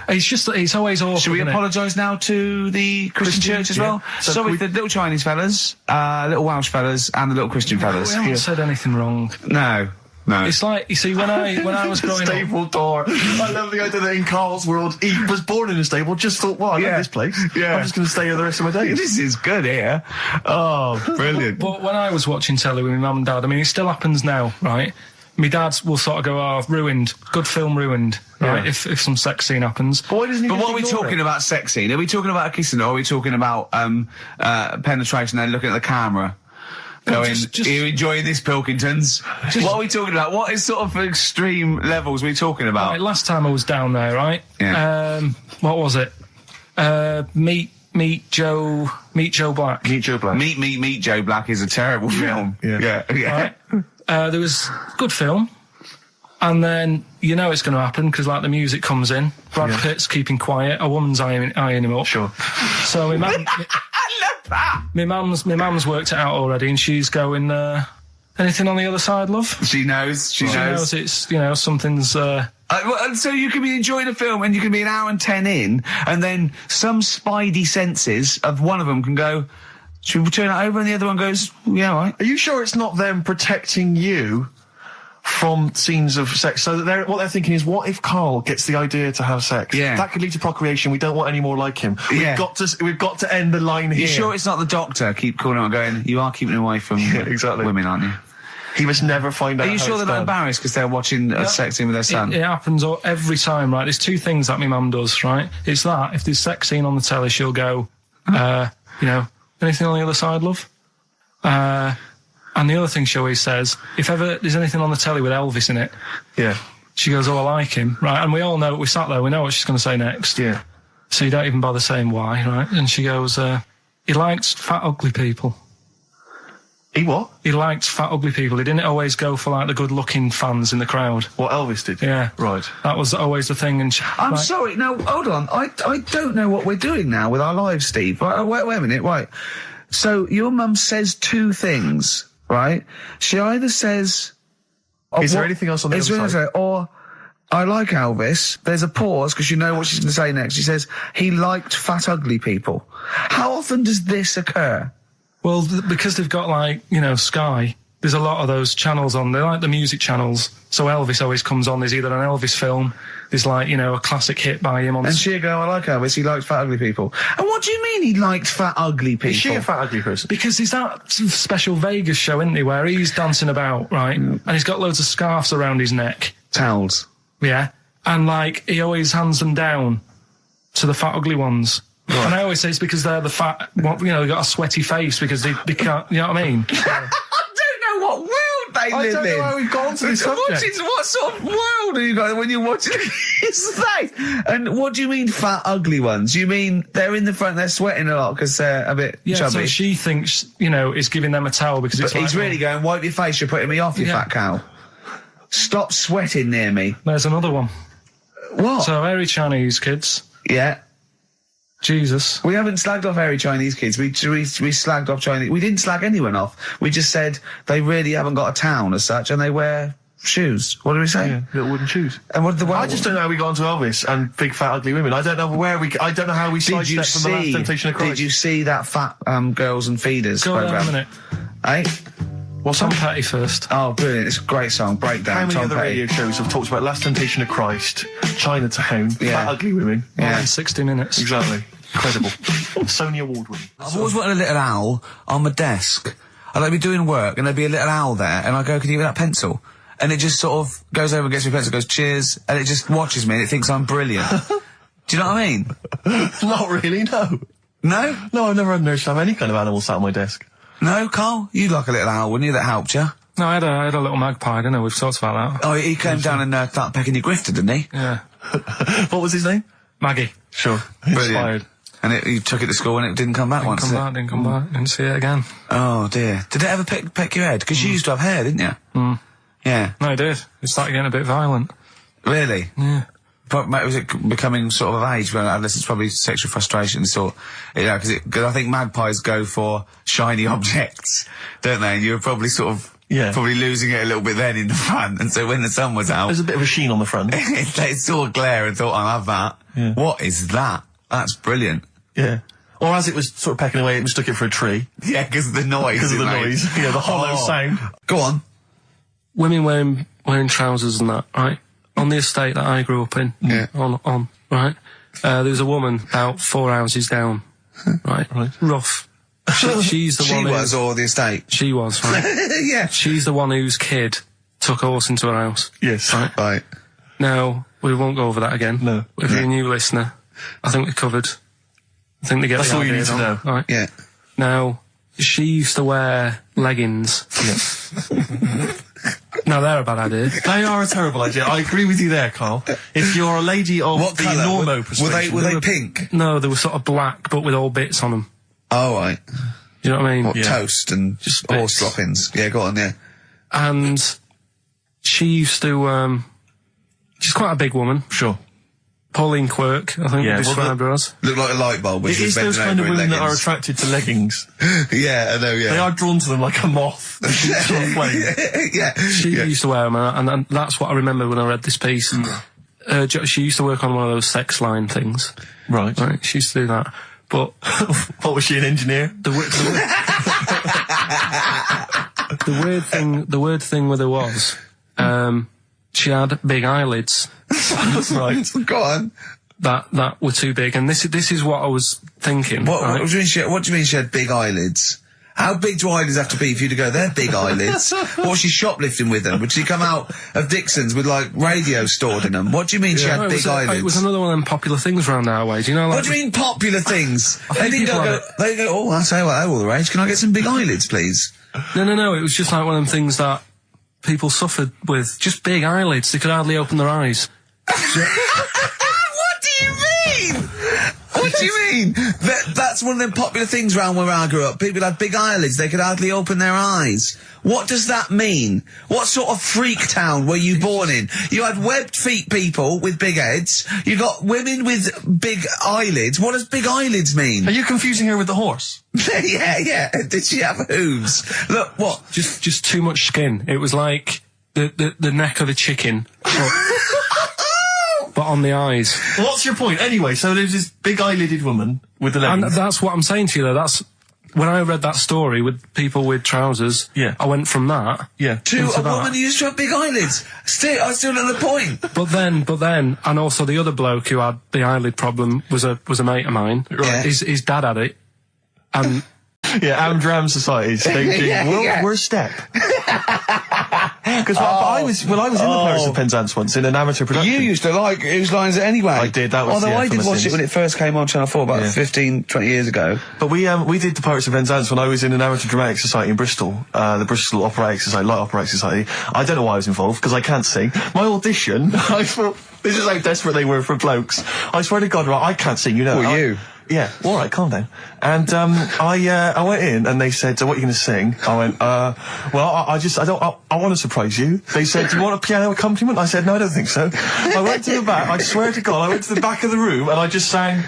It's just that it's always awkward.
Should we
isn't it?
apologise now to the Christian church as well?
So
So
can
with the little Chinese fellas, little Welsh fellas, and the little Christian fellas.
We haven't said anything wrong.
No.
It's like, you see, when I was growing up,
Stable door. I love the idea that in Karl's world, he was born in a stable, just thought, well, I love this place.
Yeah.
I'm just going to stay here the rest of my days.
This is good here. Oh, brilliant.
but when I was watching telly with my mum and dad, I mean, it still happens now, right? My dad will sort of go, oh, ruined, good film ruined, right?
Yeah.
If some sex scene happens.
But why doesn't he
But
just
what are we
ignore
talking
it?
about sex scene? Are we talking about a kissing or are we talking about penetration and looking at the camera? Going,
just-
are you enjoying this, Pilkingtons? What are we talking about? What is sort of extreme levels we talking about?
Right, last time I was down there, right?
Yeah.
What was it? Meet Joe Black.
Meet Joe Black.
Meet Joe Black is a terrible film.
yeah.
Yeah.
Right? There was good film, and then you know it's going to happen because like the music comes in. Brad Pitt's keeping quiet. A woman's eyeing him up.
Sure.
So my mum,
I love that.
my mum's worked it out already, and she's going. Anything on the other side, love?
She knows. She knows.
It's something's.
And so you can be enjoying a film and you can be an hour and 10 in, and then some spidey senses of one of them can go, should we turn it over? And the other one goes, yeah, all right.
Are you sure it's not them protecting you from scenes of sex? So that what they're thinking is, what if Karl gets the idea to have sex?
Yeah.
That could lead to procreation. We don't want any more like him.
Yeah.
We've got to end the line here.
You sure it's not the doctor? Keep calling out going, you are keeping away from
exactly.
women, aren't you?
He must never find out.
Are you
how
sure
it's
they're not
done.
embarrassed because they're watching a sex scene with their son?
It happens every time, right? There's two things that my mum does, right? It's that if there's sex scene on the telly, she'll go, anything on the other side, love? And the other thing she always says, if ever there's anything on the telly with Elvis in it,
Yeah.
she goes, oh, I like him, right? And we all know, we sat there, we know what she's going to say next.
Yeah.
So you don't even bother saying why, right? And she goes, he likes fat, ugly people.
He what?
He liked fat, ugly people. He didn't always go for, like, the good-looking fans in the crowd.
What Elvis did?
Yeah.
Right.
That was always the thing. And
I'm sorry, no, hold on. I don't know what we're doing now with our lives, Steve. Wait a minute, wait. So your mum says two things, right? She either says...
Is there anything else on the other side?
Or, I like Elvis. There's a pause because you know what she's going to say next. She says, he liked fat, ugly people. How often does this occur?
Well, because they've got, like, Sky, there's a lot of those channels on. They're like the music channels. So Elvis always comes on. There's either an Elvis film, there's, like, a classic hit by him on...
And she'll go, I like Elvis, he likes fat, ugly people. And what do you mean he liked fat, ugly people?
Is she a fat, ugly person?
Because there's that special Vegas show, isn't there, where he's dancing about, right? And he's got loads of scarves around his neck.
Towels.
Yeah. And, like, he always hands them down to the fat, ugly ones. Right. And I always say it's because they're the fat, they've got a sweaty face because they can't, you know what I mean?
I don't know what world they live in.
I don't know how we've gone to this subject.
What sort of world are you guys when you're watching his face? And what do you mean fat, ugly ones? You mean they're in the front, they're sweating a lot because they're a bit chubby?
So she thinks, is giving them a towel because it's
But he's really going, wipe your face, you're putting me off, you fat cow. Stop sweating near me.
There's another one.
What?
So, hairy Chinese kids.
Yeah.
Jesus.
We haven't slagged off hairy Chinese kids. We slagged off Chinese. We didn't slag anyone off. We just said they really haven't got a town as such, and they wear shoes. What do we say?
Yeah, little wooden shoes.
And what did the
I just don't know how we got onto Elvis and big fat ugly women. I don't know I don't know how we sidestepped from the Last Temptation of Christ.
Did you see that fat Girls and Feeders
Go
program?
on a minute.
Eh?
What's Tom Petty first?
Oh, brilliant! It's a great song. Breakdown.
How many
Tom
other
Petty.
radio shows have talked about Last Temptation of Christ, Chinatown, fat ugly women?
More
Yeah.
than 60 minutes.
Exactly. Incredible. Sony Award winning.
I've always wanted a little owl on my desk. I'd be doing work and there'd be a little owl there, and I go, "Can you give me that pencil?" And it just sort of goes over and gets me a pencil, goes, "Cheers," and it just watches me and it thinks I'm brilliant. Do you know what I mean?
Not really, no.
No?
No, I've never had nurse to have any kind of animal sat on my desk.
No, Carl? You'd like a little owl, wouldn't you, that helped you?
No, I had a little magpie, didn't I? We've talked about that.
Oh, he came down and started pecking your grifter, didn't he?
Yeah.
What was his name?
Maggie.
Sure.
Brilliant.
Inspired.
And you took it to school and it didn't come back once, did it?
Didn't come back. Didn't see it again.
Oh, dear. Did it ever peck your head? Because you used to have hair, didn't you?
Mm.
Yeah.
No, it did. It started getting a bit violent.
Really?
Yeah.
But was it becoming sort of age when it's probably sexual frustration sort? Because I think magpies go for shiny objects, don't they? And you were probably sort of probably losing it a little bit then in the front. And so when the sun was out,
There's a bit of a sheen on the front.
they saw a glare and thought, "I'll have that."
Yeah.
What is that? That's brilliant.
Yeah. Or as it was sort of pecking away, it mistook it for a tree.
Yeah, because of the noise.
Because of the
it made.
noise. Yeah, the hollow sound.
Go on.
Women wearing trousers and that, right? On the estate that I grew up in.
Yeah.
On, right? There was a woman about 4 houses down. Right? Rough. She's the
She
one
was, or the estate?
She was, right?
Yeah.
She's the one whose kid took a horse into her house.
Yes.
Right.
Now, we won't go over that again.
No.
If you're a new listener, I think we're covered. I think they get
That's
the
all you
idea
need to
now.
know.
Right?
Yeah.
Now, she used to wear leggings. No, they're a bad idea.
They are a terrible idea. I agree with you there, Carl. If you're a lady of
What
the
colour?
normo
Were
persuasion...
they pink?
No, they were sort of black, but with all bits on them.
Oh, right.
You know what I mean?
What, toast and
Just
horse
bits.
droppings? Yeah, go on, yeah.
And she used to, she's quite a big woman.
Sure.
Pauline Quirk, I think
Yeah,
we described her as.
Looked like a light bulb. Which
It
was
is those
bending
kind of
over in
women that are
leggings.
attracted to leggings.
Yeah, I know, yeah.
They are drawn to them like a moth.
Yeah.
She used to wear them, and that's what I remember when I read this piece. She used to work on one of those sex line things.
Right.
She used to do that. But
What, was she an engineer?
the weird thing with her was, she had big eyelids
Right.
Go on.
that were too big, and this is what I was thinking.
What
right?
do you mean she had big eyelids? How big do eyelids have to be for you to go, they're big eyelids? Or was she shoplifting with them? Would she come out of Dixon's with, like, radio stored in them? What do you mean she had
No,
big eyelids?
It was another one of them popular things around our way. Do you know, like...
What do you mean popular things? They didn't
people
go,
have
they go, oh, I say, well, they're all the rage. Can I get some big eyelids, please?
No. It was just like one of them things that people suffered with. Just big eyelids. They could hardly open their eyes.
What do you mean? What do you mean? That's one of them popular things around where I grew up. People had big eyelids. They could hardly open their eyes. What does that mean? What sort of freak town were you born in? You had webbed feet people with big heads. You got women with big eyelids. What does big eyelids mean?
Are you confusing her with the horse?
Yeah. Did she have hooves? Look, what?
Just too much skin. It was like the neck of a chicken. But on the eyes.
What's your point? Anyway, so there's this big eyelidded woman with the
And
leggings.
that's what I'm saying to you, though. That's... When I read that story with people with trousers,
Yeah.
I went from that...
Yeah.
To
into
a
that.
woman who used to have big eyelids. I still know the point.
But then, and also the other bloke who had the eyelid problem was a mate of mine.
Right.
His dad had it. And...
Yeah, Amdram societies. We're a step. Because I was in the Pirates of Penzance once in an amateur production.
You used to like Whose Lines It Anyway?
I did, that was
Although
the
I did
infamous
watch
things.
it when it first came on Channel 4 about
Yeah.
15, 20 years ago.
But we did the Pirates of Penzance when I was in an amateur dramatic society in Bristol, the Bristol Operatic Society, Light Operatic Society. I don't know why I was involved, because I can't sing. My audition, I thought, this is how desperate they were for blokes. I swear to God, right, I can't sing, you know.
Well, you.
Yeah, all right, calm down. And I went in and they said, so what are you going to sing? I went, well, I want to surprise you. They said, do you want a piano accompaniment? I said, no, I don't think so. I went to the back, I swear to God, I went to the back of the room and I just sang,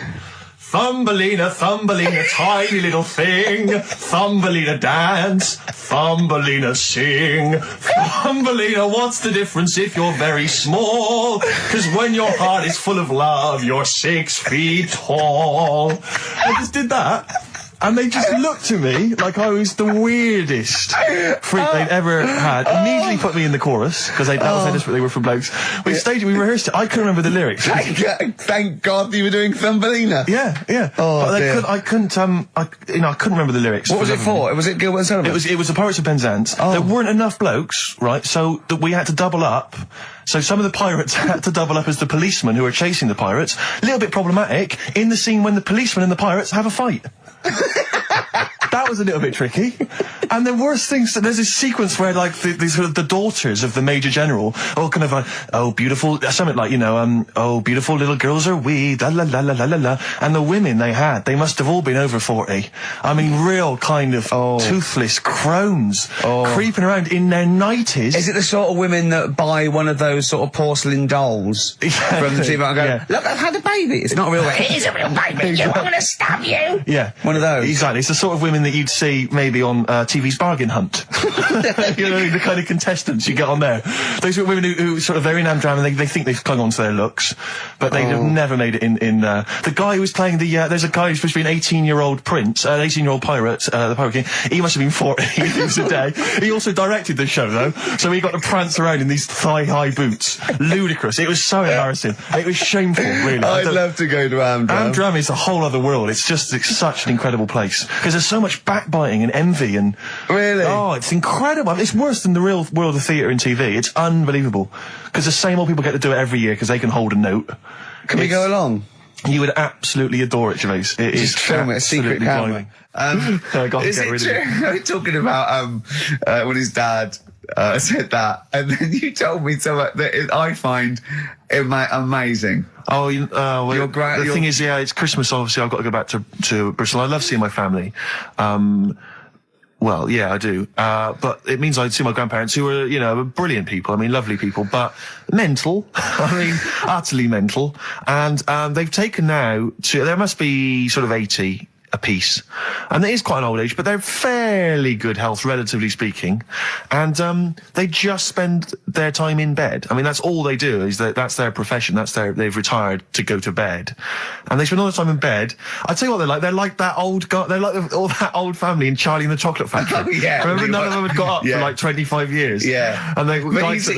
Thumbelina, Thumbelina, tiny little thing. Thumbelina dance, Thumbelina sing. Thumbelina, what's the difference if you're very small? 'Cause when your heart is full of love, you're 6 feet tall. I just did that. And they just looked at me like I was the weirdest freak they'd ever had. Immediately put me in the chorus, because that was how desperate they were for blokes. We staged it, we rehearsed it. I couldn't remember the lyrics.
Thank God you were doing Thumbelina.
Yeah.
Oh,
But
dear.
I couldn't remember the lyrics.
What was it for? Was it Gilbert and Sullivan?
It was the Pirates of Penzance. There weren't enough blokes, right? So that we had to double up. So some of the pirates had to double up as the policemen who were chasing the pirates. A little bit problematic in the scene when the policemen and the pirates have a fight. That was a little bit tricky. And the worst things, there's this sequence where, like, the daughters of the Major General all kind of like, oh, beautiful, something like, you know, oh, beautiful little girls are we, la la la la la la la. And the women they must have all been over 40. I mean, real kind of toothless crones creeping around in their 90s.
Is it the sort of women that buy one of those sort of porcelain dolls from the TV and go, look, I've had a baby. It's not a real baby. It is a real baby. I'm going to stab you.
Yeah.
One of those.
Exactly. It's the sort of women that you'd see maybe on TV's Bargain Hunt. You know, the kind of contestants you get on there. Those are women who sort of, they're in Amdram and they think they've clung on to their looks, but they've never made it in the guy who was playing there's a guy who's supposed to be an 18-year-old prince, 18-year-old pirate, the Pirate King. He must have been 40 years a day. He also directed the show, though, so he got to prance around in these thigh-high boots. Ludicrous. It was so embarrassing. It was shameful, really.
I'd love to go to Amdram.
Amdram is a whole other world. It's such an incredible place. Because there's so much backbiting and envy and...
Really?
Oh, it's incredible. It's worse than the real world of theatre and TV. It's unbelievable. Because the same old people get to do it every year because they can hold a note.
Can we go along?
You would absolutely adore it, Gervais. It is
Just film it, a secret
absolutely
camera.
blinding. I got to
Is
get
it
rid of it.
true? We're talking about when his dad said that, and then you told me something that I find amazing.
Oh, well, the thing is, it's Christmas. Obviously, I've got to go back to Bristol. I love seeing my family. Well, yeah, I do. But it means I'd see my grandparents, who were, brilliant people. I mean, lovely people, but mental. I mean, utterly mental. And they've taken now there must be sort of 80 apiece. And it is quite an old age, but they're fairly good health, relatively speaking. And they just spend their time in bed. I mean, that's all they do, is that's their profession. They've retired to go to bed. And they spend all the time in bed. I tell you what they're like. They're like that old guy. They're like all that old family in Charlie and the Chocolate Factory.
Oh, yeah.
Remember, none of them had got up for like 25 years.
Yeah.
And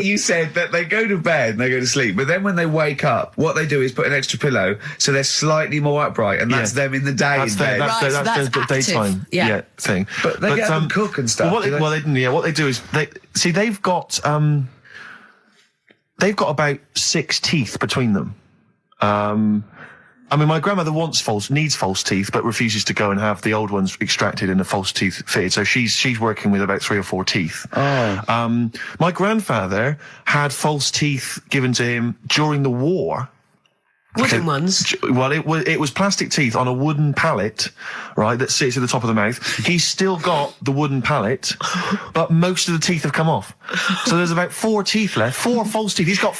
you said that they go to bed and they go to sleep, but then when they wake up, what they do is put an extra pillow so they're slightly more upright, and that's them in the day in bed.
That's the daytime thing.
But they get up and cook and stuff.
What they do is they've got about 6 teeth between them. I mean, my grandmother needs false teeth, but refuses to go and have the old ones extracted and the false teeth fitted. So she's working with about 3 or 4 teeth.
Oh.
My grandfather had false teeth given to him during the war.
Wooden ones?
Well, it was plastic teeth on a wooden pallet, right, that sits at the top of the mouth. He's still got the wooden pallet, but most of the teeth have come off. So there's about 4 teeth left, 4 false teeth. He's got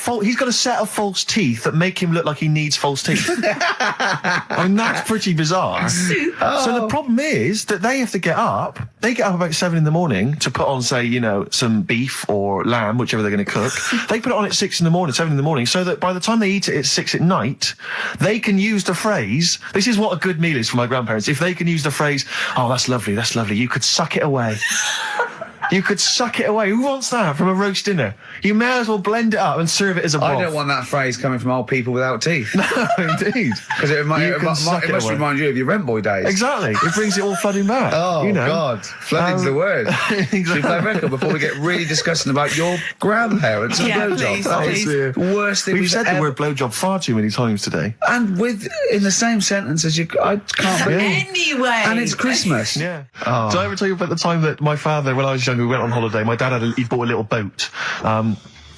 a set of false teeth that make him look like he needs false teeth. I mean, that's pretty bizarre. So the problem is that they have to get up. They get up about 7 in the morning to put on, say, some beef or lamb, whichever they're going to cook. They put it on at 6 in the morning, 7 in the morning, so that by the time they eat it at 6 at night, they can use the phrase, this is what a good meal is for my grandparents, if they can use the phrase, oh, that's lovely, you could suck it away. You could suck it away. Who wants that from a roast dinner? You may as well blend it up and serve it as a broth.
I don't want that phrase coming from old people without teeth.
No, indeed.
Because it must remind you of your rent boy days.
Exactly. It brings it all flooding back.
Oh, God. Flooding's the word.
Exactly.
Should we play a record before we get really disgusting about your grandparents and blowjobs? That is the worst thing
we've said the word blowjob far too many times today.
And in the same sentence as I can't believe.
Anyway.
And it's Christmas.
Yeah.
Oh.
Did I ever tell you about the time that my father, when I was younger, we went on holiday, my dad he bought a little boat,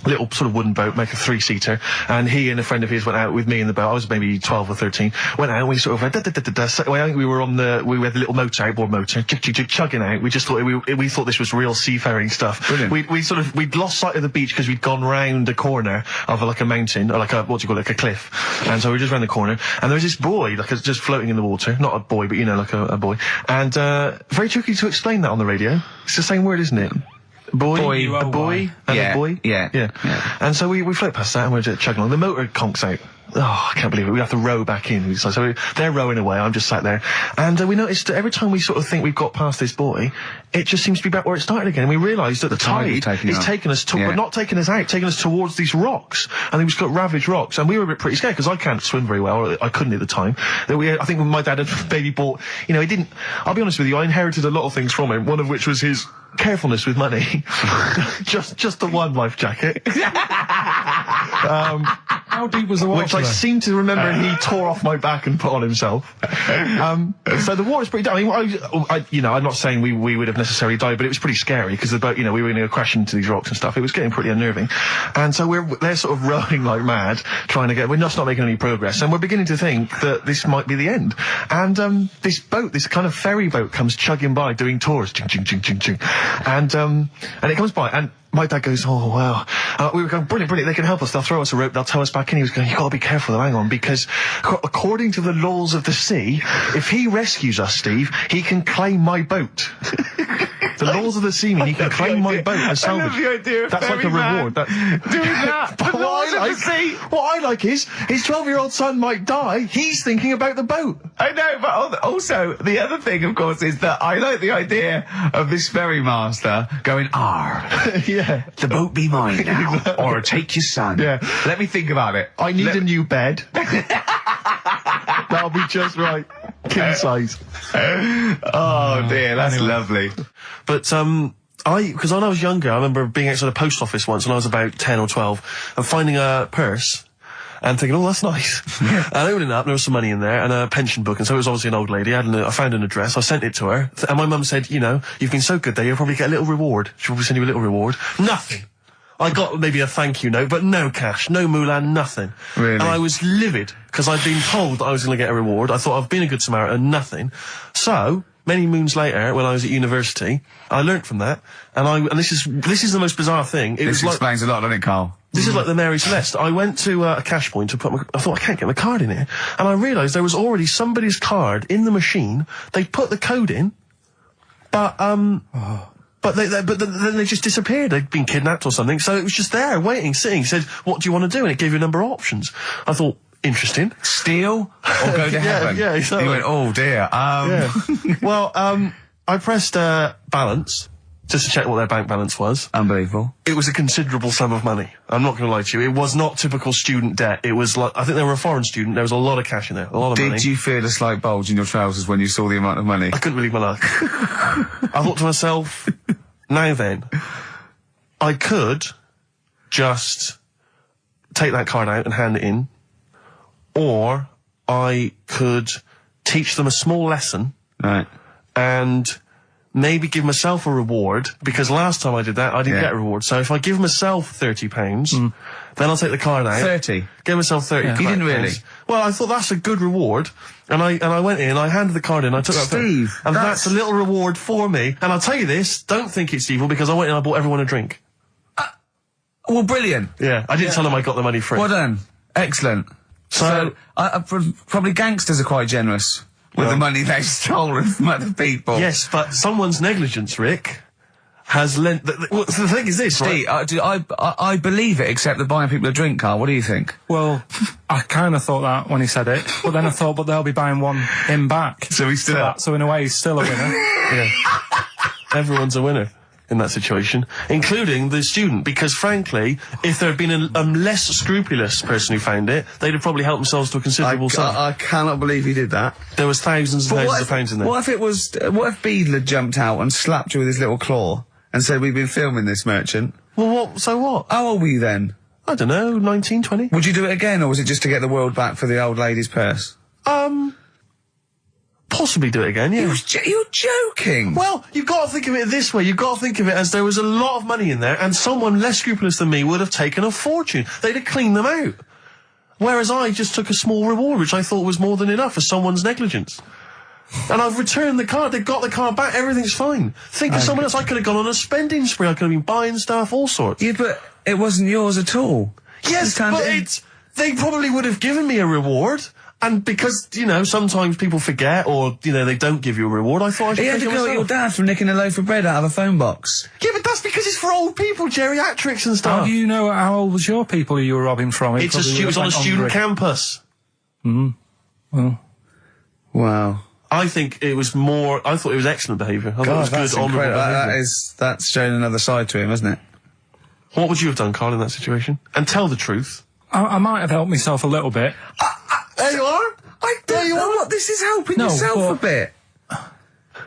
little sort of wooden boat, make a 3-seater, and he and a friend of his went out with me in the boat. I was maybe 12 or 13. Went out and we sort of So I think we had the little motor, outboard motor, chugging out. We just thought we thought this was real seafaring stuff.
Brilliant.
We'd lost sight of the beach because we'd gone round a corner of like a mountain, or like a cliff. And so we were just round the corner, and there was this boy, just floating in the water. Not a boy, but like a boy. And very tricky to explain that on the radio. It's the same word, isn't it? Boy, a boy, and a boy.
Yeah.
And so we float past that and we're just chugging along. The motor conks out. Oh, I can't believe it. We have to row back in. So they're rowing away. I'm just sat there. And we noticed that every time we sort of think we've got past this buoy, it just seems to be back where it started again. And we realised that the tide is taking us but not taking us out, taking us towards these rocks. And we've got ravaged rocks. And we were a bit pretty scared because I can't swim very well, or I couldn't at the time. I think when my dad had maybe bought, he didn't, I'll be honest with you, I inherited a lot of things from him, one of which was his carefulness with money. just the one life jacket.
How deep was the water?
Which I seem to remember he tore off my back and put on himself. So the water's pretty down. I'm not saying we would have necessarily died, but it was pretty scary because the boat, we were going to crash into these rocks and stuff. It was getting pretty unnerving. And so they're sort of rowing like mad, we're just not making any progress. And we're beginning to think that this might be the end. And this boat, this kind of ferry boat, comes chugging by doing tours. Ching, ching, ching, ching, ching. And it comes by, and my dad goes, oh, wow. We were going, brilliant, they can help us. They'll throw us a rope, they'll tow us back in. He was going, you've got to be careful, hang on, because according to the laws of the sea, if he rescues us, Steve, he can claim my boat. The laws of the sea mean he can claim my boat and salvage.
I love the idea of
that's like a reward.
Doing that.
But what I like is, his 12-year-old son might die, he's thinking about the boat.
I know, but also, the other thing, of course, is that I like the idea of this ferry master going,
Yeah.
the boat be mine now, or take your son.
Yeah.
Let me think about it.
I need a new bed. That'll be just right. King size.
Oh dear, that's lovely.
But because when I was younger, I remember being outside a post office once when I was about 10 or 12 and finding a purse. and thinking, oh, that's nice. And opening it up, there was some money in there and a pension book, and so it was obviously an old lady. I found an address, I sent it to her, and my mum said, you know, you've been so good there, you'll probably get a little reward. She'll probably send you a little reward. Nothing. I got maybe a thank you note, but no cash, no moolah, nothing.
Really?
And I was livid, because I'd been told that I was going to get a reward. I thought I've been a good Samaritan, nothing. So, many moons later, when I was at university, I learnt from that, and this is the most bizarre thing.
This explains a lot, doesn't it, Karl?
This is like the Mary Celeste. I went to a cash point to I thought, I can't get my card in here. And I realised there was already somebody's card in the machine. They put the code in, but then they just disappeared. They'd been kidnapped or something. So it was just there, waiting, sitting. Said, what do you want to do? And it gave you a number of options. I thought, interesting.
Steal or go to heaven?
Yeah, exactly.
You went, oh dear.
Yeah. Well, I pressed balance, just to check what their bank balance was.
Unbelievable.
It was a considerable sum of money. I'm not going to lie to you. It was not typical student debt. It was like, I think they were a foreign student. There was a lot of cash in there, a lot of money.
Did you feel a slight bulge in your trousers when you saw the amount of money?
I couldn't believe my luck. I thought to myself, now then, I could just take that card out and hand it in, or I could teach them a small lesson.
Right.
And maybe give myself a reward, because last time I did that, I didn't get a reward. So if I give myself £30, then I'll take the card out.
30?
Give myself 30
You didn't really?
Well, I thought that's a good reward. And I went in, I handed the card in, I took that.
Steve,
and that's a little reward for me. And I'll tell you this, don't think it's evil, because I went in and I bought everyone a drink.
Well, brilliant.
Yeah, I didn't tell them I got the money free.
Well done. Excellent. So probably gangsters are quite generous with the money they've stolen from other people.
Yes, but someone's negligence, Rick, has lent... the thing is this,
Steve,
right?
I believe it, except that buying people a drink, Karl. What do you think?
Well, I kind of thought that when he said it, but then I thought, but they'll be buying him back.
So he's still
So in a way, he's still a winner.
Yeah. Everyone's a winner in that situation, including the student, because frankly, if there had been a less scrupulous person who found it, they'd have probably helped themselves to a considerable sum.
I cannot believe he did that.
There was thousands and thousands of pounds in there.
What if Beadle had jumped out and slapped you with his little claw and said, we've been filming this merchant?
Well, so what?
How old were you then?
I don't know, 19, 20?
Would you do it again, or was it just to get the world back for the old lady's purse?
Possibly do it again, yeah.
You're joking!
Well, you've got to think of it this way. You've got to think of it as there was a lot of money in there, and someone less scrupulous than me would have taken a fortune. They'd have cleaned them out. Whereas I just took a small reward, which I thought was more than enough for someone's negligence. And I've returned the card. They've got the card back. Everything's fine. Think of someone else. I could have gone on a spending spree. I could have been buying stuff, all sorts.
Yeah, but it wasn't yours at all.
Yes, but they probably would have given me a reward. And because, you know, sometimes people forget, or, you know, they don't give you a reward, I thought I should
You had to go at your dad for nicking a loaf of bread out of a phone box.
Yeah, but that's because it's for old people, geriatrics and stuff.
How do you know how old was your people who you were robbing from?
It was on a student campus.
Well.
Wow.
I think it was more... I thought it was excellent behaviour. I thought it was
that's
good, honourable
incredible.
behaviour.
That's showing another side to him, isn't it?
What would you have done, Karl, in that situation? And tell the truth.
I might have helped myself a little bit.
There you are.
I don't know what this is helping
No,
yourself
but-
a bit.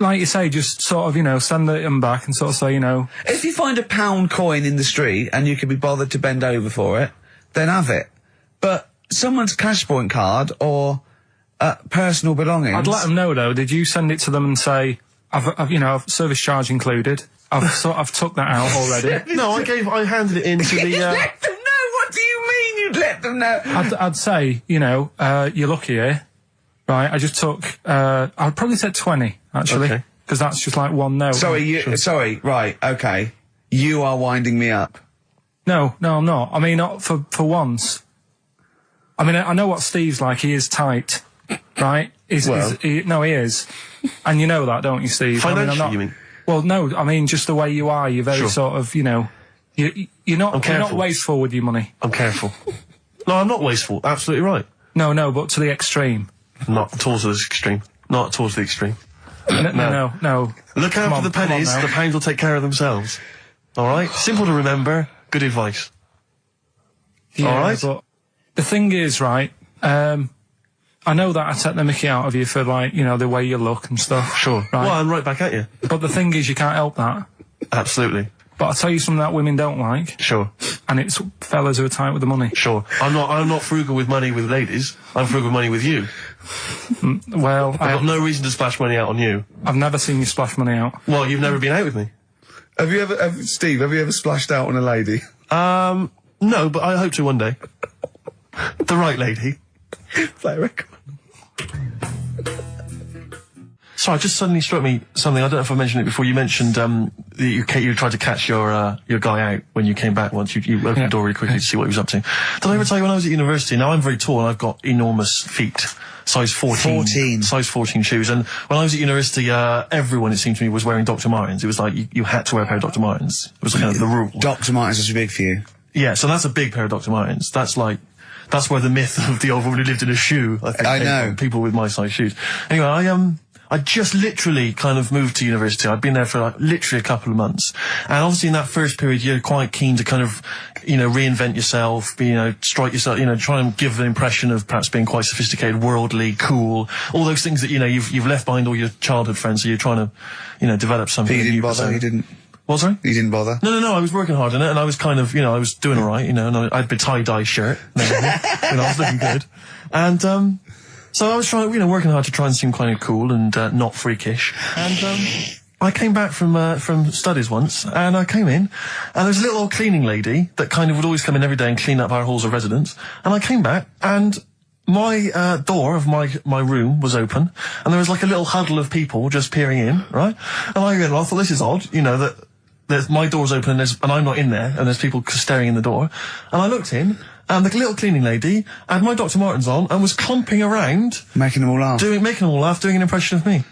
Like you say, just sort of, you know, send them back and sort of say, you know...
If you find a £1 coin in the street and you can be bothered to bend over for it, then have it. But someone's cash point card or personal belongings...
I'd let them know, though. Did you send it to them and say, I've service charge included? I've took that out already.
No, I handed it in to the...
You let them know? What do you mean you'd let them know?
I'd say, you know, you're lucky here. Right, I just took, I'd probably said 20, actually.
Okay.
Because that's just like one note.
Sorry, right, okay. You are winding me up.
No, I'm not. I mean, not for once. I mean, I know what Steve's like. He is tight, right? He is. And you know that, don't you, Steve?
Financially, you mean?
Well, no, I mean, just the way you are. You're very sort of, you know, you're not wasteful with your money.
I'm careful. No, I'm not wasteful. Absolutely right.
No, but to the extreme.
Not towards the extreme. Not towards the extreme.
No.
Look out for the pennies. The pounds will take care of themselves. All right? Simple to remember. Good advice.
Yeah,
all right?
But the thing is, right, I know that I take the mickey out of you for, like, you know, the way you look and stuff.
Sure.
Right?
Well, I'm right back at you.
But the thing is, you can't help that.
Absolutely.
But I'll tell you something that women don't like,
Sure.
and it's fellas who are tight with the money.
Sure. I'm not frugal with money with ladies. I'm frugal with money with you.
Well,
I've got no reason to splash money out on you.
I've never seen you splash money out.
Well, you've never been out with me.
Steve, have you ever splashed out on a lady?
No, but I hope to one day. The right lady.
Play a record.
Sorry, just suddenly struck me something. I don't know if I mentioned it before. You mentioned that you tried to catch your guy out when you came back once. You opened the door really quickly to see what he was up to. Did I ever tell you when I was at university? Now I'm very tall and I've got enormous feet. Size 14. Size 14 shoes. And when I was at university, everyone, it seemed to me, was wearing Dr. Martens. It was like you had to wear a pair of Dr. Martens. It was kind of the rule.
Dr. Martens is too big for you.
Yeah, so that's a big pair of Dr. Martens. That's where the myth of the old woman who lived in a shoe, I think,
I
came
know.
from, people with my size shoes. Anyway, I just literally kind of moved to university. I'd been there for like literally a couple of months. And obviously in that first period, you're quite keen to kind of, reinvent yourself, strike yourself, try and give an impression of perhaps being quite sophisticated, worldly, cool, all those things that, you've left behind all your childhood friends, so you're trying to, develop something.
But you didn't
new
bother?
persona.
You didn't?
What, sorry?
You didn't bother?
No, I was working hard on it, and I was kind of, I was doing alright, and I had a tie-dye shirt, I was looking good. And, so I was trying, working hard to try and seem kind of cool and, not freakish. And, I came back from studies once, and I came in, and there was a little old cleaning lady that kind of would always come in every day and clean up our halls of residence. And I came back, and my door of my room was open, and there was like a little huddle of people just peering in, right? And I thought, this is odd, that my door's open and I'm not in there, and there's people staring in the door. And I looked in, and the little cleaning lady had my Dr. Martens on and was clumping around,
Making them all laugh.
making them all laugh, doing an impression of me.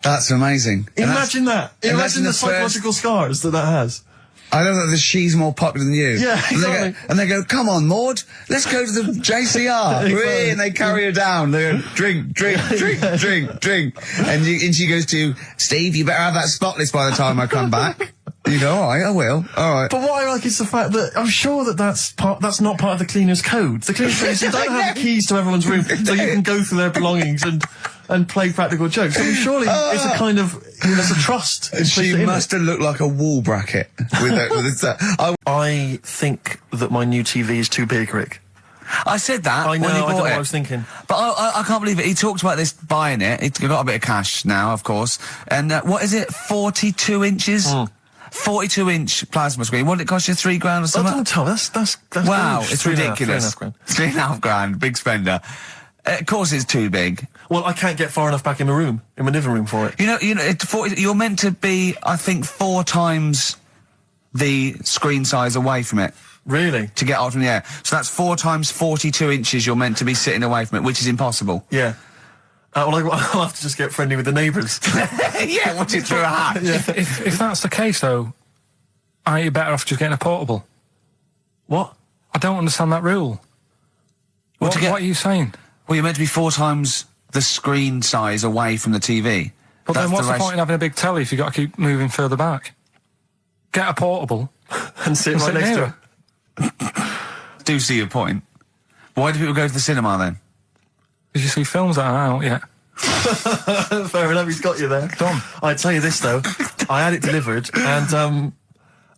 That's amazing.
Imagine that. Imagine the psychological scars that has.
I know that she's more popular than you.
Yeah, exactly.
And they go, come on, Maud, let's go to the JCR.
Exactly.
And they carry her down. They go, drink. And she goes to, Steve, you better have that spotless by the time I come back. You go, all right, I will. All right.
But what I like is the fact that I'm sure that's not part of the cleaner's code. The cleaner's code is you don't have the keys to everyone's room so you can go through their belongings and play practical jokes. So surely it's a kind of, there's a trust.
She must have looked like a wall bracket with
I think that my new TV is too big, Rick.
I said that
I know,
when he
I don't know
bought
what
it.
I was thinking.
But I can't believe it. He talked about this buying it. He's got a bit of cash now, of course. And what is it? 42 inches? 42-inch plasma screen. What did it cost you? $3 grand or something?
Don't tell me. That's
Wow,
huge.
it's
$3.5
ridiculous.
grand.
$3.5 grand, big spender. Of course it's too big.
Well, I can't get far enough back in my room, in my living room for it.
You're meant to be, I think, 4 times the screen size away from it.
Really?
To get out from the air. So that's 4 times 42 inches you're meant to be sitting away from it, which is impossible.
Yeah. Well, I'll have to just get friendly with the neighbours.
Yeah, watch it through a hat.
If that's the case, though, aren't you better off just getting a portable?
What?
I don't understand that rule. What are you saying?
Well, you're meant to be 4 times the screen size away from the TV.
But then what's the point in having a big telly if you've got to keep moving further back? Get a portable.
and sit right next to it.
Do see your point. Why do people go to the cinema then?
Did you see films that are out yet?
Fair enough, he's got you there.
Done.
I tell you this though, I had it delivered, and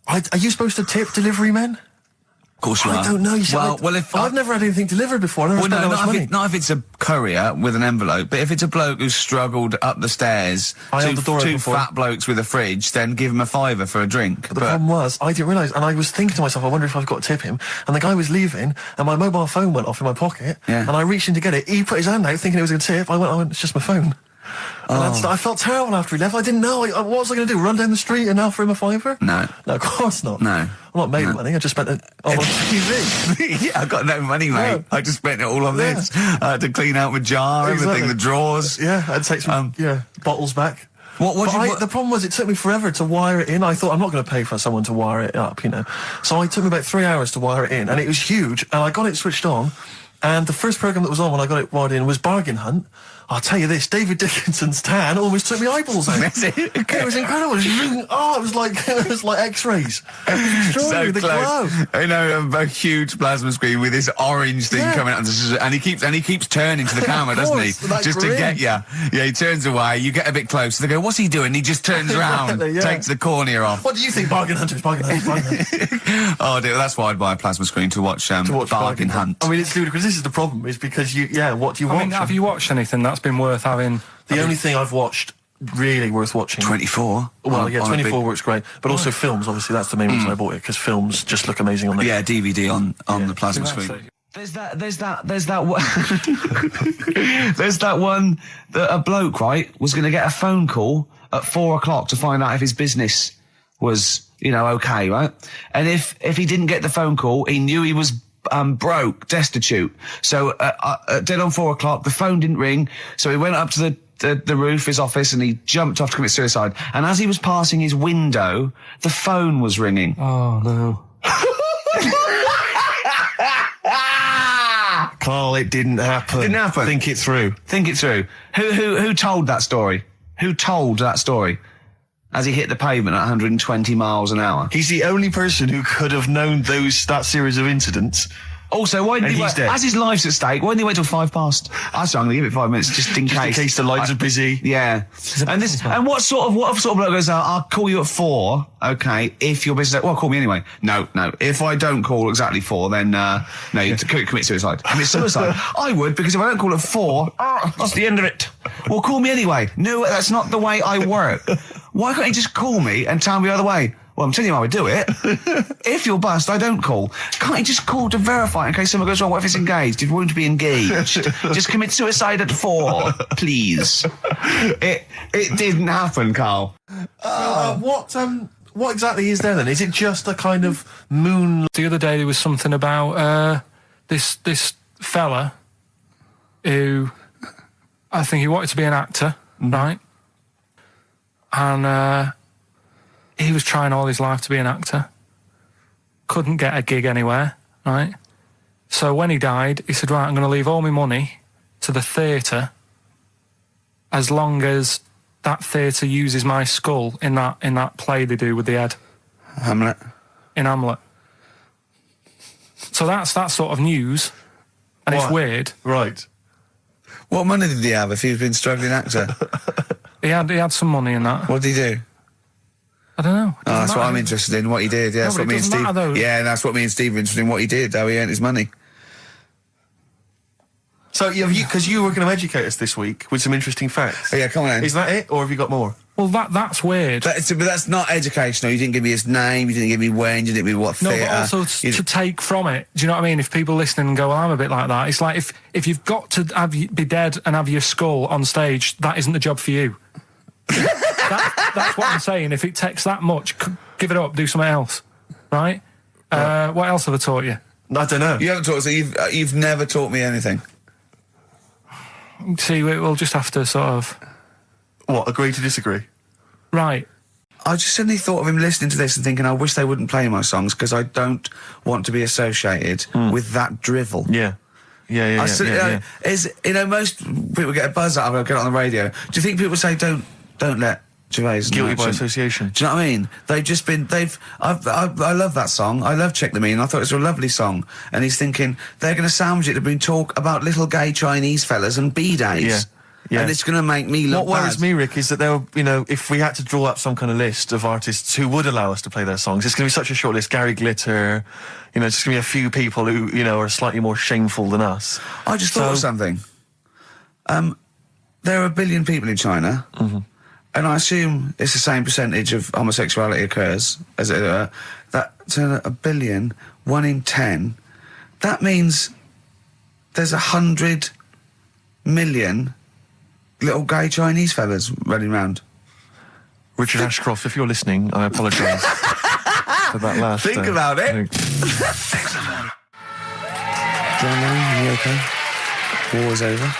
are you supposed to tip delivery men?
Of course you are.
I don't know. You see,
if
I've never had anything delivered before. I never spent that much money.
Not if it's a courier with an envelope, but if it's a bloke who's struggled up the stairs,
I held the door open
two
for
fat blokes with a fridge, then give him a £5 for a drink.
But the problem was, I didn't realise, and I was thinking to myself, I wonder if I've got to tip him. And the guy was leaving, and my mobile phone went off in my pocket,
Yeah.
and I reached in to get it. He put his hand out, thinking it was a tip. I went, it's just my phone. And I felt terrible after he left. I didn't know. What was I going to do? Run down the street and offer him a £5?
No.
No, of course not.
No.
I'm not made of money. I just spent it on TV.
Yeah, I've got no money, mate.
No.
I just spent it all on this. I had to clean out my jar, everything,
Exactly.
the drawers.
Yeah, I'd take some bottles back. The problem was it took me forever to wire it in. I thought I'm not going to pay for someone to wire it up, So it took me about 3 hours to wire it in, and it was huge. And I got it switched on, And the first programme that was on when I got it wired in was Bargain Hunt. I'll tell you this, David Dickinson's tan almost took my eyeballs out. It was incredible. It was like X-rays.
So
the
close.
glow.
You know, a huge plasma screen with this orange thing coming out, and he keeps turning to the camera, doesn't he? Just to get you. Yeah, he turns away. You get a bit closer. They go, "What's he doing?" He just turns around, takes the cornea off.
What do you think, Bargain Hunters? Bargain Hunters.
Oh dear, that's why I'd buy a plasma screen to watch Bargain Hunt.
I mean, it's ludicrous. This is the problem. Is because what do you watch?
I mean, have you watched anything that's been worth having?
The only thing I've watched really worth watching.
24.
Well, 24 works great, but also films. Obviously, that's the main reason I bought it, because films just look amazing on the
DVD on the plasma screen. There's that one that a bloke, right, was going to get a phone call at 4 o'clock to find out if his business was, okay, right? And if he didn't get the phone call, he knew he was broke, destitute. So dead on 4 o'clock, the phone didn't ring, so he went up to the roof, his office, and he jumped off to commit suicide. And as he was passing his window, the phone was ringing.
Oh no.
Karl, it didn't happen.
Didn't happen.
Think it through.
Think it through. Who told that story? Who told that story? As he hit the pavement at 120 miles an hour.
He's the only person who could have known that series of incidents.
Also, why didn't
And
he
he's dead.
as his life's at stake, why didn't he wait till 5 past? I'm going to give it 5 minutes just in case.
In case the lines are busy.
Yeah. And what sort of bloke goes, I'll call you at 4, okay, if your business, well, call me anyway. No. If I don't call exactly 4, then, you commit suicide. Commit suicide. I would, because if I don't call at 4, that's the end of it. Well, call me anyway. No, that's not the way I work. Why can't you just call me and tell me the other way? Well, I'm telling you how I do it. If you're bust, I don't call. Can't you just call to verify in case something goes wrong? What if it's engaged? If you want to be engaged, just commit suicide at 4, please. It didn't happen, Karl.
What exactly is there then? Is it just a kind of moon?
The other day there was something about this fella who, I think he wanted to be an actor, right? And he was trying all his life to be an actor. Couldn't get a gig anywhere, right? So when he died, he said, right, I'm going to leave all my money to the theatre as long as that theatre uses my skull in that play they do with the head.
Hamlet.
In Hamlet. So that's that sort of news, and it's weird.
Right.
What money did he have if he'd been a struggling actor?
He had some money in that.
What did he do?
I don't know.
Oh, that's what I'm interested in, what he did. Yeah, that's what me and Steve. Yeah, that's what me and Steve are interested in, what he did, how he earned his money.
So, because you were going to educate us this week with some interesting facts.
Oh, yeah, come on then.
Is that it, or have you got more?
Well, that's weird.
But that's not educational. You didn't give me his name, you didn't give me when, you didn't give me what theatre.
No, but also to take from it. Do you know what I mean? If people listening and go, well, I'm a bit like that. It's like if you've got to be dead and have your skull on stage, that isn't the job for you. That's what I'm saying. If it takes that much, give it up, do something else, right? What else have I taught you?
I don't know.
You haven't taught, so you've never taught me anything.
See, we'll just have to sort of...
What, agree to disagree?
Right.
I just suddenly thought of him listening to this and thinking, I wish they wouldn't play my songs because I don't want to be associated with that drivel.
Yeah. Yeah.
Most people get a buzz out of it, get it on the radio. Do you think people say, don't let Gervais
guilty by association?
Do you know what I mean? I love that song. I love Check the Meaning. I thought it was a lovely song. And he's thinking, they're going to sandwich it to bring talk about little gay Chinese fellas and B-days. Yeah. And it's going to make me look
What worries
bad.
me, Rick, is that there were, if we had to draw up some kind of list of artists who would allow us to play their songs, it's going to be such a short list. Gary Glitter, it's just going to be a few people who, are slightly more shameful than us.
I just thought of something. There are 1 billion people in China, and I assume it's the same percentage of homosexuality occurs, as it were. That's 1 billion, 1 in 10. That means there's 100 million little gay Chinese fellas running around.
Richard Ashcroft, if you're listening, I apologise for that last...
Think about it. John, you okay? War's over.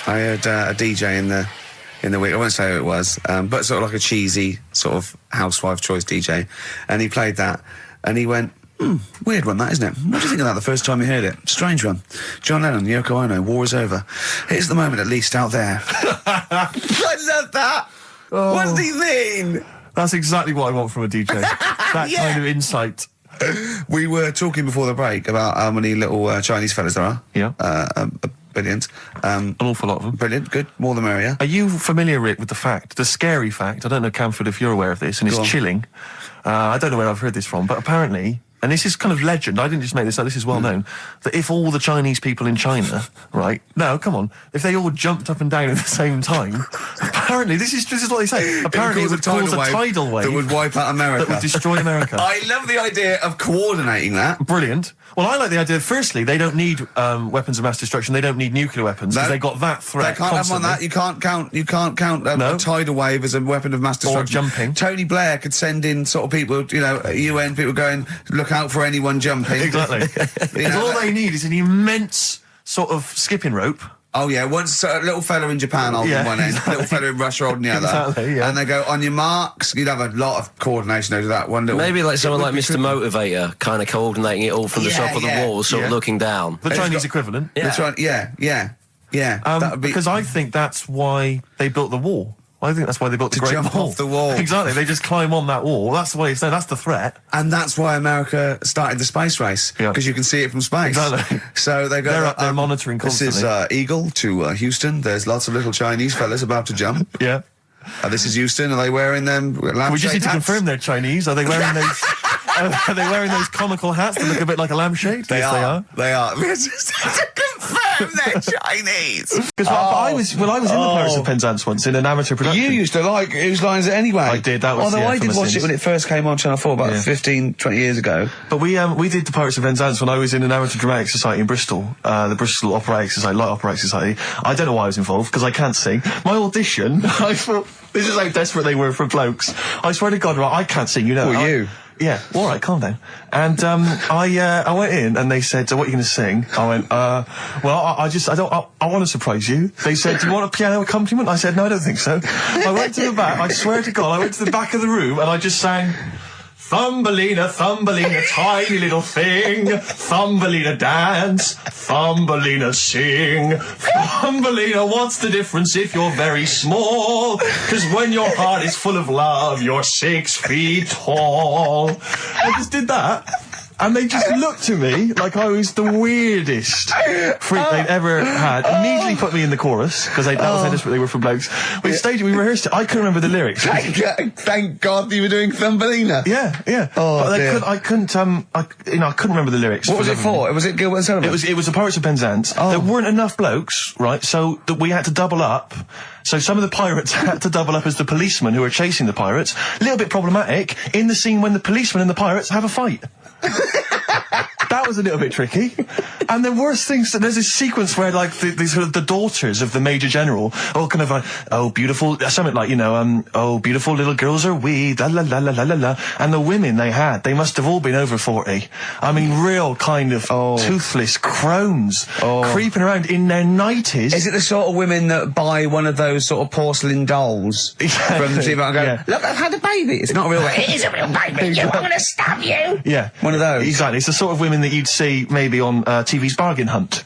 I heard a DJ in the week. I won't say who it was, but sort of like a cheesy sort of housewife choice DJ, and he played that, and he went, Weird one, that, isn't it? What do you think of that the first time you heard it? Strange one. John Lennon, Yoko Ono, war is over. Here's the moment, at least, out there. I love that. What does he mean?
That's exactly what I want from a DJ. That kind of insight.
We were talking before the break about how many little Chinese fellas there are.
Yeah.
Billions.
An awful lot of them.
Brilliant, good. More the merrier.
Are you familiar, Rick, with the scary fact, I don't know, Camford, if you're aware of this, and it's chilling. I don't know where I've heard this from, but apparently, and this is kind of legend, I didn't just make this up, this is well known, that if all the Chinese people in China, right, no, come on, if they all jumped up and down at the same time, apparently, this is what they say, apparently it would cause a tidal wave
that would wipe out America.
That would destroy America.
I love the idea of coordinating that.
Brilliant. Well, I like the idea, firstly, they don't need weapons of mass destruction, they don't need nuclear weapons, because they got that threat
They can't
constantly.
have on that, you can't count a tidal wave as a weapon of mass destruction.
Or jumping.
Tony Blair could send in sort of people, you know, UN people going, look out for anyone jumping.
Exactly. Because all they need is an immense sort of skipping rope.
Oh yeah, once a little fella in Japan holding one end, little fella in Russia holding the other.
Exactly, yeah.
And they go, on your marks, you'd have a lot of coordination over that one little...
Maybe like someone like Mr. Motivator, kind of coordinating it all from the top of the wall, sort of looking down.
The Chinese equivalent.
Yeah. That's right, yeah. That would be...
Because I think that's why they built the wall. I think that's why they built the
To
Great
jump
Wall.
off the wall.
Exactly, they just climb on that wall. That's the way it's there, that's the threat.
And that's why America started the space race, because you can see it from space.
Exactly.
So they go...
They're up there monitoring constantly.
This is Eagle to Houston. There's lots of little Chinese fellas about to jump.
Yeah.
This is Houston. Are they wearing them lampshade
We just need to
hats?
confirm they're Chinese. Are they wearing those... are they wearing those comical hats that look a bit like a lampshade?
They
Yes,
are. They are. To confirm they're Chinese.
Because I was in the Pirates of Penzance once in an amateur production.
You used to like Whose Line Is It Anyway?
I did, that was
Although I did
from a
watch
sins.
it when it first came on Channel 4 about 15, 20 years ago.
But we did the Pirates of Penzance when I was in an amateur dramatic society in Bristol, the Bristol Operatic Society, Light Operatic Society. I don't know why I was involved, because I can't sing. My audition, I thought, this is how desperate they were for blokes. I swear to God, right, I can't sing, you know.
Well, you?
Yeah, all right, calm down. And I went in and they said, so what are you going to sing? I went, well, I want to surprise you. They said, do you want a piano accompaniment? I said, no, I don't think so. I went to the back, I swear to God, I went to the back of the room and I just sang, Thumbelina, Thumbelina, tiny little thing. Thumbelina dance, Thumbelina sing. Thumbelina, what's the difference if you're very small? 'Cause when your heart is full of love, you're 6 feet tall. I just did that. And they just looked at me like I was the weirdest freak they'd ever had. Immediately put me in the chorus, because that was how desperate they were for blokes. We staged it, we rehearsed it. I couldn't remember the lyrics.
Thank God you were doing Thumbelina.
Yeah.
Oh,
but
dear.
I couldn't remember the lyrics.
What was it for? Was it Gilbert and Sullivan?
It was the Pirates of Penzance. There weren't enough blokes, right? So that we had to double up. So some of the pirates had to double up as the policemen who were chasing the pirates. A little bit problematic in the scene when the policemen and the pirates have a fight. That was a little bit tricky. And the worst things, there's this sequence where like the sort of the daughters of the Major General all kind of like, oh beautiful, something like, you know, oh beautiful little girls are we, la la la la la la la. And the women they must have all been over 40. I mean, real kind of toothless crones creeping around in their 90s.
Is it the sort of women that buy one of those sort of porcelain dolls from the TV and go, look, I've had a baby. It's not a real baby. It is a real baby. I'm going to stab you.
Yeah.
One of those.
Exactly. It's the sort of women that you'd see maybe on TV's Bargain Hunt.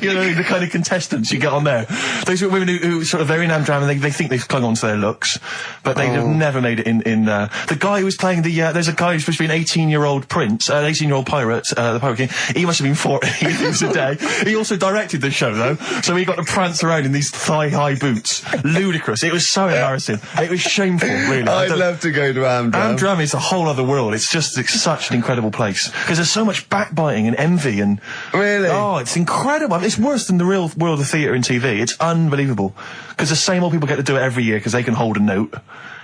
You know, the kind of contestants you get on there. Those are women who sort of, they're in Amdram and they think they've clung on to their looks, but they've never made it in the guy who was playing there's a guy who's supposed to be an 18-year-old prince, an 18-year-old pirate, the Pirate King. He must have been 40 years a day. He also directed the show, though, so he got to prance around in these thigh-high boots. Ludicrous. It was so embarrassing. It was shameful, really.
I'd love to go to Amdram.
Amdram is a whole other world. It's such an incredible place. Because there's so much backbiting and envy and...
Really?
Oh, it's incredible. I mean, it's worse than the real world of theatre and TV. It's unbelievable. Because the same old people get to do it every year because they can hold a note.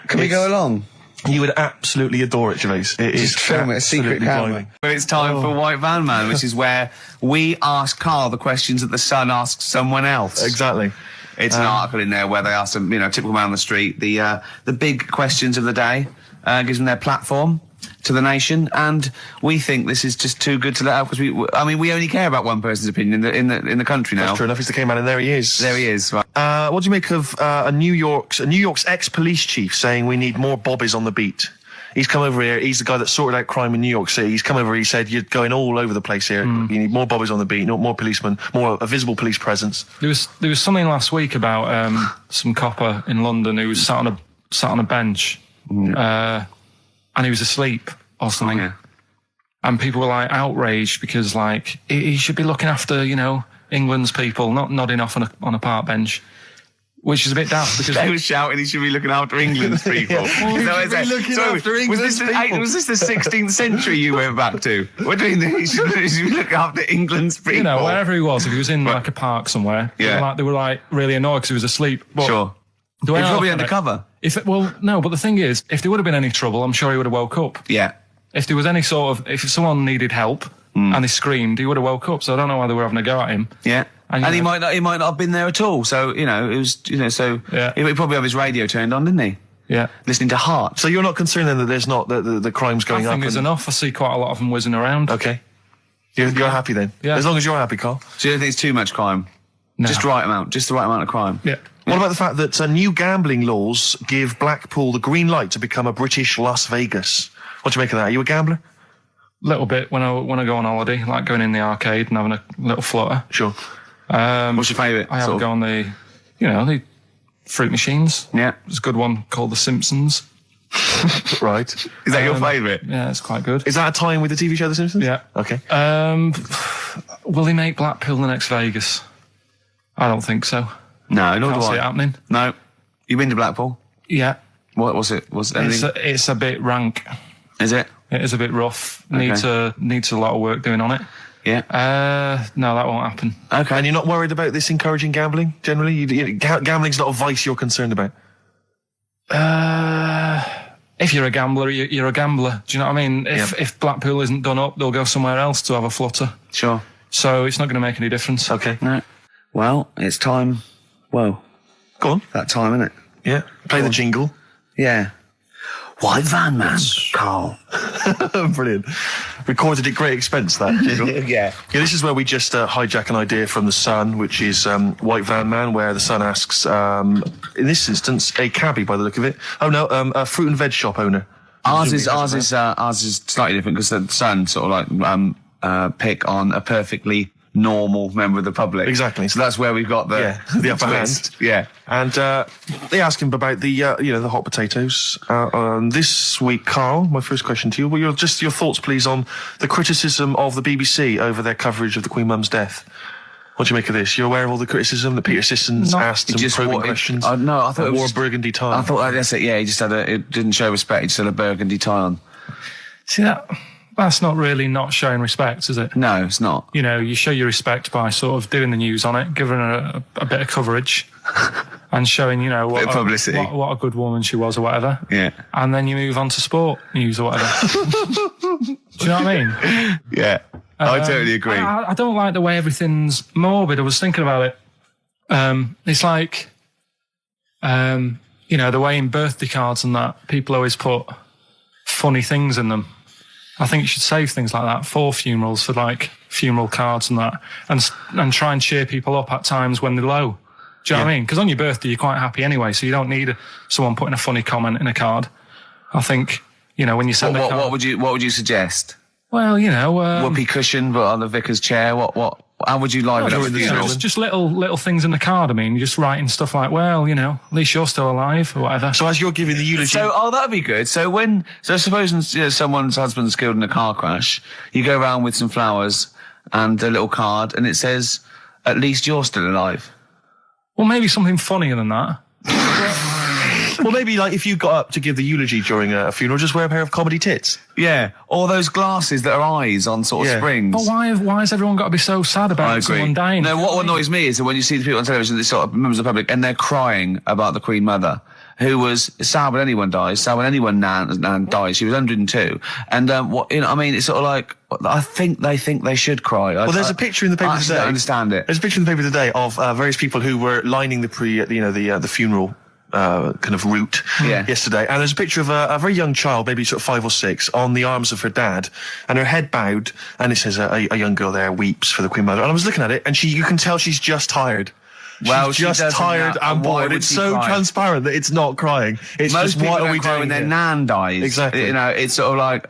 Can we go along?
You would absolutely adore it, Gervais. It is
film it, a secret camera.
blinding.
Well, it's time for White Van Man, which is where we ask Karl the questions that the Sun asks someone else.
Exactly.
It's an article in there where they ask them, you know, typical man on the street, the big questions of the day, gives them their platform to the nation, and we think this is just too good to let out because we only care about one person's opinion in the country now.
That's true enough. He's the king man, and there he is.
There he is. Right.
What do you make of New York's ex-police chief saying we need more bobbies on the beat? He's come over here. He's the guy that sorted out crime in New York City. He's come over. He said, "You're going all over the place here. You need more bobbies on the beat, more policemen, a visible police presence."
There was something last week about some copper in London who was sat on a bench, and he was asleep or something.
Oh, yeah.
And people were like outraged because like he should be looking after England's people, not nodding off on a park bench. Which is a bit daft because
they were shouting he should be looking after England's people.
Was
this the 16th century you went back to? What do you mean he should be looking after England's people?
Wherever he was, if he was in like a park somewhere, they were like really annoyed because he was asleep. But
sure. He was probably undercover.
No, but the thing is, if there would have been any trouble, I'm sure he would have woke up.
Yeah.
If there was any if someone needed help and they screamed, he would have woke up. So I don't know why they were having a go at him.
Yeah. And he might not have been there at all. So, it was, he probably have his radio turned on, didn't he?
Yeah.
Listening to Heart.
So you're not concerned then that there's not the crime's going up?
I think there's enough. I see quite a lot of them whizzing around.
Okay. You're happy then?
Yeah.
As long as you're happy, Karl.
So you don't think it's too much crime?
No.
Just the right amount of crime?
Yeah.
What about the fact that new gambling laws give Blackpool the green light to become a British Las Vegas? What do you make of that? Are you a gambler?
Little bit when I go on holiday, like going in the arcade and having a little flutter.
Sure.
What's your favourite?
I have a go on the fruit machines.
Yeah.
There's a good one called The Simpsons.
Right.
Is that your favourite?
Yeah, it's quite good.
Is that a tie-in with the TV show The Simpsons?
Yeah.
Okay.
Will they make Blackpool the next Vegas? I don't think so.
No, nor
Can't
do
see
I.
it happening.
No. You been to Blackpool?
Yeah.
What was it? Was anything?
It's a bit rank.
Is it?
It is a bit rough.
Okay.
Needs a lot of work doing on it.
Yeah.
No, that won't happen.
Okay. And you're not worried about this encouraging gambling, generally? Gambling's not a vice you're concerned about?
If you're a gambler, you're a gambler. Do you know what I mean? If Blackpool isn't done up, they'll go somewhere else to have a flutter.
Sure.
So it's not going to make any difference.
Okay.
No. Well, it's time. Whoa.
Go on.
That time, isn't it?
Yeah. Play the jingle.
Yeah. White Van Man, Karl.
Brilliant. Recorded at great expense, that jingle.
Yeah.
This is where we just hijack an idea from The Sun, which is White Van Man, where The Sun asks, in this instance, a cabbie by the look of it. Oh no, a fruit and veg shop owner.
Ours is slightly different because the Sun sort of like pick on a perfectly normal member of the public.
Exactly.
So that's where we've got the
upper
twist.
hand.
Yeah.
And they ask him about the hot potatoes. This week, Karl, my first question to you, your thoughts, please, on the criticism of the BBC over their coverage of the Queen Mum's death. What do you make of this? You're aware of all the criticism that Peter Sissons asked some probing questions?
No, I thought it
wore
was
a burgundy tie.
I thought that's it. Yeah, he just it didn't show respect. He just had a burgundy tie on.
See that's not really not showing respect, is it?
No, it's not.
You show your respect by sort of doing the news on it, giving her a bit of coverage, and showing what
publicity.
What a good woman she was or whatever.
Yeah.
And then you move on to sport news or whatever. Do you know what I mean?
Yeah. I totally agree.
I don't like the way everything's morbid. I was thinking about it. It's like, the way in birthday cards and that, people always put funny things in them. I think you should save things like that for funerals, for like funeral cards and that, and try and cheer people up at times when they're low. Do you know what I mean? Because on your birthday, you're quite happy anyway, so you don't need someone putting a funny comment in a card. I think, when you send a card...
What would you suggest?
Well,
whoopee cushion, but on the vicar's chair. How would you liven up the funeral?
Just little things in the card. I mean, you're just writing stuff like, well, at least you're still alive or whatever.
So as you're giving the eulogy...
that'd be good. So supposing someone's husband's killed in a car crash, you go around with some flowers and a little card, and it says, at least you're still alive.
Well, maybe something funnier than that.
Well, maybe like if you got up to give the eulogy during a funeral, just wear a pair of comedy tits.
Yeah, or those glasses that are eyes on sort of springs.
But why has everyone got to be so sad about someone dying?
No, what annoys me is that when you see the people on television, they sort of members of the public, and they're crying about the Queen Mother, who was sad when anyone dies, sad when anyone nan dies. She was 102, and it's sort of like I think they should cry.
Well, there's a picture in the paper today.
I understand it.
There's a picture in the paper today of various people who were lining the funeral. Kind of route yesterday, and there's a picture of a very young child, maybe sort of 5 or 6, on the arms of her dad, and her head bowed, and it says a young girl there weeps for the Queen Mother. And I was looking at it, and you can tell she's just tired.
Well,
she's just tired and
why
bored.
would
It's
she
so
cry?
transparent that it's not crying. It's
Most
just,
people
why are
don't
we
cry
doing
when their
it?
nan dies.
Exactly.
You know, it's sort of like...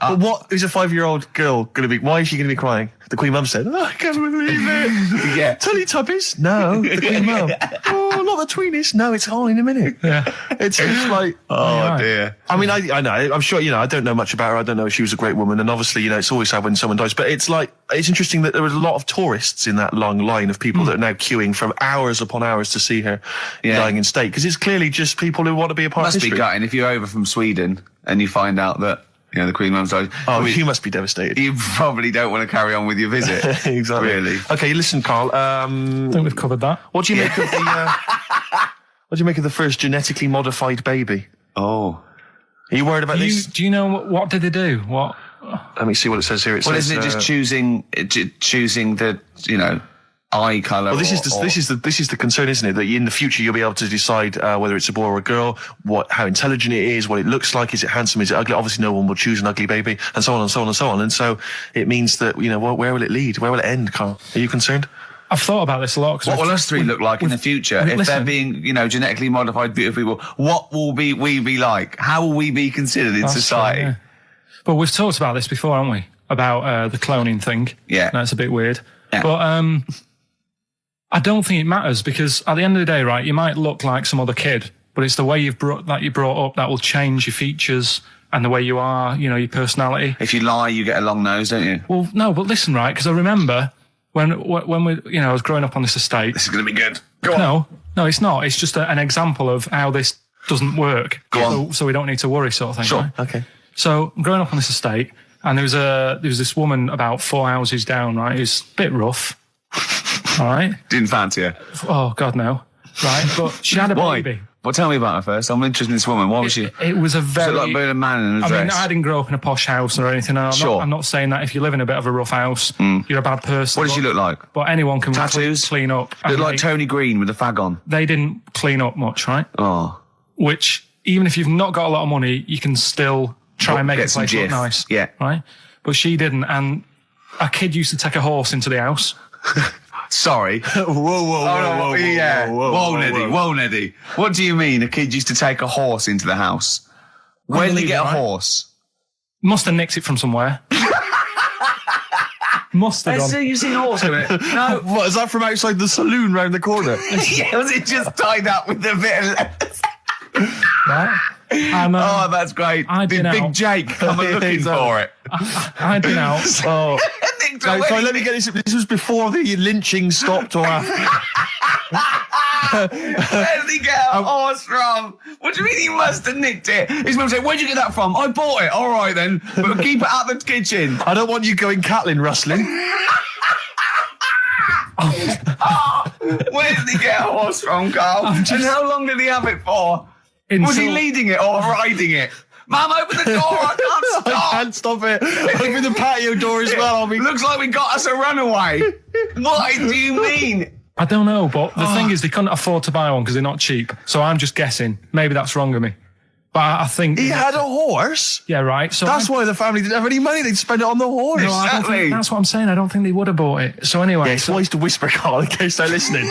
Who's a 5-year-old girl going to be? Why is she going to be crying? The Queen Mum said, "Oh, I can't believe it."
Yeah.
Teletubbies? No. The Queen Mum. Oh, not the tweenies. No, it's all in a minute.
Yeah.
It's just like,
Oh, dear.
I mean, I know. I'm sure, I don't know much about her. I don't know if she was a great woman. And obviously, it's always sad when someone dies. But it's like, it's interesting that there was a lot of tourists in that long line of people that are now queuing from hours upon hours to see her dying in state. Because it's clearly just people who want to be a part of
Must
history.
be gutting if you're over from Sweden and you find out that, the Queen Mum's died.
Oh, you must be devastated.
You probably don't want to carry on with your visit.
Exactly.
Really.
Okay, listen, Karl.
I think we've covered that.
What do you make of the? What do you make of the first genetically modified baby?
Oh.
Are you worried about this?
Do you know what did they do? What?
Let me see what it says here. It
Well,
says,
isn't it just choosing the, eye colour?
Well, this is the concern, isn't it? That in the future you'll be able to decide whether it's a boy or a girl, how intelligent it is, what it looks like, is it handsome, is it ugly? Obviously, no one will choose an ugly baby, and so on and so on and so on. And so it means that where will it lead? Where will it end, Karl? Are you concerned?
I've thought about this a lot.
What will us three look like in the future if they're being, genetically modified, beautiful people? What will we be like? How will we be considered in society?
Right, yeah. But we've talked about this before, haven't we? About the cloning thing.
Yeah,
that's a bit weird.
Yeah.
But I don't think it matters because at the end of the day, right, you might look like some other kid, but it's the way you're brought up that will change your features and the way you are, your personality.
If you lie, you get a long nose, don't you?
Well, no, but listen, right, because I remember when we, I was growing up on this estate.
This is going to be good. Go on.
No, it's not. It's just an example of how this doesn't work.
Go on.
So we don't need to worry, sort of thing.
Sure.
Right?
Okay.
So I'm growing up on this estate, and there was this woman about 4 houses down, right, who's a bit rough. All right.
Didn't fancy her.
Oh God, no. Right, but she had a
Why?
baby.
Well, tell me about her first. I'm interested in this woman. Why was she?
It was a
Was
very.
it like being a man in a dress?
I mean, I didn't grow up in a posh house or anything. I'm not saying that if you live in a bit of a rough house, you're a bad person.
What does she look like?
But anyone can
Tattoos?
clean up.
Look like Tony Green with a fag on.
They didn't clean up much, right?
Oh.
Which, even if you've not got a lot of money, you can still try and make
get
the
some
place look
jiff.
nice.
Yeah.
Right? But she didn't. And a kid used to take a horse into the house.
Sorry. Whoa, Neddy. What do you mean a kid used to take a horse into the house? Where did they get a horse?
Must have nicked it from somewhere. Must have done.
You've seen a horse in it? No.
What, is that from outside the saloon round the corner?
Yeah, was it just tied up with a bit of leather?
Right? And,
Oh, that's great. Did Big Jake come looking for it?
I'd been out.
Oh.
Nicked
Sorry,
away.
let me get this. This was before the lynching stopped or after.
Where did he get a horse from? What do you mean he must have nicked it? His mum said, where'd you get that from? I bought it. All right then, but keep it out the kitchen.
I don't want you going Catlin rustling.
Where did he get a horse from, Karl? And how long did he have it for? Was he leading it or riding it? Mum, open the door, I can't
I
stop.
can't stop it. Open the patio door as well.
Looks like we got us a runaway. What do you mean?
I don't know, but the thing is, they couldn't afford to buy one because they're not cheap. So I'm just guessing. Maybe that's wrong of me. But I think...
He had a horse?
Yeah, right. So
That's why the family didn't have any money. They'd spend it on the horse.
No, I don't think, that's what I'm saying. I don't think they would have bought it. So anyway...
Yeah, it's wise to whisper, Karl, in case they're listening.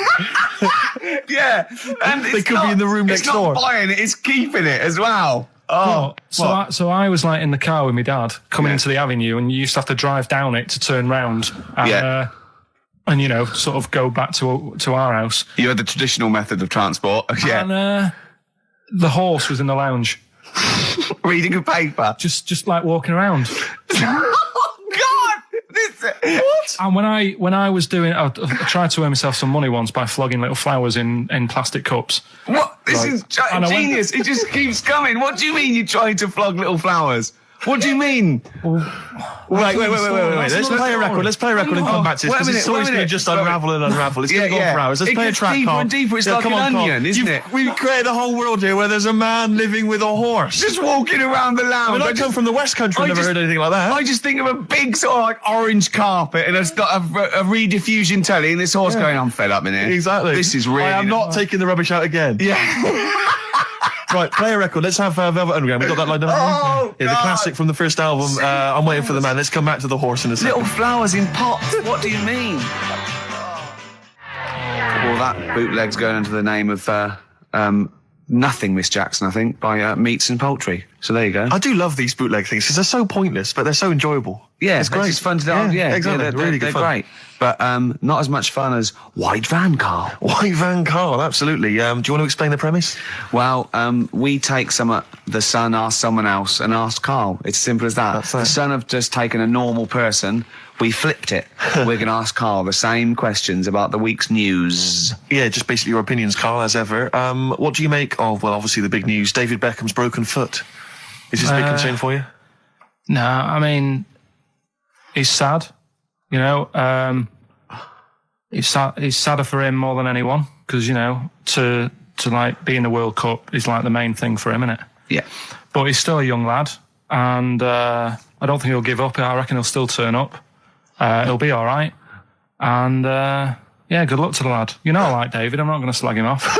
Yeah. And
They could be in the room next door.
It's not buying it, it's keeping it as well. Oh,
so I was like in the car with my dad coming into the avenue, and you used to have to drive down it to turn round and, and sort of go back to our house.
You had the traditional method of transport. Yeah.
And the horse was in the lounge.
Reading a paper.
Just like walking around.
Oh, God! What?
And when I was doing, I tried to earn myself some money once by flogging little flowers in plastic cups.
What? This is
And I went-
genius. It just keeps coming. What do you mean you're trying to flog little flowers? What do you mean?
Wait. Let's play a record. Let's play a record and come back to this.
Wait a
Because
minute,
it's always
wait a
going to
minute.
just unravel and unravel. It's going to go on for hours. Let's
It
play a
gets
track,
deeper
Karl.
and deeper. It's like
come
an
on, Karl.
onion, isn't it?
We've created a whole world here where there's a man living with a horse.
Just walking around the lounge.
I come from the West Country. I've never heard anything like that.
I just think of a big sort of like orange carpet and it's got a rediffusion telly and this horse going, I'm fed up in here.
Exactly.
This is really...
I am not taking the rubbish out again.
Yeah.
Right, play a record. Let's have Velvet Underground. We got that lined up.
Oh,
the
God.
classic from the first album. I'm waiting for the man. Let's come back to the horse in a second.
Little flowers in pots. What do you mean? that bootleg's going under the name of Nothing Miss Jackson, I think, by Meats and Poultry. So there you go.
I do love these bootleg things because they're so pointless, but they're so enjoyable.
Yeah,
it's great.
It's fun to do.
Yeah, exactly.
they're
really good
they're
fun.
great. But not as much fun as White Van Karl.
White Van Karl, absolutely. Do you want to explain the premise?
Well, we take the Sun asks someone else and asks Karl. It's simple as that. The Sun have just taken a normal person. We flipped it. We're going to ask Karl the same questions about the week's news.
Yeah, just basically your opinions, Karl, as ever. What do you make of, well, obviously the big news, David Beckham's broken foot? Is this a big concern for you?
No, I mean, he's sad, you know. He's sadder for him more than anyone because, you know, to like be in the World Cup is like the main thing for him, isn't it?
Yeah.
But he's still a young lad, and I don't think he'll give up. I reckon he'll still turn up. He'll be all right, and yeah, good luck to the lad. You know, I like David. I'm not going to slag him off.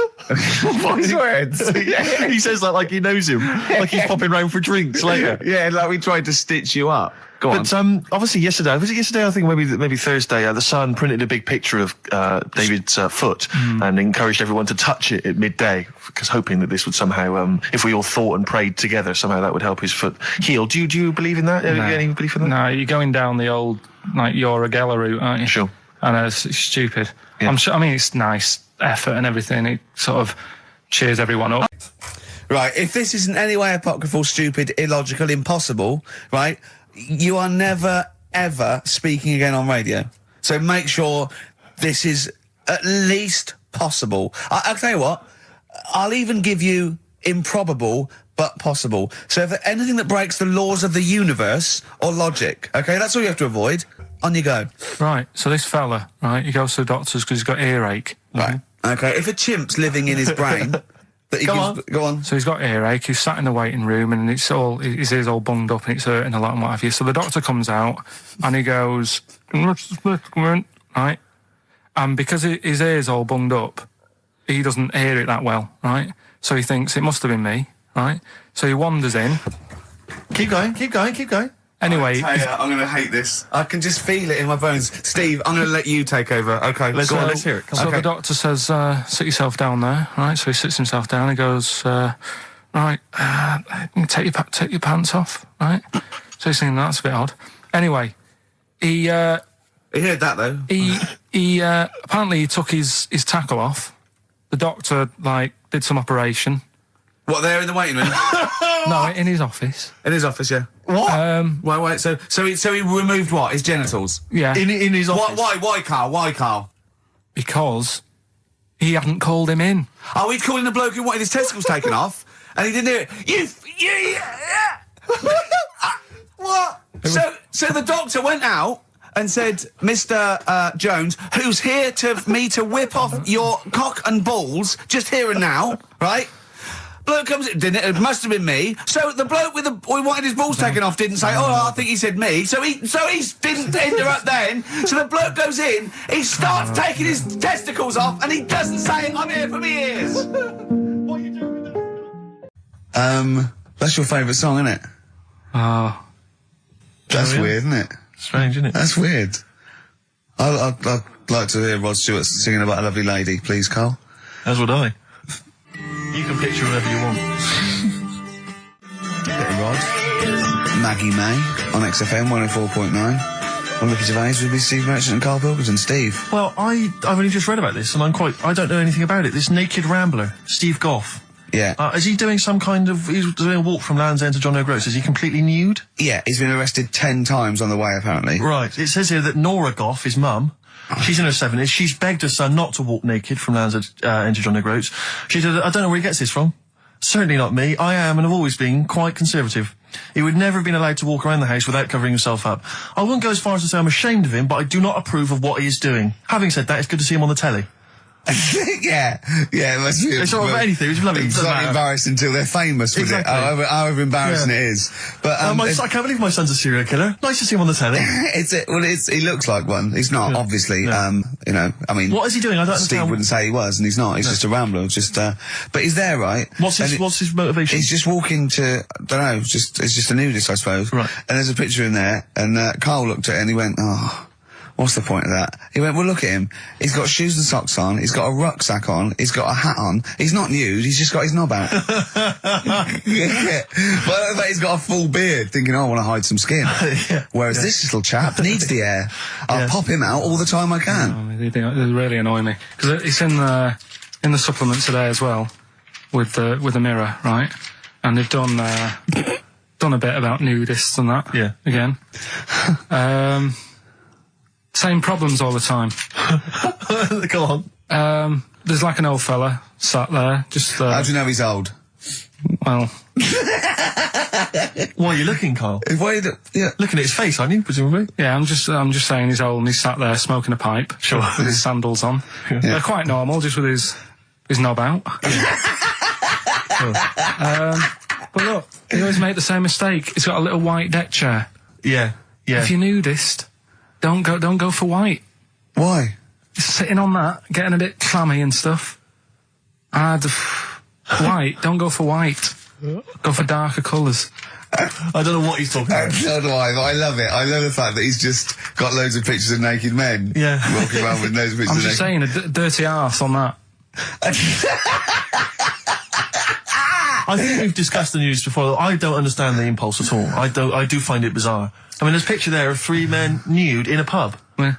Wise words.
He says that like he knows him, like he's popping round for drinks later.
Yeah, like we tried to stitch you up. Go on.
But obviously yesterday, was it yesterday? I think maybe Thursday. The Sun printed a big picture of David's foot and encouraged everyone to touch it at midday, because hoping that this would somehow, if we all thought and prayed together, somehow that would help his foot heal. Do you believe in that?
No.
Any belief in that?
No, you're going down the old like Uragella route, aren't you?
Sure.
I know it's stupid.
Yeah.
I'm sure. I mean, it's nice effort and everything. It sort of cheers everyone up.
Right, if this isn't any way apocryphal, stupid, illogical, impossible, right, you are never, ever speaking again on radio. So make sure this is at least possible. I'll tell you what, I'll even give you improbable, but possible. So if anything that breaks the laws of the universe or logic, okay, that's all you have to avoid. On you go.
Right, so this fella, right, he goes to the doctors because he's got earache.
Right. Okay, if a chimp's living in his brain... that he go on.
So he's got earache, he's sat in the waiting room and his ear's all bunged up and it's hurting a lot and what have you. So the doctor comes out and he goes, right? And because his ear's all bunged up, he doesn't hear it that well, right? So he thinks it must have been me, right? So he wanders in.
Keep going.
Anyway,
I'm going to hate this. I can just feel it in my bones. Steve, I'm going to let you take over. Okay,
Let's hear it. Come
so
on.
the doctor says, sit yourself down there, right? So he sits himself down. He goes, right, take your pants off, right? So he's thinking that's a bit odd. Anyway, he
heard that though.
He apparently he took his tackle off. The doctor did some operation.
What, there in the waiting room?
No, in his office.
In his office, yeah.
What?
Wait. So he removed what? His genitals.
Yeah.
In his office.
Why, Karl? Why, Karl?
Because he hadn't called him in.
Oh, he'd called in the bloke who wanted his testicles taken off, and he didn't do it. What? So the doctor went out and said, Mr. Jones, who's here to whip off your cock and balls just here and now, right? Bloke comes in, didn't it? It must have been me. So the bloke who wanted his balls taken off didn't say, oh, I think he said me. So he didn't interrupt then. So the bloke goes in, he starts taking his testicles off, and he doesn't say, I'm here for me ears. What are you doing with that? That's your favourite song, isn't it?
Oh.
That's weird, isn't it?
Strange, isn't it?
That's weird. I'd like to hear Rod Stewart singing about a lovely lady, please, Karl.
As would I. You can picture whatever you want.
Bit of Rod. Maggie May on XFM 104.9. On Ricky Gervais would be Steve Merchant and Karl Pilkington. Steve.
Well, I've only just read about this, and I don't know anything about it. This naked rambler, Steve Goff.
Yeah.
Is he doing he's doing a walk from Land's End to John O'Groats? Is he completely nude?
Yeah, he's been arrested 10 times on the way, apparently.
Right. It says here that Nora Goff, his mum, she's in her 70s. She's begged her son not to walk naked from Land's End to John O'Groats. She said, I don't know where he gets this from. Certainly not me. I am and have always been quite conservative. He would never have been allowed to walk around the house without covering himself up. I wouldn't go as far as to say I'm ashamed of him, but I do not approve of what he is doing. Having said that, it's good to see him on the telly.
yeah, it must be.
It's not about anything. It's lovely.
It's not embarrassing until they're famous with
Exactly.
it. However embarrassing it is. But
I can't believe my son's a serial killer. Nice to see him on the telly.
he looks like one. He's not, obviously.
Yeah.
You know, I mean,
what is he doing? I don't
Steve
understand.
wouldn't say he was, and he's not. He's just a rambler. But he's there, right?
What's his motivation?
He's just walking to, I don't know, it's just a nudist, I suppose.
Right.
And there's a picture in there, and Karl looked at it and he went, oh, what's the point of that? He went, well, look at him. He's got shoes and socks on. He's got a rucksack on. He's got a hat on. He's not nude. He's just got his knob out. Yeah. But he's got a full beard, thinking, oh, I want to hide some skin. Whereas this little chap needs the air. I'll pop him out all the time I can.
They really annoy me because it's in the supplement today as well with the Mirror, right? And they've done a bit about nudists and that.
Yeah.
Again. Same problems all the time.
Go on.
There's like an old fella sat there, just.
How do you know he's old?
Well.
Why are you looking, Karl?
Yeah.
Looking at his face, aren't you, presumably?
Yeah, I'm just saying he's old and he's sat there smoking a pipe.
Sure.
With his sandals on. They're quite normal, just with his knob out. But look, he always make the same mistake. He's got a little white deck chair.
Yeah.
If you're nudist, don't go for white.
Why?
Sitting on that, getting a bit clammy and stuff. White, don't go for white. Go for darker colours.
I don't know what he's talking about.
So do I, but I love it. I love the fact that he's just got loads of pictures of naked men.
Yeah.
Walking around with loads of pictures
I'm
of
just saying, a dirty arse on that.
I think we've discussed the news before. I don't understand the impulse at all. I do find it bizarre. I mean, there's a picture there of 3 men nude in a pub.
Yeah.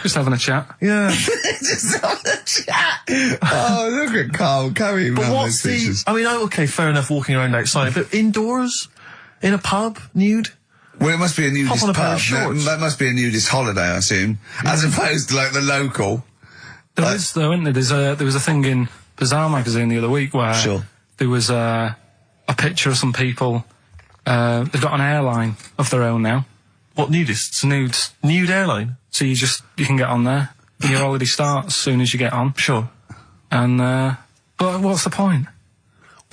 Just having a chat.
Yeah.
Just on the chat. Oh, look at Karl carrying
But
around
what's
those pictures.
I mean, okay, fair enough, walking around outside, but indoors? In a pub? Nude?
Well, it must be a nudist
Hop on a pair
pub.
of shorts.
That must be a nudist holiday, I assume. As opposed to, like, the local.
There is, though, isn't there? There was a thing in Bazaar magazine the other week where there was a picture of some people. They've got an airline of their own now.
What, nudists?
Nudes.
Nude airline?
So you can get on there. And your holiday starts as soon as you get on.
Sure.
And, but what's the point?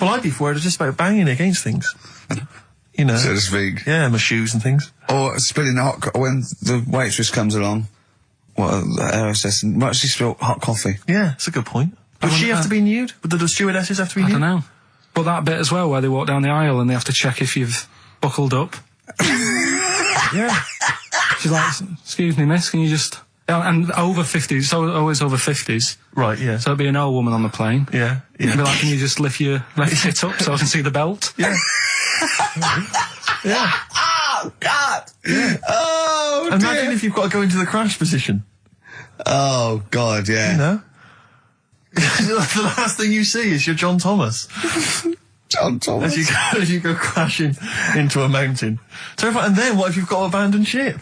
Well, I'd be worried just about banging against things. You know.
So to speak.
Yeah, my shoes and things.
Or spilling when the waitress comes along. The hostess, might she spill hot coffee?
Yeah, that's a good point. Would she have to be nude? Would the stewardesses have to be nude?
I don't know. But that bit as well, where they walk down the aisle and they have to check if you've buckled up.
Yeah.
She's like, excuse me, miss, can you just... And over 50s, it's always over 50s.
Right, yeah.
So it'd be an old woman on the plane.
Yeah, yeah.
It'd be like, can you just lift your left hip up so I can see the belt?
Yeah. Yeah.
Oh, God! Yeah. Oh,
Imagine if you've got to go into the crash position.
Oh, God, yeah.
You know? The last thing you see is your John Thomas.
John Thomas.
As you go crashing into a mountain. Terrifying. And then what if you've got to abandon ship?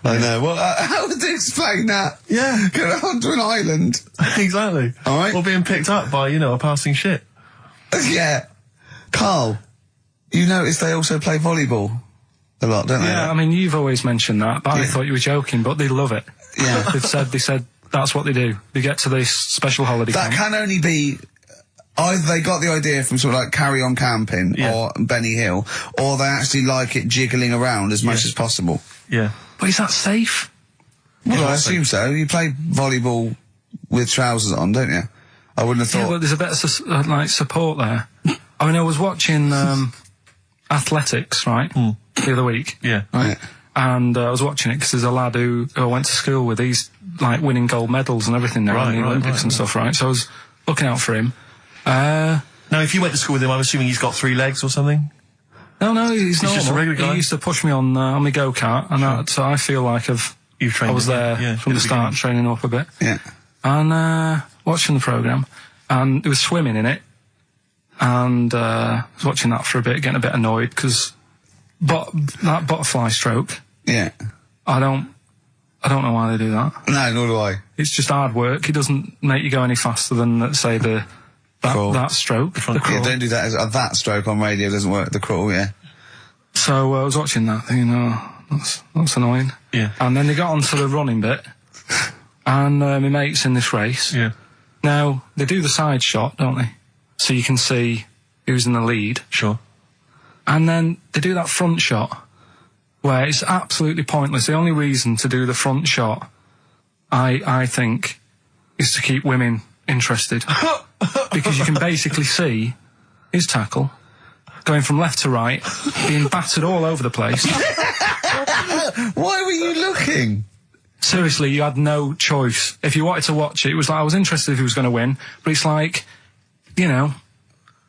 I know. Well, how would they explain that?
Yeah.
Go onto an island.
Exactly.
All right.
Or being picked up by, a passing ship.
Yeah. Karl, you notice they also play volleyball a lot, don't they?
Yeah, I mean, you've always mentioned that, but I thought you were joking, but they love it.
Yeah.
They said that's what they do. They get to this special holiday
That
camp.
can only be... Either they got the idea from sort of like Carry On Camping or Benny Hill, or they actually like it jiggling around as much as possible.
Yeah.
But is that safe?
Well, I assume so. You play volleyball with trousers on, don't you? I wouldn't have thought...
Yeah, but there's a bit of support there. I mean, I was watching athletics, right, the other week.
Yeah.
Right? And I was watching it because there's a lad who I went to school with. He's, like, winning gold medals and everything now in the Olympics and stuff, right? So I was looking out for him.
Now, if you went to school with him, I'm assuming he's got 3 legs or something?
No, he's normal.
just a regular guy?
He used to push me on my go-kart, and so I feel like I was there from the start, training up a bit.
Yeah.
And watching the programme, and there was swimming in it, and I was watching that for a bit, getting a bit annoyed, because that butterfly stroke,
Yeah.
I don't know why they do that.
No, nor do I.
It's just hard work. It doesn't make you go any faster than, let's say, that stroke. The crawl.
Yeah, don't do that. That stroke on radio doesn't work. The crawl, yeah.
So I was watching that, thinking, that's annoying.
Yeah.
And then they got onto the running bit, and my mate's in this race.
Yeah.
Now, they do the side shot, don't they? So you can see who's in the lead.
Sure.
And then they do that front shot, where it's absolutely pointless. The only reason to do the front shot, I think, is to keep women interested. Because you can basically see his tackle going from left to right, being battered all over the place.
Why were you looking?
seriously, you had no choice. If you wanted to watch it, it was like, I was interested if he was going to win, but it's like, you know.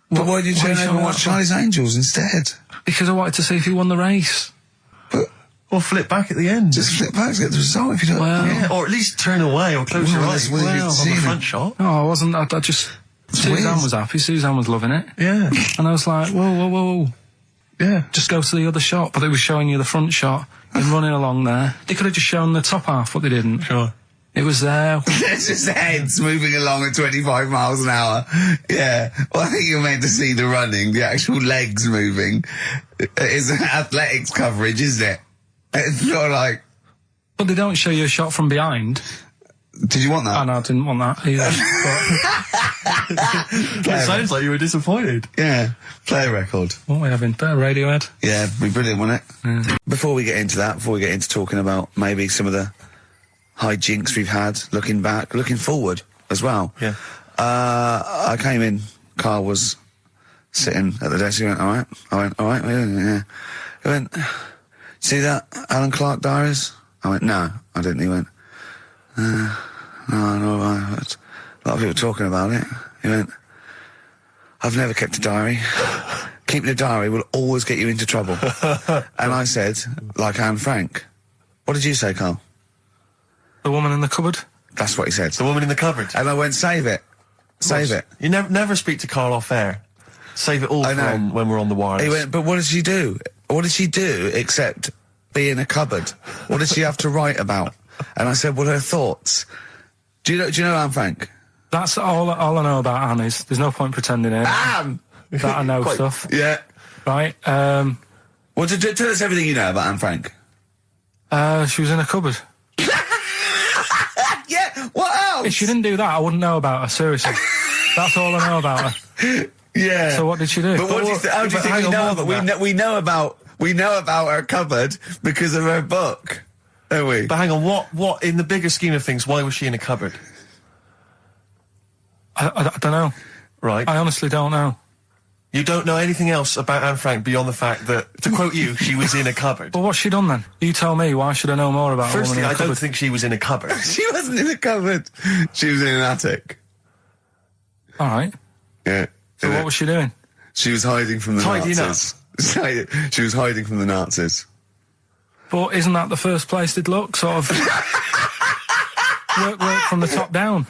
But why did you turn over and watch Charlie's Angels instead?
Because I wanted to see if he won the race.
Or flip back at the end.
Just flip back to get the result if you don't.
Well,
yeah, or at least turn away or close your eyes.
that's weird
On
to
the
see
front
them.
shot.
No, I wasn't. I just... Suzanne
weird.
was happy. Suzanne was loving it.
Yeah.
And I was like, whoa.
Yeah.
Just go to the other shot. But they were showing you the front shot and running along there. They could have just shown the top half, but they didn't.
Sure.
It was there.
It's just heads moving along at 25 miles an hour. Yeah. Well, I think you're meant to see the running, the actual legs moving. It's athletics coverage, isn't it? It's not like...
But they don't show you a shot from behind.
Did you want that?
Oh, no, I didn't want that either.
It sounds like you were disappointed.
Yeah. Play a record.
What are we having? Better Radiohead?
Yeah, it'd be brilliant, wouldn't it? Before we get into that, before we get into talking about maybe some of the hijinks we've had, looking back, looking forward as well.
Yeah.
I came in, Karl was sitting at the desk, he went, alright? I went, alright, yeah. He went, see that Alan Clark diaries? I went, no, I didn't. He went, no, I heard a lot of people talking about it. He went, I've never kept a diary. Keeping a diary will always get you into trouble. And I said, like Anne Frank. What did you say, Karl?
The woman in the cupboard?
That's what he said.
The woman in the cupboard.
And I went, save it. Save it.
You never speak to Karl off air. Save it all
I
for
know.
when we're on the wireless.
He went, but what did she do? What did she do except be in a cupboard? What did she have to write about? And I said, well, her thoughts. Do you know Anne Frank?
That's all I know about Anne is. There's no point pretending here
Anne!
that I know stuff.
Yeah.
Right?
Well, tell us everything you know about Anne Frank.
She was in a cupboard.
Yeah, what else?
If she didn't do that, I wouldn't know about her, seriously. That's all I know about her.
Yeah.
So what did she do?
But what do you how do you think we know that? We know about her cupboard because of her book, don't we?
But hang on, what in the bigger scheme of things, why was she in a cupboard?
I don't know.
Right.
I honestly don't know.
You don't know anything else about Anne Frank beyond the fact that, to quote you, she was in a cupboard.
Well, what's she done then? You tell me. Why should I know more about a woman
Firstly,
in a
I
cupboard?
don't think she was in a cupboard.
She wasn't in a cupboard. She was in an attic.
All right.
Yeah.
So what was she doing?
She was hiding from the
Tidying
Nazis. She was hiding from the Nazis.
But isn't that the first place they'd look? Sort of work from the top down.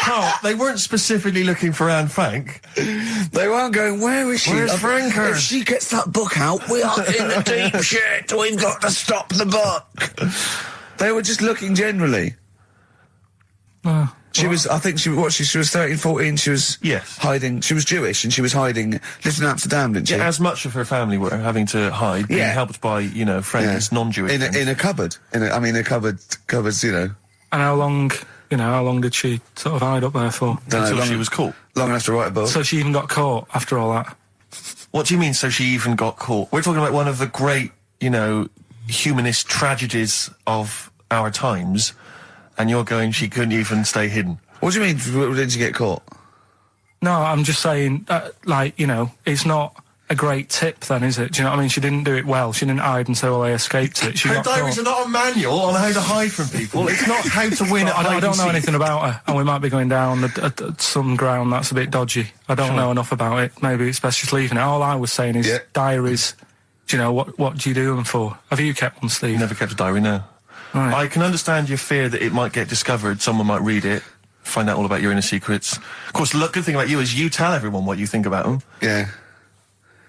Carl, they weren't specifically looking for Anne Frank.
They weren't going, where is she?
Where's Franker?
If she gets that book out, we are in the deep shit. We've got to stop the book. They were just looking generally. She was, I think she was 13, 14, she was
Yes.
hiding, she was Jewish and she was hiding, lived in Amsterdam, didn't she?
Yeah, as much of her family were having to hide, being
Yeah.
helped by, friends, non-Jewish friends.
In a cupboard. Cupboards,
And how long did she sort of hide up there for?
Until she was caught.
Long enough to write a book.
So she even got caught after all that?
What do you mean, so she even got caught? We're talking about one of the great, humanist tragedies of our times, and you're going, she couldn't even stay hidden.
What do you mean, didn't she get caught?
No, I'm just saying, it's not a great tip then, is it? Do you know what I mean? She didn't do it well. She didn't hide until they escaped it. She
Her
got
diaries
caught.
are not a manual on how to hide from people. It's not how to win at hide
I
and
don't know
seek.
anything about her, and we might be going down some ground that's a bit dodgy. I don't know enough about it. Maybe it's best just leaving it. All I was saying is diaries. Do you know, what do you do them for? Have you kept one, Steve?
Never kept a diary, no.
Right.
I can understand your fear that it might get discovered, someone might read it, find out all about your inner secrets. Of course, the good thing about you is you tell everyone what you think about them.
Yeah.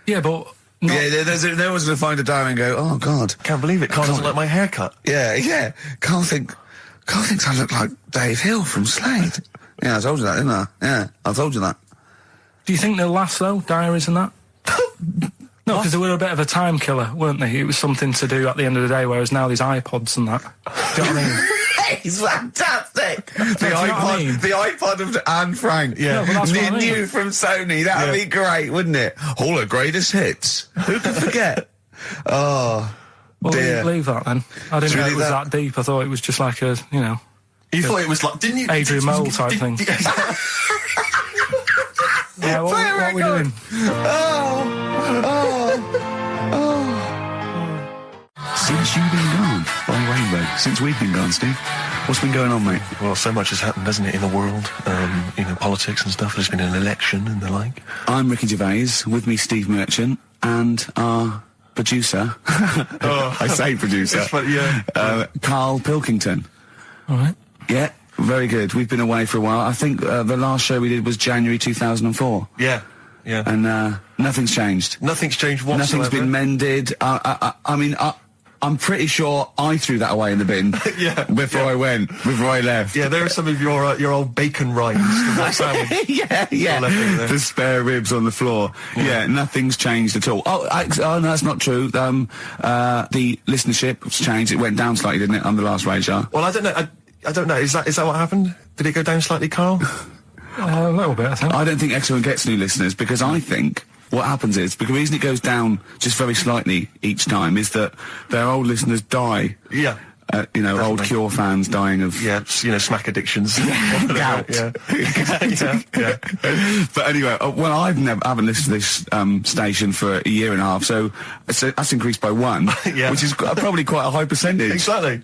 Yeah, but...
Yeah, no one's going to find a diary and go, oh, God.
Can't believe it, Carl doesn't like my haircut.
Yeah. Carl thinks I look like Dave Hill from Slade. Yeah, I told you that, didn't I? Yeah, I told you that.
Do you think they'll last, though, diaries and that? No, because they were a bit of a time killer, weren't they? It was something to do at the end of the day, whereas now there's iPods and that. Do you know what I mean?
He's fantastic. The
you know what I mean?
iPod of Anne Frank.
Yeah.
No, but that's what I mean.
New from Sony. That'd be great, wouldn't it? All the greatest hits. Who could forget? Oh,
Well,
dear.
leave that then. I didn't
Should
know
we
it was
leave
that deep. I thought it was just like a,
You thought it was like, didn't you?
Adrian Mole type thing. Yeah, what are we doing?
Since you've been gone by Rainbows.
since we've been gone, Steve? What's been going on, mate?
Well, so much has happened, hasn't it, in the world? Politics and stuff. There's been an election and the like.
I'm Ricky Gervais, with me Steve Merchant, and our producer, I say producer, Karl Pilkington.
All right.
Yeah, very good. We've been away for a while. I think the last show we did was January 2004.
Yeah.
And nothing's changed.
Nothing's changed whatsoever.
Nothing's been mended. I'm pretty sure I threw that away in the bin before I left.
Yeah, there are some of your old bacon rinds from that sandwich.
yeah. The spare ribs on the floor. Yeah, nothing's changed at all. Oh, no, that's not true. The listenership has changed. It went down slightly, didn't it, on the last radio?
Well, I don't know. I don't know. Is that what happened? Did it go down slightly, Karl?
A little bit, I think.
I don't think XFM gets new listeners, because I think what happens is, because the reason it goes down just very slightly each time is that their old listeners die.
Yeah.
Definitely. Old Cure fans dying of...
Yeah, smack addictions.
Gout.
Yeah.
But anyway, well, I haven't listened to this station for a year and a half, so that's increased by 1, which is probably quite a high percentage.
Exactly.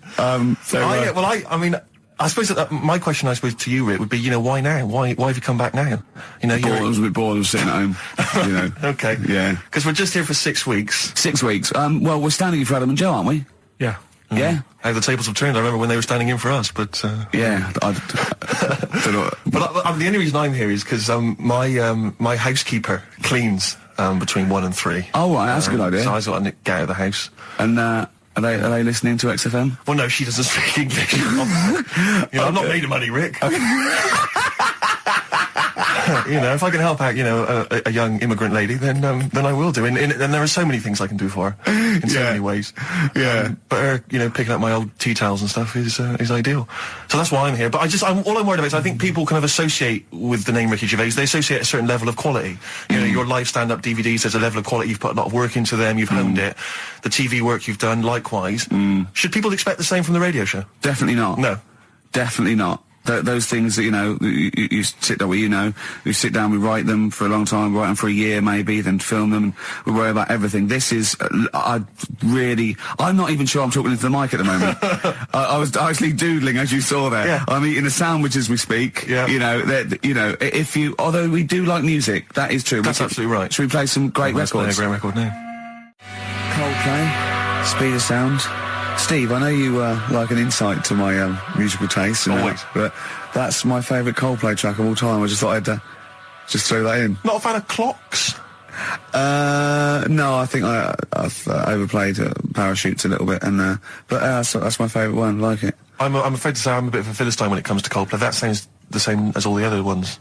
I suppose that my question, to you, Rick, would be, why now? Why have you come back now?
I was a bit bored of sitting at home,
Okay.
Yeah.
Because we're just here for 6 weeks.
6 weeks. Well, we're standing in for Adam and Joe, aren't we?
Yeah.
Yeah.
How the tables have turned. I remember when they were standing in for us, but...
Yeah. I don't know.
But the only reason I'm here is because my housekeeper cleans between 1 and 3.
Oh, right, that's a good idea.
So I got to get out of the house.
And, Are they listening to XFM?
Well, no, she doesn't speak English. I'm not made of money, Rick. If I can help out, a young immigrant lady, then I will do. And there are so many things I can do for her in so many ways.
Yeah.
But her, picking up my old tea towels and stuff is ideal. So that's why I'm here. But all I'm worried about is I think people kind of associate with the name Ricky Gervais. They associate a certain level of quality. Your live stand-up DVDs, there's a level of quality. You've put a lot of work into them. You've honed it. The TV work you've done, likewise. Should people expect the same from the radio show?
Definitely not.
No.
Definitely not. Those things that, you sit down, we sit down, we write them for a long time, write them for a year maybe, then film them, and we worry about everything. This is, I'm not even sure I'm talking into the mic at the moment. I was actually doodling, as you saw there.
Yeah.
I'm eating a sandwich as we speak.
Yeah.
Although we do like music, that is true.
That's absolutely right.
Should we play some great records?
Let's play a great record now.
Coldplay, Speed of Sound. Steve, I know you like an insight to my musical taste,
always.
But that's my favourite Coldplay track of all time. I just thought I'd just throw that in.
Not a fan of clocks?
No, I think I've overplayed Parachutes a little bit, and but that's my favourite one. I like it.
I'm afraid to say I'm a bit of a Philistine when it comes to Coldplay. That sounds the same as all the other ones.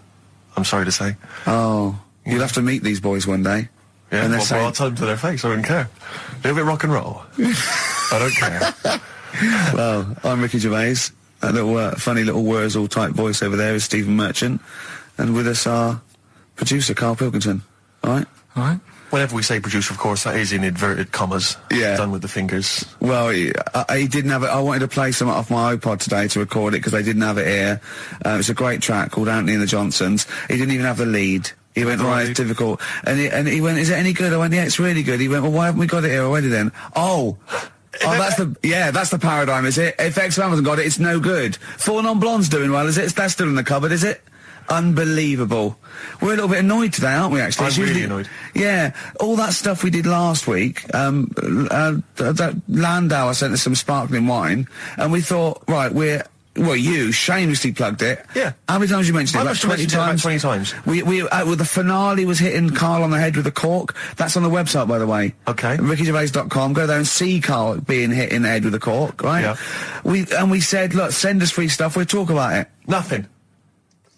I'm sorry to say.
Oh, you'll have to meet these boys one day.
Yeah,
and
I'll tell them to their face. I don't care. A little bit rock and roll. I don't care.
Well, I'm Ricky Gervais. A little funny little Wurzel type voice over there is Stephen Merchant, and with us our producer Karl Pilkington. All right.
Whenever we say producer, of course, that is in inverted commas.
Yeah.
Done with the fingers.
Well, he didn't have it. I wanted to play some off my iPod today to record it because they didn't have it here. It's a great track called Anthony and the Johnsons. He didn't even have the lead. He went, right, it's difficult. And he went, is it any good? I went, yeah, it's really good. He went, well, why haven't we got it here already then? That's the paradigm, is it? If XFM hasn't got it, it's no good. Four Non-Blondes doing well, is it? That's still in the cupboard, is it? Unbelievable. We're a little bit annoyed today, aren't we, actually?
I'm really annoyed.
Yeah. All that stuff we did last week, that Landau, I sent us some sparkling wine, and we thought, right, you shamelessly plugged it.
Yeah.
How many times you mentioned it?
I
Like 20 times?
About 20 times.
The finale was hitting Karl on the head with a cork. That's on the website, by the way.
Okay.
RickyGervais.com. Go there and see Karl being hit in the head with a cork, right?
Yeah.
We said, look, send us free stuff. We'll talk about it.
Nothing.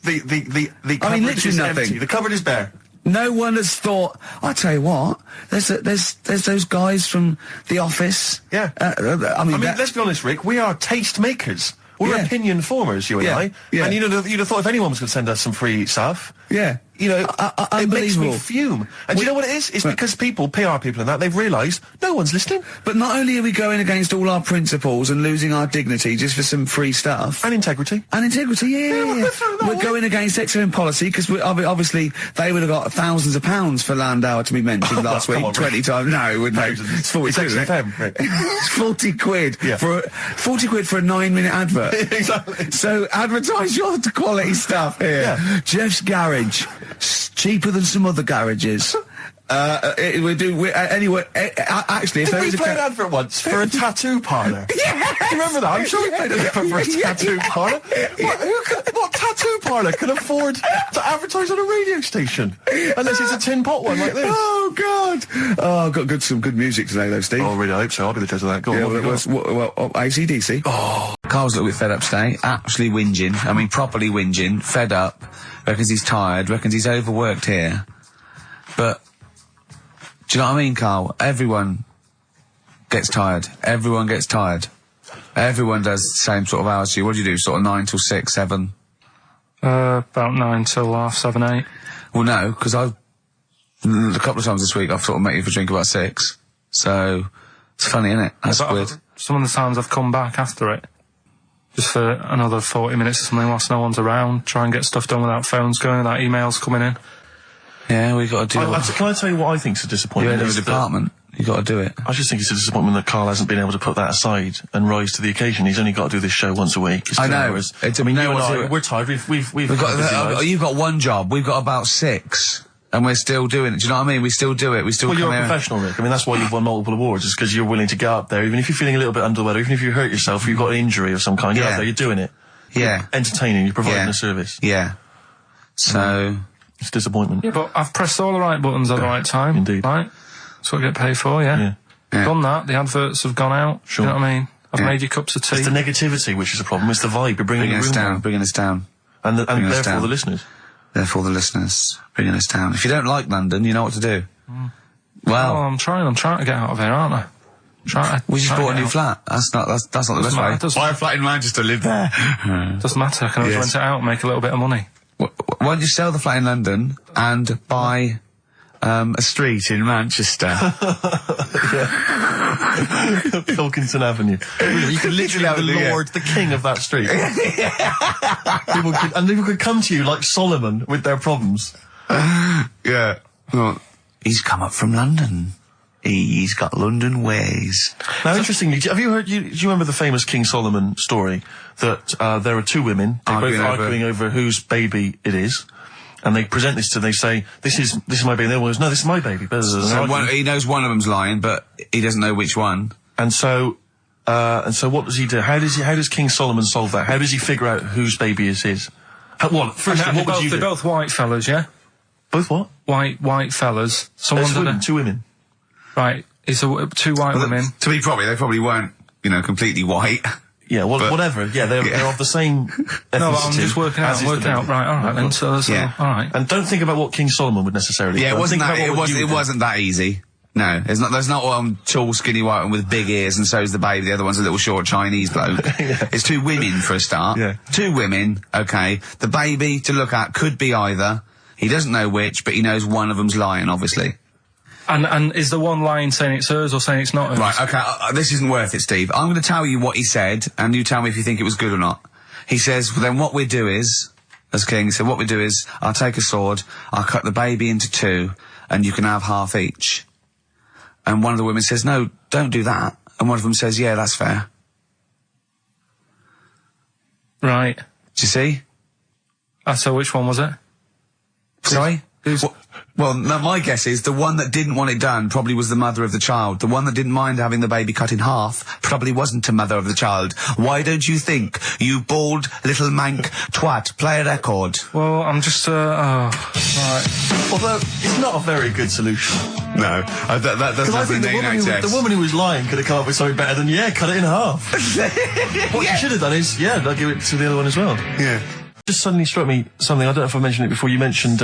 The cupboard
literally
is
nothing.
empty. The cupboard is bare.
No one has thought. I tell you what, there's those guys from The Office.
Yeah. Let's be honest, Rick. We are taste makers. We're opinion formers, you and I.
Yeah.
And you'd have thought if anyone was going to send us some free stuff, You know, it makes me
unbelievable.
fume. And do you know what it is? It's because people, PR people and that, they've realised no one's listening.
But not only are we going against all our principles and losing our dignity just for some free stuff.
And integrity.
And integrity, yeah. We're going against XFM policy because obviously they would have got thousands of pounds for Landauer to be mentioned last week.
come on,
20 times. No, it wouldn't. It's 40
It's
quid, isn't it?
XFM, Rick.
It's 40 quid
Yeah.
for 40 quid for a 9-minute advert.
Exactly.
So advertise your quality stuff here.
Yeah.
Jeff's Garage, cheaper than some other garages. Anyway, actually, if
Did
there
we
is
play an
a
advert once for a tattoo parlour?
Yes!
Do you remember that? I'm sure we played an advert for a tattoo parlour. What tattoo parlour can afford to advertise on a radio station? Unless it's a tin pot one like this.
Oh God! Oh, I've got some good music today, though, Steve.
Oh, really? I hope so. I'll be the judge of that. Go on.
Yeah,
what have you got?
well, AC/DC. Oh, Carl's a little bit fed up today. Actually whinging. I mean, properly whinging. Fed up. Reckons he's tired. Reckons he's overworked here. But do you know what I mean, Karl? Everyone gets tired. Everyone gets tired. Everyone does the same sort of hours to you. What do you do? Sort of 9 till 6, 7?
About 9 till 7, 8.
Well, no, because a couple of times this week I've sort of met you for a drink about 6. So it's funny, isn't it? That's
But
weird.
some of the times I've come back after it, just for another 40 minutes or something whilst no one's around, try and get stuff done without phones going, without emails coming in.
Yeah, we got to do.
Can I tell you what I think is a
You're
disappointment?
in a
Is that-
department. You got to do it.
I just think it's a disappointment that Karl hasn't been able to put that aside and rise to the occasion. He's only got to do this show once a week. It's
I
2
know.
hours.
It's-
I mean,
no
you and
one's
I,
doing-
we're tired. We've
We've
had busy
got.
lives.
You've got one job. We've got about 6, and we're still doing it. Do you know what I mean? We still do it. We still.
Well,
come
you're a
here.
professional, Rick. I mean, that's why you've won multiple awards, is because you're willing to get up there, even if you're feeling a little bit under the weather, even if you hurt yourself, or you've got an injury of some kind, you're
Yeah.
up there, you're doing it.
Yeah.
You're entertaining, you're providing
Yeah.
a service.
Yeah. So.
It's disappointment.
Yeah, but I've pressed all the right buttons at the right time.
Indeed.
Right? That's what I get paid for, yeah.
Yeah.
Yeah.
Done that, the adverts have gone out.
Sure.
You know what I mean? I've
Yeah.
made you cups of tea.
It's the negativity which is the problem. It's the vibe. You're bringing
Bringing
the
us
room
down. Bringing us down.
And
bringing us
therefore
down.
the listeners.
Therefore, the listeners bringing us down. If you don't like London, you know what to do.
Oh,
Well,
I'm trying to get out of here, aren't I?
we just
trying
bought
to
a new
get
flat. That's not the best
Doesn't
way.
matter, doesn't-
Buy a flat in Manchester, live there.
out. Doesn't matter, I can always
Yes.
rent it out and make a little bit of money.
Why don't you sell the flat in London and buy a street in Manchester?
Pilkington Avenue. Really, you could literally be
Avenue,
the
yeah.
lord, the king of that street. people could come to you like Solomon with their problems.
Yeah. Well, he's come up from London. He's got London ways.
Now, interestingly, have you heard? Do you remember the famous King Solomon story that there are two women arguing over whose baby it is, and they present this to. They say, "This is my baby." And the other one goes, "No, this is my baby."
So he knows one of them's lying, but he doesn't know which one.
And so what does he do? How does King Solomon solve that? How does he figure out whose baby is his? Firstly, what would you
They're
do?
both white fellas, yeah?
Both what?
White fellas. Someone
There's
did
women,
a...
two women.
Right, it's two white women.
To be probably, they probably weren't, completely white.
Yeah, well,
But-
whatever. Yeah, they're of the same ethnicity.
No, but I'm just working
as is the
out.
baby.
Right, alright then, so,
Yeah.
alright.
And don't think about what King Solomon would necessarily
Yeah,
do.
it wasn't
Think
that.
about
It
what
was.
you
It
would do.
wasn't that easy. No, there's not one tall, skinny white one with big ears, and so's the baby. The other one's a little short Chinese bloke. It's two women for a start.
Yeah.
Two women. Okay. The baby to look at could be either. He doesn't know which, but he knows one of them's lying, obviously.
And is the one lying saying it's hers or saying it's not hers?
Right. Okay. This isn't worth it, Steve. I'm going to tell you what he said, and you tell me if you think it was good or not. He says, well, then what we do is, as King, he said, what we do is, I'll take a sword, I'll cut the baby into 2, and you can have half each. And one of the women says, no, don't do that. And one of them says, yeah, that's fair.
Right.
Do you see?
So which one was it?
Sorry? Well, no, my guess is the one that didn't want it done probably was the mother of the child. The one that didn't mind having the baby cut in half probably wasn't a mother of the child. Why don't you think, you bald little mank twat? Play a record.
Well, I'm just, right.
Although, it's not a very good solution.
No, that doesn't
Because I
happen
think
in
the woman who was lying could have come up with something better than, cut it in half. What you should have done is, I'll give it to the other one as well.
Yeah.
Just suddenly struck me something. I don't know if I mentioned it before. You mentioned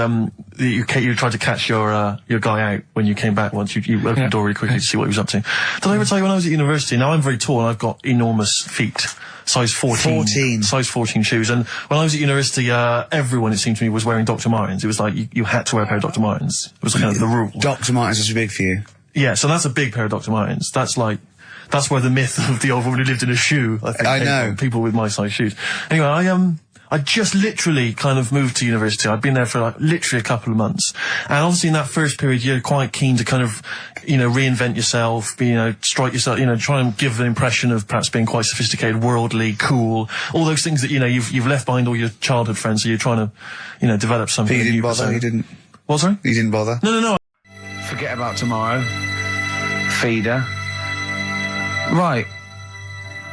you tried to catch your guy out when you came back once. You opened the door really quickly to see what he was up to. Did I ever tell you when I was at university? Now I'm very tall and I've got enormous feet. Size 14. Size 14 shoes. And when I was at university, everyone, it seemed to me, was wearing Dr. Martens. It was like you had to wear a pair of Dr. Martens. It was kind of the rule.
Dr. Martens is big for you.
Yeah, so that's a big pair of Dr. Martens. That's where the myth of the old woman who lived in a shoe, I think, came from, people with my size shoes. Anyway, I just literally kind of moved to university. I'd been there for like literally a couple of months. And obviously in that first period, you're quite keen to kind of, reinvent yourself, strike yourself, try and give an impression of perhaps being quite sophisticated, worldly, cool, all those things that, you've left behind all your childhood friends, so you're trying to, develop something.
But you didn't bother? You didn't?
What, sorry?
You didn't bother?
No.
Forget about tomorrow. Feeder. Right.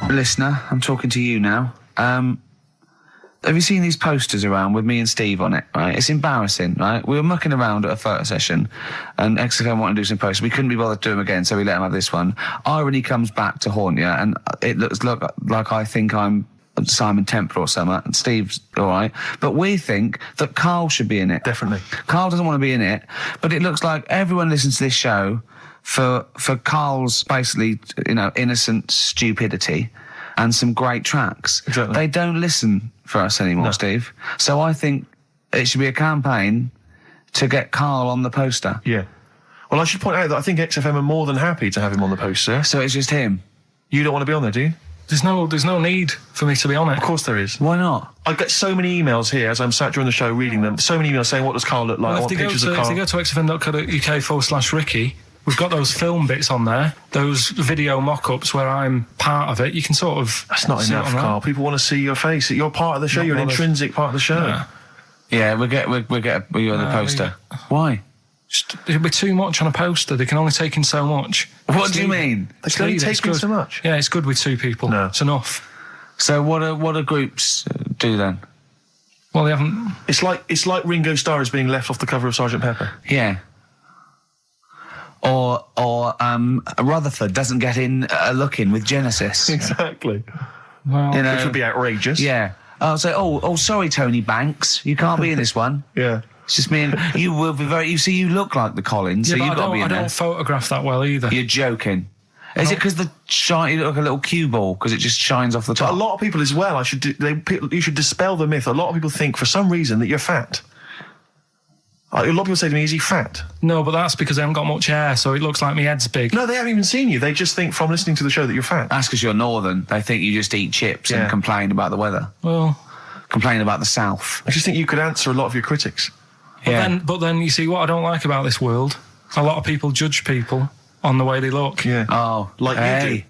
Listener, I'm talking to you now. Have you seen these posters around with me and Steve on it, right? It's embarrassing, right? We were mucking around at a photo session and XFM wanted to do some posters. We couldn't be bothered to do them again, so we let him have this one. Irony comes back to haunt you, and it looks like I think I'm Simon Temple or something, and Steve's alright. But we think that Karl should be in it.
Definitely.
Karl doesn't want to be in it, but it looks like everyone listens to this show for Karl's basically, innocent stupidity and some great tracks.
Exactly.
They don't listen for us anymore, Steve. So I think it should be a campaign to get Karl on the poster.
Yeah. Well, I should point out that I think XFM are more than happy to have him on the poster.
So it's just him.
You don't want to be on there, do you?
There's no need for me to be on it.
Of course there is.
Why not?
I get so many emails here as I'm sat during the show reading them. So many emails saying, what does Karl look like?
Well,
I want pictures of Karl.
If you go to xfm.co.uk/Ricky, we've got those film bits on there, those video mock-ups where I'm part of it. You can sort of...
That's not enough, Karl. People want to see your face. You're part of the show. You're an intrinsic part of the show.
Yeah, we'll get you on the poster. Why?
It'll be too much on a poster. They can only take in so much.
What do you mean?
They can only take in so much?
Yeah, it's good with two people.
No.
It's enough.
So what do groups do then?
Well, they haven't...
It's like Ringo Starr is being left off the cover of Sgt. Pepper.
Yeah. Or Rutherford doesn't get in a look in with Genesis.
Exactly.
Well,
which would be outrageous.
Yeah. Oh, so sorry, Tony Banks, you can't be in this one.
Yeah.
It's just me and you will be very. You look like the Collins, so you've got to be in there.
I don't photograph that well either.
You're joking. Is it because you look like a little cue ball because it just shines off the top?
But a lot of people as well. You should dispel the myth. A lot of people think for some reason that you're fat. A lot of people say to me, is he fat?
No, but that's because I haven't got much hair, so it looks like my head's big.
No, they haven't even seen you. They just think from listening to the show that you're fat.
That's because you're northern. They think you just eat chips and complain about the weather.
Well...
Complain about the south.
I just think you could answer a lot of your critics.
But then you see what I don't like about this world. A lot of people judge people on the way they look.
Yeah.
Oh,
like you do.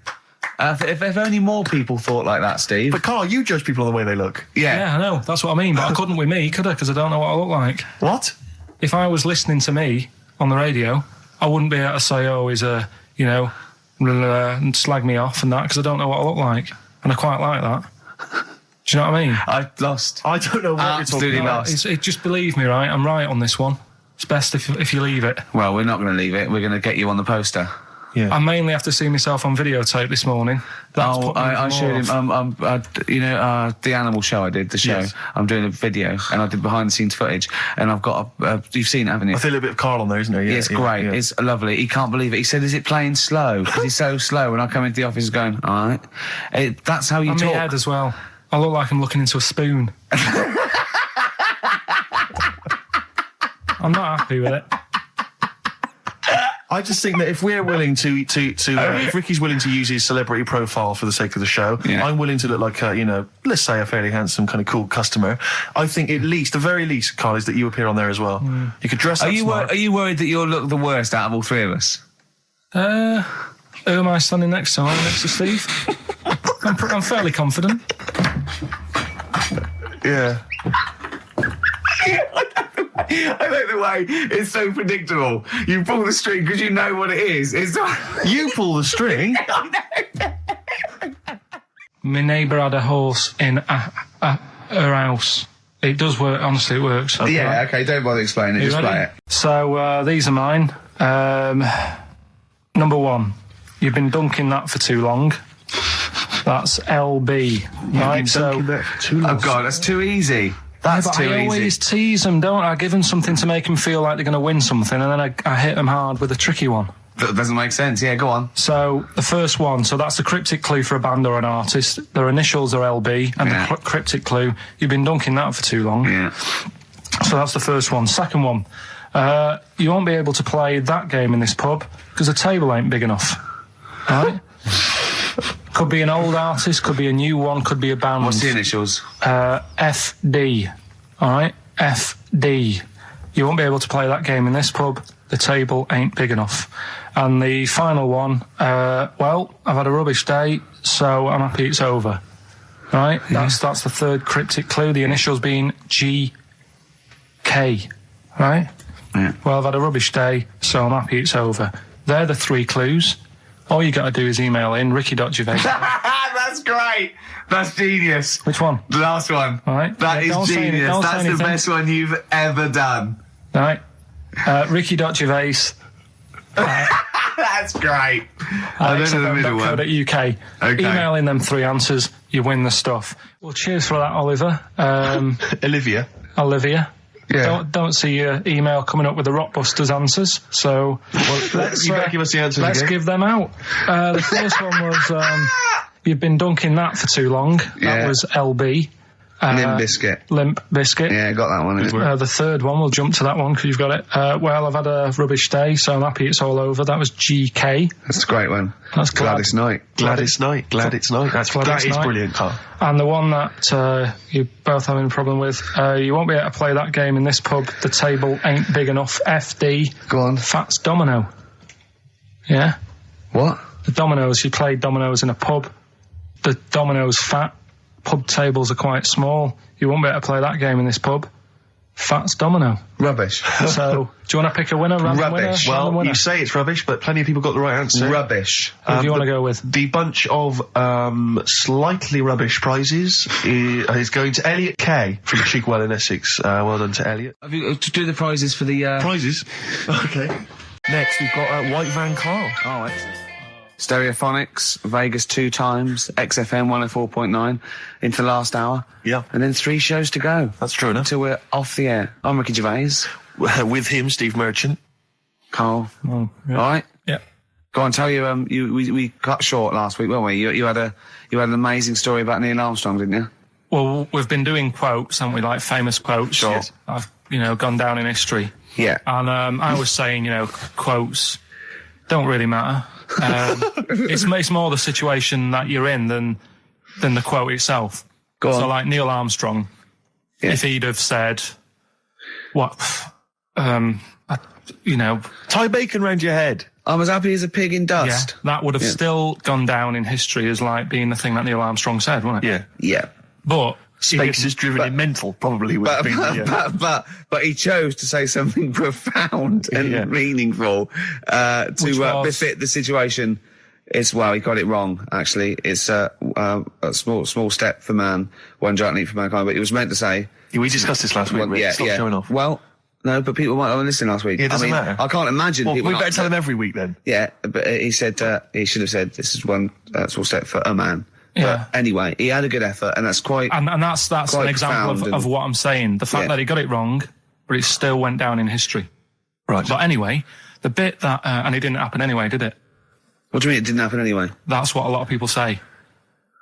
If only more people thought like that, Steve.
But Karl, you judge people on the way they look.
Yeah, I know. That's what I mean. But I couldn't with me, could I? Because I don't know what I look like.
What?
If I was listening to me on the radio, I wouldn't be able to say, oh, he's and slag me off and that, because I don't know what I look like. And I quite like that. Do you know what I mean?
I lost.
I don't know what you're talking about.
Just believe me, right? I'm right on this one. It's best if you leave it.
Well, we're not going to leave it. We're going to get you on the poster.
Yeah.
I mainly have to see myself on videotape this morning.
I showed him. The animal show I did. The show.
Yes.
I'm doing a video, and I did behind the scenes footage, and I've got. You've seen it, haven't you?
I feel a bit of Karl on there, isn't there? Yeah,
it's great. Yeah. It's lovely. He can't believe it. He said, "Is it playing slow?" Because he's so slow. When I come into the office, going, "All right." That's how you talk.
My head as well. I look like I'm looking into a spoon. I'm not happy with it.
I just think that if we're willing if Ricky's willing to use his celebrity profile for the sake of the show, I'm willing to look like let's say a fairly handsome, kind of cool customer. I think the very least, Karl, is that you appear on there as well. You could dress up smart.
Are you worried that you'll look the worst out of all three of us?
Who am I standing next to? I'm next to Steve. I'm fairly confident.
Yeah.
I like the way it's so predictable. You pull the string because you know what it is.
You pull the string?
My neighbour had a horse in her house. It does work, honestly, it works.
Okay. Yeah, okay, don't bother explaining it, just play it.
So, these are mine. Number 1, you've been dunking that for too long. That's LB. Right, so...
Oh, God, that's too easy. That's
but
too
I always
easy.
tease them, don't I? I give them something to make them feel like they're going to win something, and then I hit them hard with a tricky one.
That doesn't make sense. Yeah, go on.
So the first one, so that's the cryptic clue for a band or an artist. Their initials are LB, and
Yeah.
the cryptic clue, you've been dunking that for too long.
Yeah.
So that's the first one. Second one, you won't be able to play that game in this pub because the table ain't big enough. Right? Could be an old artist, could be a new one, could be a band.
What's the initials?
FD. All right? FD. You won't be able to play that game in this pub. The table ain't big enough. And the final one, well, I've had a rubbish day, so I'm happy it's over. Right? That's the third cryptic clue. The initials being GK. Right?
Yeah.
Well, I've had a rubbish day, so I'm happy it's over. They're the three clues. All you got to do is email in ricky.gervais.
That's great. That's genius.
Which one?
The last one.
All right.
That
Yeah, don't
is
say any-
genius.
don't say
That's the
anything.
best one you've ever done.
All right. Ricky.gervais.
That's great. I don't know the middle one.
XFM.co.uk.
Okay.
Email in them three answers, you win the stuff. Well, cheers for that, Oliver.
Olivia.
Olivia.
Yeah.
Don't see your email coming up with the Rockbusters answers, so let's,
You better give us the answers
let's
again.
give them out. The first one was, you've been dunking that for too long. That
Yeah.
was LB.
Limp Biscuit.
Limp Biscuit.
Yeah, got that one.
The third one, we'll jump to that one because you've got it. Well, I've had a rubbish day, so I'm happy it's all over. That was GK.
That's a great one.
That's
Gladys Knight.
Glad it's night. Glad it's night. That
it's
is
night.
brilliant, Carl.
And the one that you're both having a problem with, you won't be able to play that game in this pub. The table ain't big enough. FD.
Go on.
Fats Domino. Yeah?
What?
The dominoes, you play dominoes in a pub. The dominoes fat. Pub tables are quite small. You won't be able to play that game in this pub. Fats Domino.
Rubbish.
So, do you want to pick a winner? Random
Rubbish.
winner? Random
Well,
winner?
you say it's rubbish, but plenty of people got the right answer.
Rubbish.
Who do you want to go with?
The bunch of slightly rubbish prizes is going to Elliot K from Chigwell in Essex. Well done to Elliot.
Have you to do the prizes for the?
Prizes? Okay. Next, we've got White Van Carl.
Oh, excellent. Stereophonics, Vegas 2 times, XFM 104.9 into the last hour.
Yeah.
And then 3 shows to go.
That's true enough.
Until we're off the air. I'm Ricky Gervais.
With him, Steve Merchant.
Carl.
Oh, yeah.
All right.
Yeah.
Go on, tell you. We cut short last week, weren't we? You had an amazing story about Neil Armstrong, didn't you?
Well, we've been doing quotes, haven't we? Like famous quotes.
Sure.
Yes. I've, gone down in history.
Yeah.
And I was saying, quotes don't really matter. It's more the situation that you're in than the quote itself.
Go on.
So, like Neil Armstrong,
Yeah.
if he'd have said, "What,
Tie bacon round your head.
I'm as happy as a pig in
yeah,"
dust.
that would have still gone down in history as like being the thing that Neil Armstrong said, wouldn't it?
Yeah.
Yeah.
But he
Space
didn't.
is driven in mental, probably would have been.
But he chose to say something profound and
Yeah.
meaningful
Which
to
was-
befit the situation. He got it wrong. Actually, it's a small step for man, one giant leap for mankind. But he was meant to say,
We discussed this last week. Rick. Stop showing off.
Well, no, but people might not listen last week.
Yeah, it doesn't matter.
I can't imagine.
Well, we
people
better
not-
tell him every week then.
Yeah, but he said he should have said this is one small step for a man.
Yeah.
But anyway, he had a good effort, and that's quite.
And that's
Quite
an example
profound
of what I'm saying. The fact
Yeah.
that he got it wrong, but it still went down in history.
Right.
But anyway, the bit that, and it didn't happen anyway, did it?
What do you mean it didn't happen anyway?
That's what a lot of people say.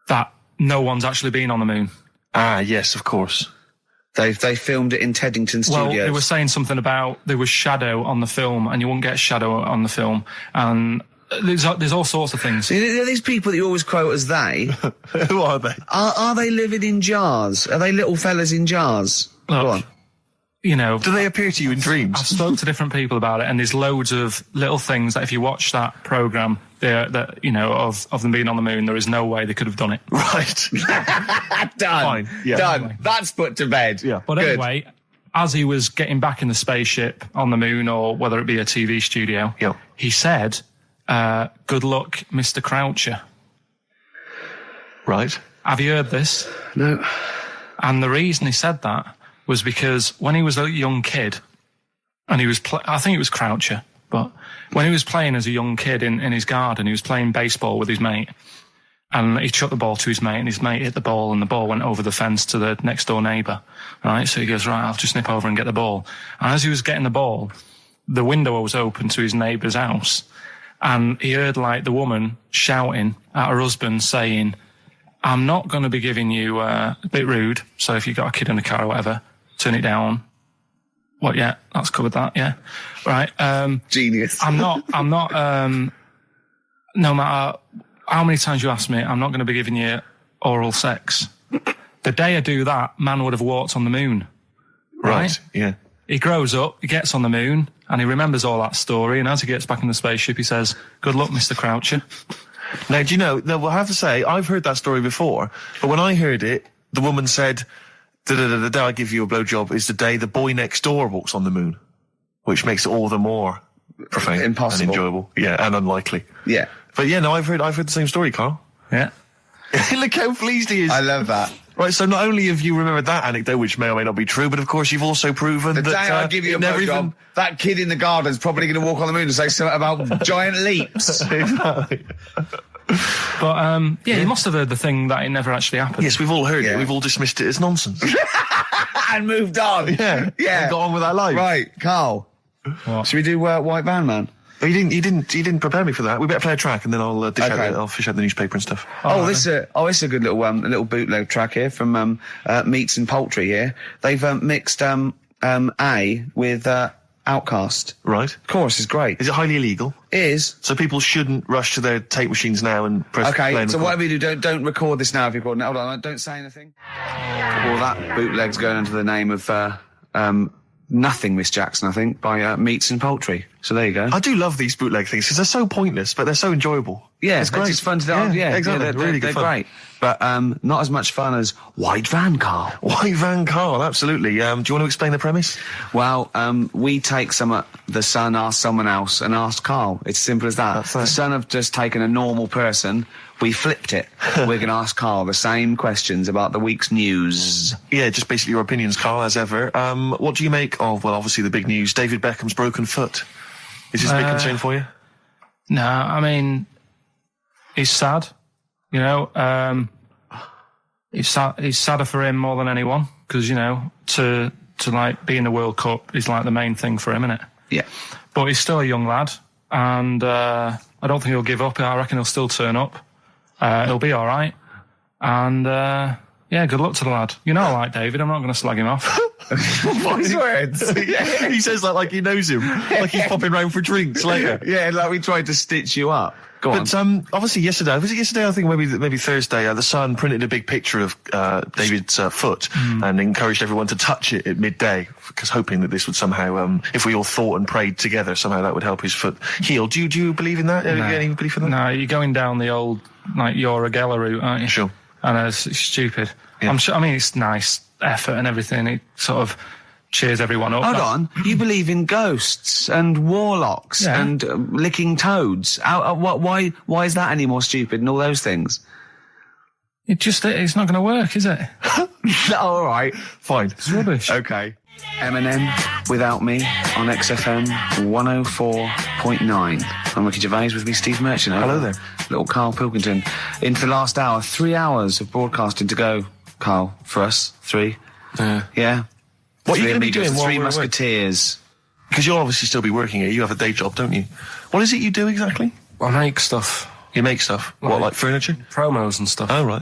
That no one's actually been on the moon.
Yes, of course.
They filmed it in Teddington
Well,
Studios.
they were saying something about there was shadow on the film, and you wouldn't get shadow on the film, and there's all sorts of things.
See, these people that you always quote as they,
Who are they?
are they living in jars? Are they little fellas in jars?
Look,
Go on.
Do they appear to you in
I've
dreams?
spoke to different people about it, and there's loads of little things that if you watch that programme, of them being on the moon, there is no way they could have done it.
Right.
Done.
Fine. Yeah.
Done. That's put to bed.
Yeah.
But
Good.
anyway, as he was getting back in the spaceship on the moon, or whether it be a TV studio,
Yep.
he said, "Good luck, Mr. Croucher."
Right.
Have you heard this?
No.
And the reason he said that was because when he was a young kid, and he was, I think it was Croucher, but when he was playing as a young kid in his garden, he was playing baseball with his mate, And he chucked the ball to his mate, and his mate hit the ball, and the ball went over the fence to the next door neighbour. Right, so he goes, right, I'll just nip over and get the ball. And as he was getting the ball, the window was open to his neighbour's house, and he heard like the woman shouting at her husband, saying, "I'm not going to be giving you a bit rude. So if you've got a kid in the car or whatever, turn it down." What? Yeah, that's covered that. Yeah, right.
Genius.
I'm not. No matter how many times you ask me, I'm not going to be giving you oral sex. The day I do that, man would have walked on the moon. Right?
Yeah.
He grows up, he gets on the moon, and he remembers all that story, and as he gets back in the spaceship, he says, "Good luck, Mr. Croucher."
Now, do you know, I have to say, I've heard that story before, but when I heard it, the woman said, the day I give you a blowjob is the day the boy next door walks on the moon, which makes it all the more profane
Impossible.
and enjoyable. Yeah, and unlikely.
Yeah.
But yeah, no, I've heard the same story, Carl.
Yeah.
Look how pleased he is.
I love that.
Right, so not only have you remembered that anecdote, which may or may not be true, but of course you've also proven
The
that...
day I give you a blowjob, that kid in the garden's probably going to walk on the moon and say something about giant leaps.
Exactly.
But, you must have heard the thing that it never actually happened.
Yes, we've all heard
Yeah.
it. We've all dismissed it as nonsense.
And moved on.
Yeah.
Yeah.
And got on with our life.
Right, Carl.
What?
Should we do White Van Man?
Oh, you didn't prepare me for that. We better play a track and then I'll
Okay.
fish out the newspaper and stuff.
This is a good little bootleg track here from Meats and Poultry here. They've mixed A with Outcast.
Right.
Chorus is great.
Is it highly illegal?
Is.
So people shouldn't rush to their tape machines now and press play
Okay,
and
so
record.
whatever you do, don't record this now if you're recording it. Hold on, don't say anything. Well, that bootleg's going under the name of Nothing Miss Jackson, I think, by Meats and Poultry. So there you go.
I do love these bootleg things because they're so pointless, but they're so enjoyable.
Yeah,
it's
they're
great.
just fun to
exactly.
they're
really good
they're
fun.
great. But not as much fun as White Van, Carl.
White Van Karl, absolutely. Do you want to explain the premise?
Well, we take the Sun asks someone else and asked Carl. It's simple as that.
That's
The
it.
Sun have just taken a normal person. We flipped it. We're going to ask Carl the same questions about the week's news.
Yeah, just basically your opinions, Carl, as ever. What do you make of, well, obviously the big news, David Beckham's broken foot? Is this a big concern for you?
No, I mean, he's sad. You know, he's sadder for him more than anyone because, you know, to like be in the World Cup is like the main thing for him, isn't it?
Yeah.
But he's still a young lad, and I don't think he'll give up. I reckon he'll still turn up. He'll be all right. And yeah, good luck to the lad. You know I like David. I'm not going to slag him off.
Wise words.
He says that like he knows him, like he's popping round for drinks later.
Yeah, like we tried to stitch you up. Go on.
But obviously yesterday, was it yesterday? I think maybe Thursday. The Sun printed a big picture of David's foot and encouraged everyone to touch it at midday, because hoping that this would somehow, if we all thought and prayed together, somehow that would help his foot heal. Do you believe in that?
No.
Any belief in that?
No, you're going down the old like Geller route, aren't you?
Sure.
And it's stupid.
Yeah.
I'm sure. I mean, it's nice effort and everything. It sort of cheers everyone up.
Hold on. You believe in ghosts and warlocks
Yeah.
and licking toads. Why is that any more stupid than all those things?
It's not going to work, is it?
All right.
Fine.
It's rubbish.
Okay. Eminem, Without Me, on XFM 104.9. I'm Ricky Gervais, with me Steve Merchant.
Hello there.
Little Karl Pilkington. Into the last hour, 3 hours of broadcasting to go, Karl, for us. 3. Yeah.
What are you
Three
going to be
amigos,
doing
the
while
Three
we're away?
Musketeers.
Because you'll obviously still be working here. You have a day job, don't you? What is it you do exactly?
I make stuff,
You make stuff. What, like furniture?
promos and stuff.
Oh, right.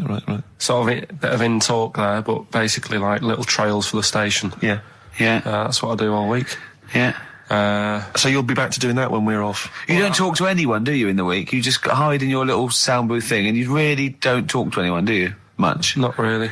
Sort of a bit of in talk there, but basically like little trails for the station.
Yeah.
Yeah.
That's what I do all week.
Yeah.
So you'll be back to doing that when we're off?
You don't talk to anyone, do you, in the week? You just hide in your little sound booth thing, and you really don't talk to anyone, do you? Much.
Not really.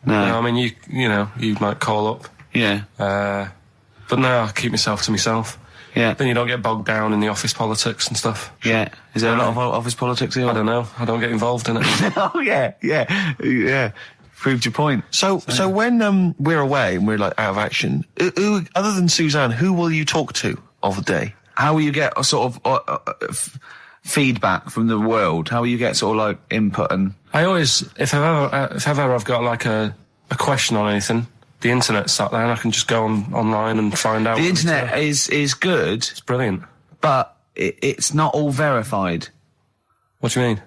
No.
I mean, you might call up.
Yeah.
But no, I keep myself to myself.
Yeah.
Then you don't get bogged down in the office politics and stuff.
Yeah. Is there a lot of office politics here?
I don't know. I don't get involved in it.
Oh, yeah. Proved your point.
So when we're away and we're like out of action, who, other than Suzanne, who will you talk to of the day?
How will you get a sort of feedback from the world? How will you get sort of like input and...
I always, if ever I've got like a question on anything, the internet's sat there and I can just go online and find out.
The
what
internet is good,
it's brilliant.
but it's not all verified.
What do you mean?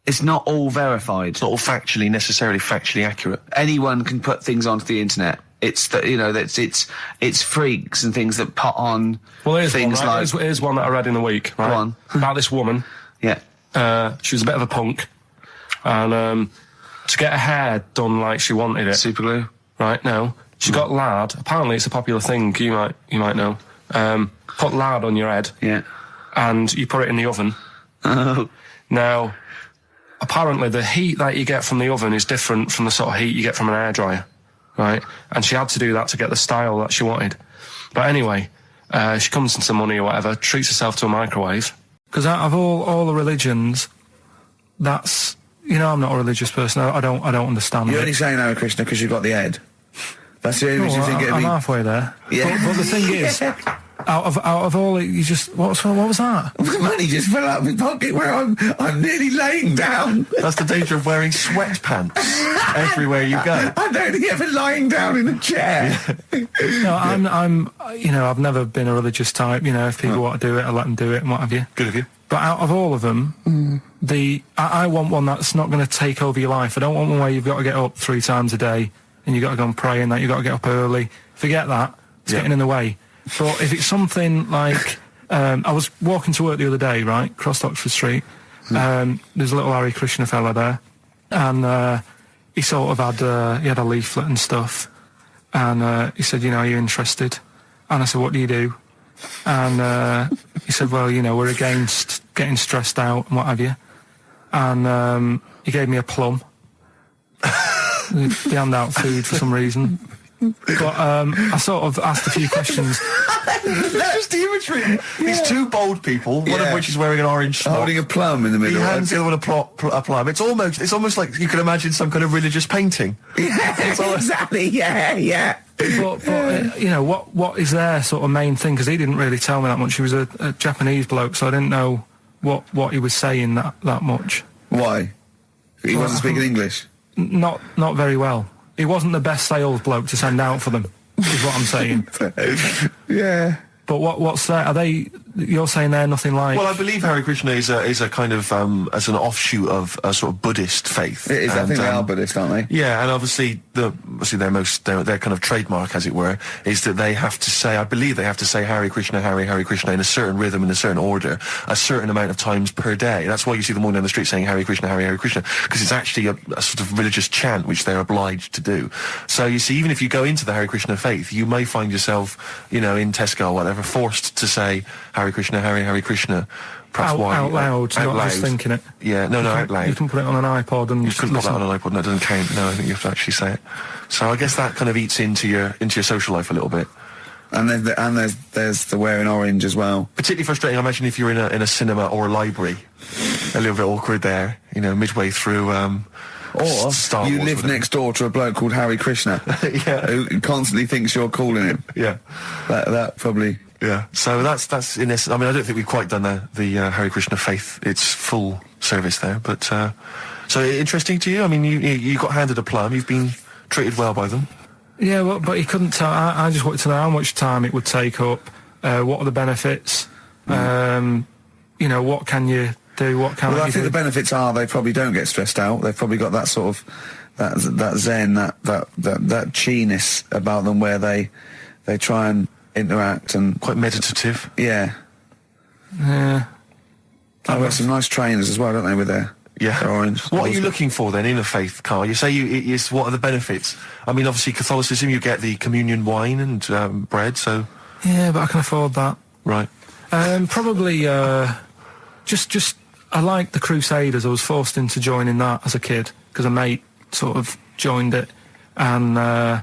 It's not all verified.
It's not all necessarily factually accurate.
Anyone can put things onto the internet. It's that, you know, that's it's freaks and things that put on things
one, right?
like.
Here's one that I read in the week, right?
Go on.
About this woman.
Yeah.
She was a bit of a punk, and to get her hair done like she wanted it.
Super glue.
Right? No, she got lard. Apparently, it's a popular thing. You might know. Put lard on your head.
Yeah.
And you put it in the oven.
Oh.
Now, apparently, the heat that you get from the oven is different from the sort of heat you get from an hairdryer. Right? And she had to do that to get the style that she wanted. But anyway, she comes into money or whatever, treats herself to a microwave. Because out of all the religions, that's, you know, I'm not a religious person. I don't understand
You're
it.
only saying Hare Krishna because you've got the head. That's the only reason you think it'd
I'm
be.
halfway there.
Yeah.
But the thing is, out of all it, you just what was that?
Money just fell out of my pocket where I'm nearly laying down.
That's the danger of wearing sweatpants everywhere you go.
I'm only ever lying down in a chair.
No, I'm you know, I've never been a religious type. You know, if people want to do it, I let them do it and what have you.
Good of you.
But out of all of them, I want one that's not going to take over your life. I don't want one where you've got to get up 3 times a day and you've got to go and pray and that you've got to get up early. Forget that. It's getting in the way. But if it's something like, I was walking to work the other day, right, across Oxford Street. There's a little Hare Krishna fella there, and he sort of had he had a leaflet and stuff, and he said, you know, are you interested? And I said, what do you do? And he said, well, you know, we're against getting stressed out and what have you. And he gave me a plum. They hand out food for some reason. But I sort of asked a few questions.
It's just the imagery. These two bold people, one of which is wearing an orange smock.
Holding a plum in the middle.
He hands the other one a plum. It's almost like you could imagine some kind of religious painting.
Yeah, exactly. Yeah.
But you know, what is their sort of main thing? Because he didn't really tell me that much. He was a Japanese bloke, so I didn't know what he was saying that much.
Why? He wasn't speaking English.
Not very well. He wasn't the best sales bloke to send out for them, is what I'm saying.
Yeah.
But what's that? Are they? You're saying they're nothing like?
Well, I believe Hare Krishna is a kind of as an offshoot of a sort of Buddhist faith.
It is. I think they are Buddhist, aren't they?
Yeah, and obviously their kind of trademark, as it were, is that they have to say, I believe they have to say Hare Krishna, Hare Krishna in a certain rhythm, in a certain order, a certain amount of times per day. That's why you see them all down the street saying Hare Krishna, Hare Krishna, because it's actually a sort of religious chant which they're obliged to do. So you see, even if you go into the Hare Krishna faith, you may find yourself, you know, in Tesco or whatever, forced to say Hare Krishna, Hare Krishna. Perhaps
out loud,
out
not
loud.
just thinking it.
Yeah, no, out loud.
You can put it on an iPod and
you couldn't put that on an iPod. No, it doesn't count. No, I think you have to actually say it. So I guess that kind of eats into your social life a little bit.
And there's the wearing orange as well.
Particularly frustrating, I imagine, if you're in a cinema or a library. A little bit awkward there, you know, midway through.
Or
Star
you
Wars,
live next door to a bloke called Hare Krishna, who constantly thinks you're calling him.
Yeah,
that probably.
Yeah, so that's in essence. I mean, I don't think we've quite done the Hare Krishna faith its full service there, but so interesting to you. I mean, you got handed a plum. You've been treated well by them.
Yeah, well, but he couldn't tell. I just wanted to know how much time it would take up. What are the benefits? You know, what can you do? What can
I
you
think
do?
the benefits are they probably don't get stressed out. They've probably got that sort of that zen, that chi-ness about them where they try and interact and
Quite meditative.
yeah.
Yeah.
I've got some nice trainers as well, don't they, with their orange.
What are you looking for then in a faith, Karl? You say what are the benefits? I mean, obviously Catholicism, you get the communion wine and bread, so...
Yeah, but I can afford that.
Right.
Probably, just I like the Crusaders. I was forced into joining that as a kid because a mate sort of joined it, and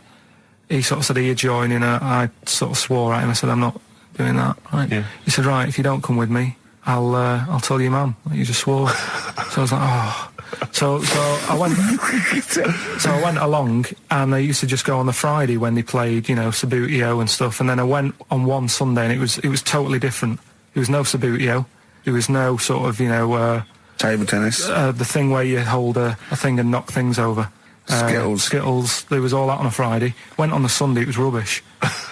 he sort of said he'd join in. I sort of swore at him. I said, I'm not doing that. Right?
Yeah.
He said, right, if you don't come with me, I'll tell your mum that you just swore. So I was like, oh. So I went. So I went along, and they used to just go on the Friday when they played, you know, Sabutio and stuff. And then I went on one Sunday, and it was totally different. There was no Sabutio. There was no sort of, you know,
Table tennis.
the thing where you hold a thing and knock things over. Skittles. There was all that on a Friday. Went on the Sunday, it was rubbish.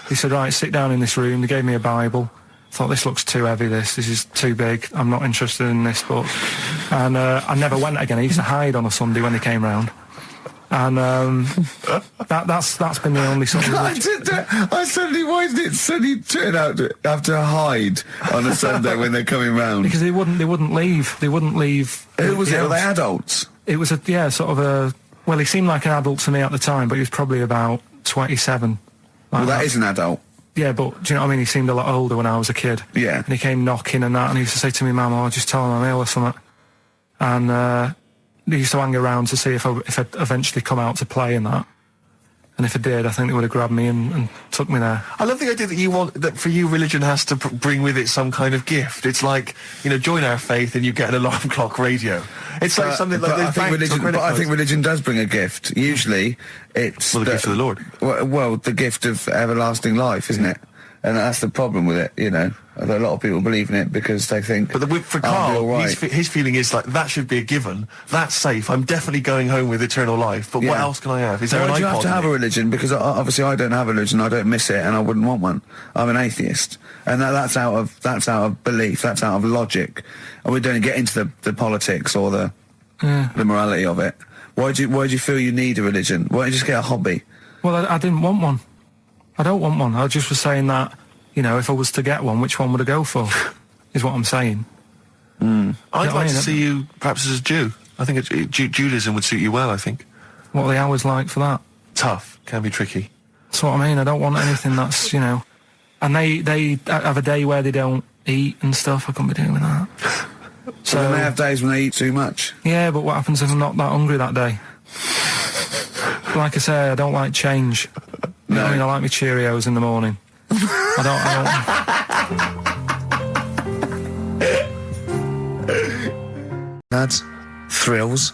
He said, right, sit down in this room. They gave me a Bible. Thought, this looks too heavy, this is too big. I'm not interested in this book. And I never went again. I used to hide on a Sunday when they came round. And that's been the only sort of...
I suddenly, why did it suddenly turn out to have to hide on a Sunday when they're coming round?
Because they wouldn't leave. They wouldn't leave.
Who was it? Were
house.
they adults?
It was sort of a... Well, he seemed like an adult to me at the time, but he was probably about 27.
Well, that is an adult.
Yeah, but do you know what I mean? He seemed a lot older when I was a kid.
Yeah.
And he came knocking and that, and he used to say to me, Mum, I'll just tell him I'm ill or something. And he used to hang around to see if I'd eventually come out to play and that. And if I did, I think they would have grabbed me and took me there.
I love the idea that for you, religion has to bring with it some kind of gift. It's like, join our faith and you get an alarm clock radio. It's like something like
I think religion does bring a gift. Usually, it's
the gift of the Lord.
Well, the gift of everlasting life, isn't it? And that's the problem with it, A lot of people believe in it because they think.
But for Karl, his feeling is like that should be a given. That's safe. I'm definitely going home with eternal life. But what else can I have? Is there an iPod?
You have to have a religion because obviously I don't have a religion. I don't miss it, and I wouldn't want one. I'm an atheist, and that's out of belief. That's out of logic, and we don't get into the politics or the morality of it. Why do you feel you need a religion? Why don't you just get a hobby?
Well, I didn't want one. I don't want one. I just was saying that, if I was to get one, which one would I go for? Is what I'm saying.
I'd like to see you perhaps as a Jew. I think Judaism would suit you well, I think.
What are the hours like for that?
Tough. Can be tricky.
That's what I mean. I don't want anything that's, And they have a day where they don't eat and stuff. I couldn't be doing that.
So they have days when they eat too much.
Yeah, but what happens if I'm not that hungry that day? Like I say, I don't like change.
No.
I like my Cheerios in the morning. I
don't. Lads, Thrills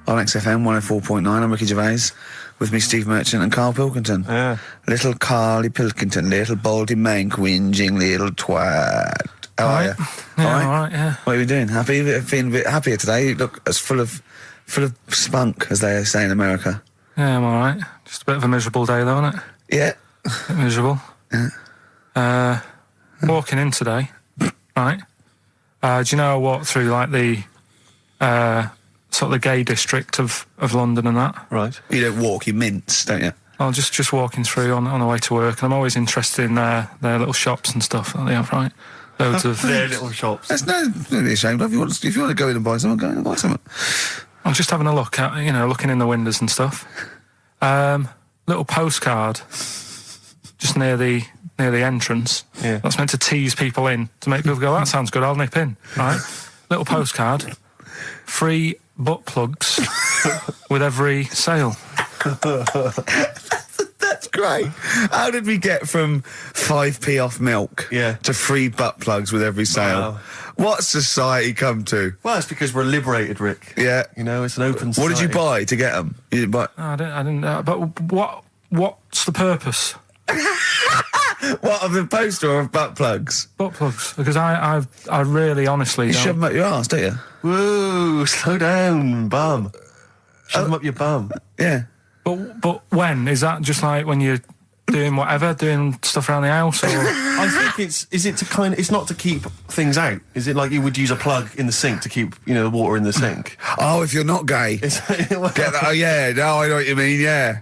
on XFM 104.9. I'm Ricky Gervais. With me, Steve Merchant and Karl Pilkington.
Yeah.
Little Carly Pilkington, little baldy mank, whinging little twat. How are you?
Yeah, all right, yeah.
What are you doing? Happy? Feeling a bit happier today? You look as full of spunk, as they say in America.
Yeah, I'm all right. Just a bit of a miserable day, though, isn't it?
Yeah.
A bit miserable.
Yeah.
Walking in today, right? Do you know I walked through, like, the sort of the gay district of London and that?
Right.
You don't walk, you mince, don't you?
I'm just walking through on the way to work, and I'm always interested in their little shops and stuff that they have, right? Loads of...
Their little shops.
There's nothing ashamed of. If you want to go in and buy something, go in and buy something.
I'm just having a look at, looking in the windows and stuff. Little postcard just near the entrance.
Yeah.
That's meant to tease people in, to make people go, that sounds good, I'll nip in, right? Little postcard. Free butt plugs with every sale.
That's great. How did we get from 5p off milk to free butt plugs with every sale?
Wow.
What society come to?
Well, it's because we're liberated, Rick.
Yeah.
It's an open society.
What did you buy to get them? You didn't buy...
I didn't but what's the purpose?
What, of the poster or of butt plugs?
Butt plugs. Because I really honestly
You
don't...
shove them up your arse, don't you?
Whoa, slow down, bum. Shove them up your bum.
Yeah.
But when? Is that just like when you're doing whatever, doing stuff around the house, or...?
I think it's not to keep things out. Is it like you would use a plug in the sink to keep, the water in the sink?
Oh, if you're not gay. Get that? Oh, yeah. No, I know what you mean, yeah.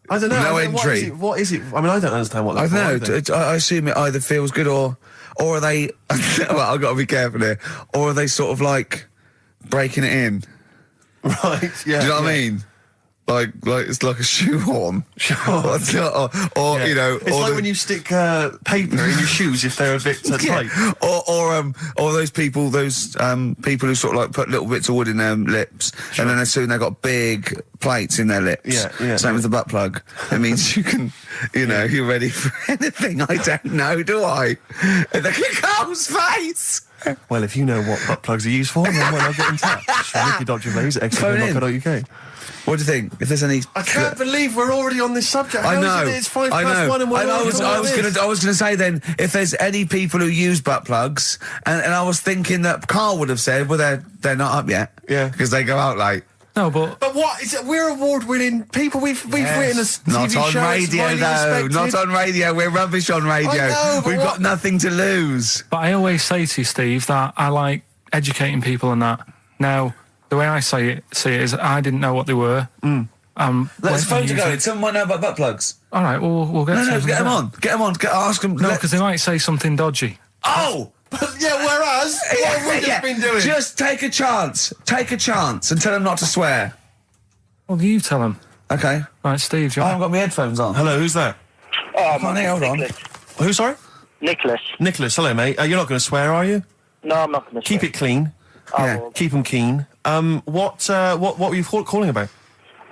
I don't know.
No entry.
What is it? I mean, I don't understand what that's
I don't know. I assume it either feels good or are they... well, I've got to be careful here. Or are they sort of like breaking it in?
Right, yeah.
Do you know what I mean? Like it's like a shoehorn.
Sure.
or
It's like when you stick paper in your shoes if they're a bit tight.
Or those people who sort of like put little bits of wood in their lips, and then as soon they've got big plates in their lips.
Yeah.
Same as the butt plug. It means you can, you're ready for anything. I don't know, do I? Look at Carl's face.
Well, if you know what butt plugs are used for, then why not get in touch? Ricky.Gervais@xfm.co.uk.
What do you think? If there's any...
I can't believe we're already on this subject.
I know.
It's 1:05 and we're
I was going to say then, if there's any people who use butt plugs, and I was thinking that Karl would have said, well, they're not up yet.
Yeah.
Because they go out late.
No, but
what is it? We're award-winning people. We've written a TV
Not on
show.
radio, though. Not on radio. We're rubbish on radio.
I know, but
We've got nothing to lose.
I always say to you, Steve, that I like educating people and that. Now, the way I see it is I didn't know what they were.
Let's phone to go. Someone might know about butt plugs.
All right, we'll get.
No, get them on. Get them on. Ask them.
No, because they might say something dodgy.
Oh.
Yeah, whereas, what have we just been doing?
Just take a chance. Take a chance and tell them not to swear.
Well, you tell them.
Okay.
Right, Steve,
I haven't got my headphones on.
Hello, who's that?
Hold on.
Who, sorry?
Nicholas.
Nicholas, hello, mate. You're not going to swear, are you?
No, I'm not going to.
Keep it clean.
Yeah.
Keep them keen. What were you calling about?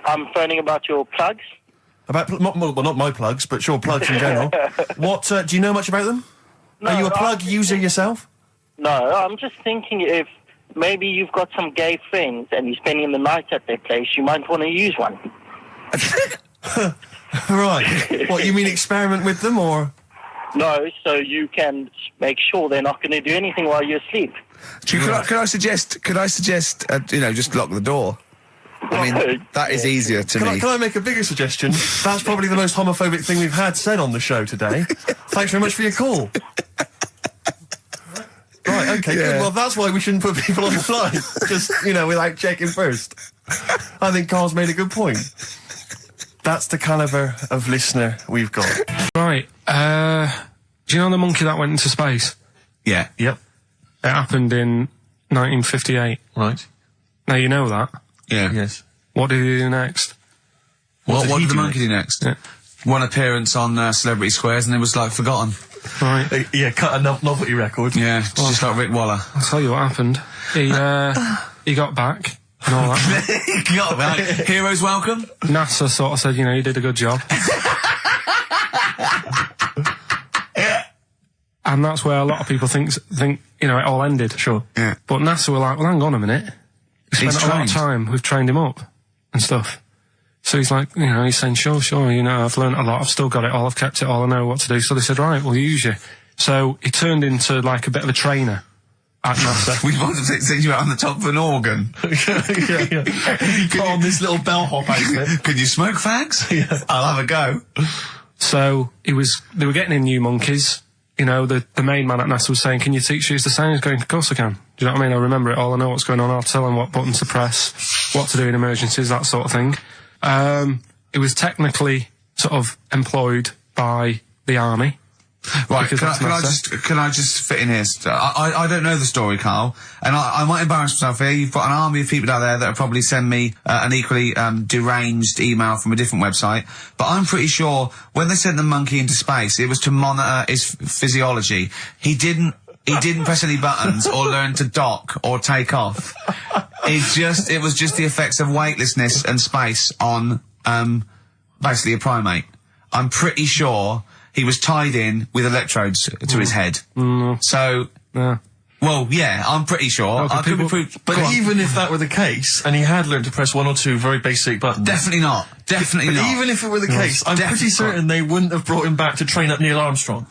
I'm phoning about your plugs.
About, not my plugs, but sure, plugs in general. What, do you know much about them?
No,
Are you a plug user yourself?
No, I'm just thinking if maybe you've got some gay friends and you're spending the night at their place, you might want to use one.
Right. What, you mean experiment with them, or...?
No, so you can make sure they're not going to do anything while you're asleep.
Could I suggest, just lock the door? I mean, that is easier to me.
Can I make a bigger suggestion? That's probably the most homophobic thing we've had said on the show today. Thanks very much for your call. Right, okay, good. Well, that's why we shouldn't put people on the line. Just, without checking first. I think Karl's made a good point. That's the calibre of listener we've got.
Right, do you know the monkey that went into space?
Yeah.
Yep.
It happened in 1958.
Right.
Now, you know that.
Yeah.
Yes.
What did he do next?
What
he
did the
do
monkey do next?
Yeah.
One appearance on Celebrity Squares and it was, forgotten.
Right.
Yeah, cut a novelty record.
Yeah, just like Rick Waller.
I'll tell you what happened. He got back and all that.
He got back. Heroes welcome.
NASA sort of said, you did a good job. And that's where a lot of people think it all ended. Sure.
Yeah.
But NASA were like, well, hang on a minute. We spent a lot of
trained.
time. We've trained him up and stuff. So he's like, he's saying, sure, I've learned a lot. I've still got it all. I've kept it all. I know what to do. So they said, right, we'll use you. So he turned into a bit of a trainer at NASA.
We wanted to send you out on the top of an organ.
You put on this little bellhop outfit.
Could you smoke fags?
Yeah.
I'll have a go.
So they were getting in new monkeys. The main man at NASA was saying, can you teach these the sound? He's going, of course I can. Do you know what I mean? I remember it all. I know what's going on. I'll tell them what buttons to press, what to do in emergencies, that sort of thing. It was technically sort of employed by the army.
Right, can I just fit in here? I don't know the story, Karl, and I might embarrass myself here. You've got an army of people out there that will probably send me an equally deranged email from a different website, but I'm pretty sure when they sent the monkey into space, it was to monitor his physiology. He didn't press any buttons or learn to dock or take off. It was just the effects of weightlessness and space on basically a primate. I'm pretty sure he was tied in with electrodes to his head. So, well, yeah, I'm pretty sure. I could be proved.
But even if that were the case, and he had learned to press one or two very basic buttons.
Definitely not. Definitely not.
Even if it were the case, I'm pretty certain they wouldn't have brought him back to train up Neil Armstrong.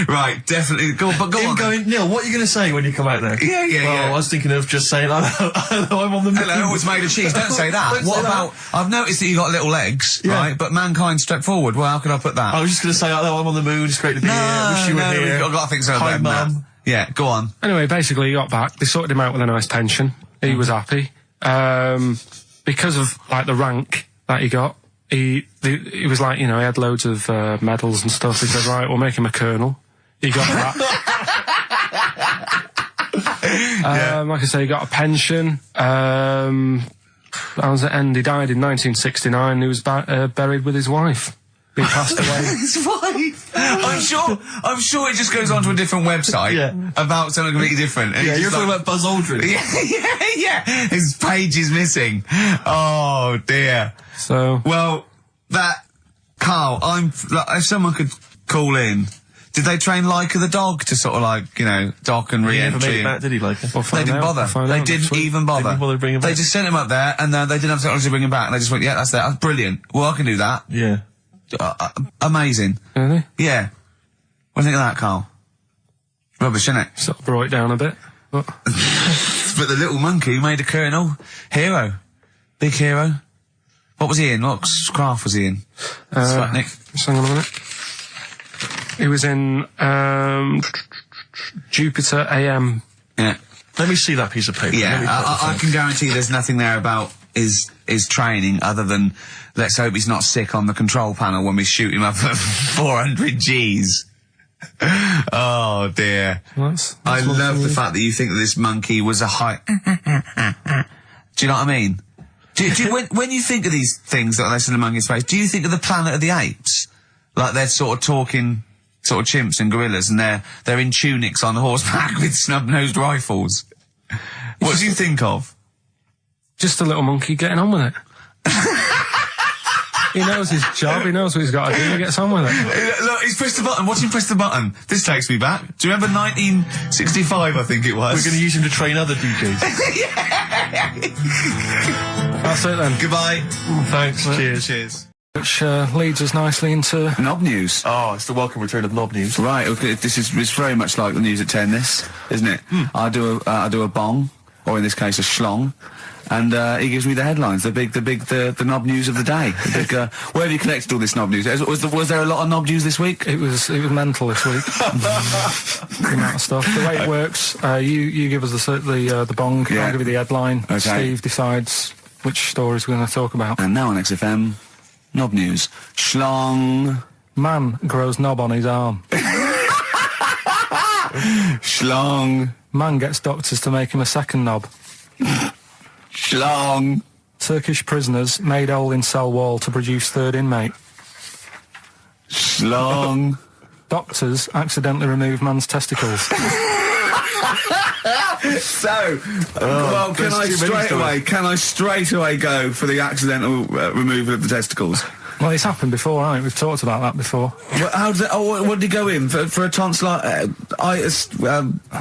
Right, definitely. Go on.
Going, Neil, what are you going to say when you come out there?
Yeah.
I was thinking of just saying, hello, I'm on the moon.
Hello, it's made of cheese. Don't say that.
Don't
What
say
about,
that.
I've noticed that you got little legs, right? But mankind stepped forward. Well, how could I put that?
I was just going to say, hello, I'm on the moon, it's great to be here, wish you were here.
I've got to think so.
Hi,
better than that.
Mum.
Yeah, go on.
Anyway, basically he got back. They sorted him out with a nice pension. He was happy. Because of, the rank that he got, he was like, he had loads of medals and stuff. He said, right, we'll make him a colonel. He got that. Like I say, he got a pension. How does it end? He died in 1969. He was buried with his wife. He passed away.
His wife. I'm sure it just goes on to a different website about something completely different. And
Yeah, you're talking about Buzz Aldrin.
Yeah. His page is missing. Oh dear.
So,
Well, Karl, if someone could call in, did they train Leica the dog to sort of dock and
He never
re-entry?
made it back, did he, like it?
They didn't bother. They didn't even bother.
They didn't bother bringing him
They
back.
just sent him up there, and they didn't have technology to bring him back. And they just went, yeah, that's brilliant. Well, I can do that.
Yeah.
Amazing.
really?
Yeah. What do you think of that, Karl? Rubbish, isn't it?
Sort of brought it down a bit. But
But the little monkey made a colonel. Hero. Big hero. What was he in? What craft was he in? Sputnik.
just hang on a minute. He was in Jupiter AM.
Yeah.
Let me see that piece of paper.
Yeah, I can guarantee there's nothing there about his training other than let's hope he's not sick on the control panel when we shoot him up at 400 Gs. Oh dear. I love the fact that you think that this monkey was a high... Do you know what I mean? When you think of these things that are less than a monkey's face, do you think of the Planet of the Apes? Like they're sort of talking, sort of chimps and gorillas, and they're in tunics on horseback with snub-nosed rifles. What do you think of?
Just a little monkey getting on with it. He knows his job, he knows what he's got to do, he gets on with it.
Look, he's pressed the button, watch him press the button. This takes me back. Do you remember 1965, I think it was?
We're going to use him to train other DJs.
That's it then.
Goodbye.
Thanks, cheers.
Cheers.
Which leads us nicely into...
Knob news.
Oh, it's the welcome return of Knob News.
Right, okay, it's very much like the news at 10, this, isn't it? I do a bong, or in this case a schlong, and he gives me the headlines, the knob news of the day. The big, where have you collected all this knob news? Was there a lot of knob news this week?
It was mental this week. The amount of stuff. The way it works, you give us the bong,
Yeah.
I'll give you the headline,
Okay.
Steve decides which stories we're going to talk about.
And now on XFM, knob news. Schlong.
Man grows knob on his arm.
Schlong.
Man gets doctors to make him a second knob.
Schlong.
Turkish prisoners made hole in cell wall to produce third inmate.
Schlong.
Doctors accidentally remove man's testicles.
So, well, can I straight away go for the accidental removal of the testicles?
Well, it's happened before, hasn't it? We've talked about that before.
How does it, what did he go in for a tonsillitis? What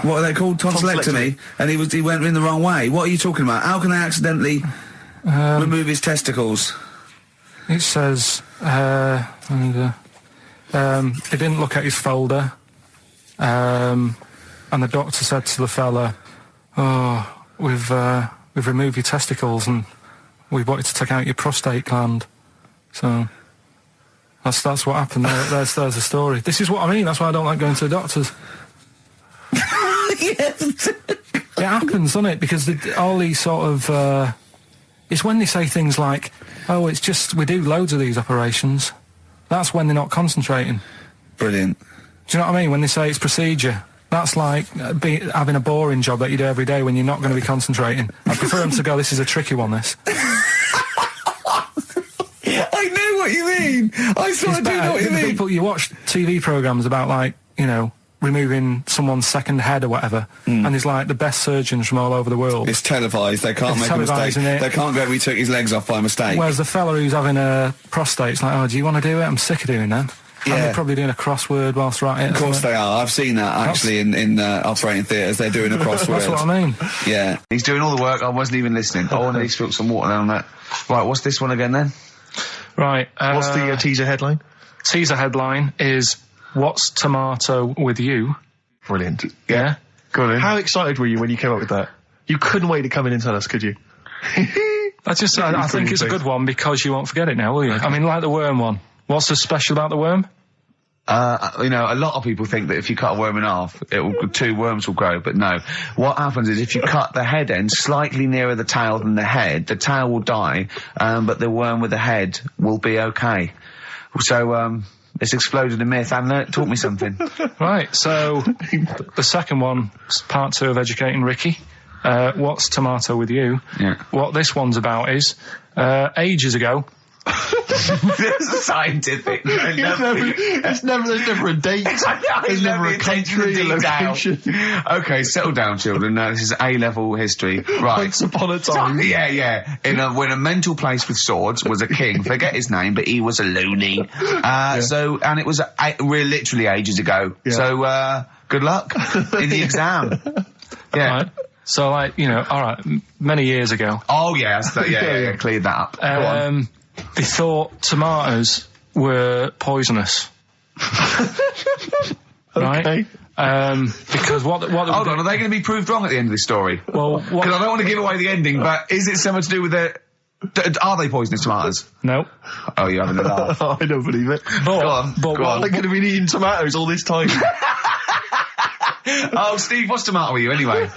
are they called? Tonsillectomy. And he went in the wrong way. What are you talking about? How can they accidentally remove his testicles?
It says, he didn't look at his folder, and the doctor said to the fella, "Oh, we've removed your testicles and we wanted to take out your prostate gland." So that's what happened. There's the story. This is what I mean. That's why I don't like going to the doctors. It happens, doesn't it? Because all these sort of it's when they say things like, "Oh, it's just we do loads of these operations." That's when they're not concentrating.
Brilliant.
Do you know what I mean? When they say it's procedure, that's like having a boring job that you do every day when you're not going to be concentrating. I prefer them to go, "This is a tricky one, this."
I know what you mean. I sort of do know what you mean.
People, you watch TV programmes about, like, you know, removing someone's second head or whatever, and there's like the best surgeons from all over the world.
It's televised. They can't make a mistake. They can't go, "We took his legs off by mistake."
Whereas the fella who's having a prostate's like, "Oh, do you want to do it? I'm sick of doing that."
Yeah.
And they're probably doing a crossword whilst right.
Of course they are. I've seen that actually in operating theatres. They're doing a crossword.
That's what I mean.
Yeah. He's doing all the work. I wasn't even listening. Oh, and he spilled some water down that. Right, what's this one again then?
Right.
What's the teaser headline?
Teaser headline is, "What's tomato with you?"
Brilliant.
Yeah.
Go on. How excited were you when you came up with that? You couldn't wait to come in and tell us, could you?
I think it's a good one because you won't forget it now, will you? I mean, like the worm one. What's so special about the worm?
You know, a lot of people think that if you cut a worm in half, two worms will grow, but no. What happens is if you cut the head end slightly nearer the tail than the head, the tail will die, but the worm with the head will be okay. So, it's exploded a myth, and it taught me something.
Right, so the second one, part 2 of educating Ricky. What's tomato with you?
Yeah.
What this one's about is, ages ago...
It's scientific.
There's never a date. There's never a country, a location.
Okay, settle down, children. This is A-level history. Right.
Once upon a time.
Yeah. When a mental place with swords was a king, forget his name, but he was a loony. So, and it was literally ages ago.
Yeah.
So, good luck in the exam. Yeah.
Right. So, like, you know, alright, many years ago.
Oh, yeah, cleared that up. Go on.
They thought tomatoes were poisonous. Right?
Okay.
Because what
Hold on, are they going to be proved wrong at the end of this story?
Well,
because I don't want to give away the ending, but is it something to do with the... Are they poisonous tomatoes?
No.
Oh, you're having a laugh.
I don't believe it.
Go on.
They could have been eating tomatoes all this time.
Oh, Steve, what's tomato with you anyway?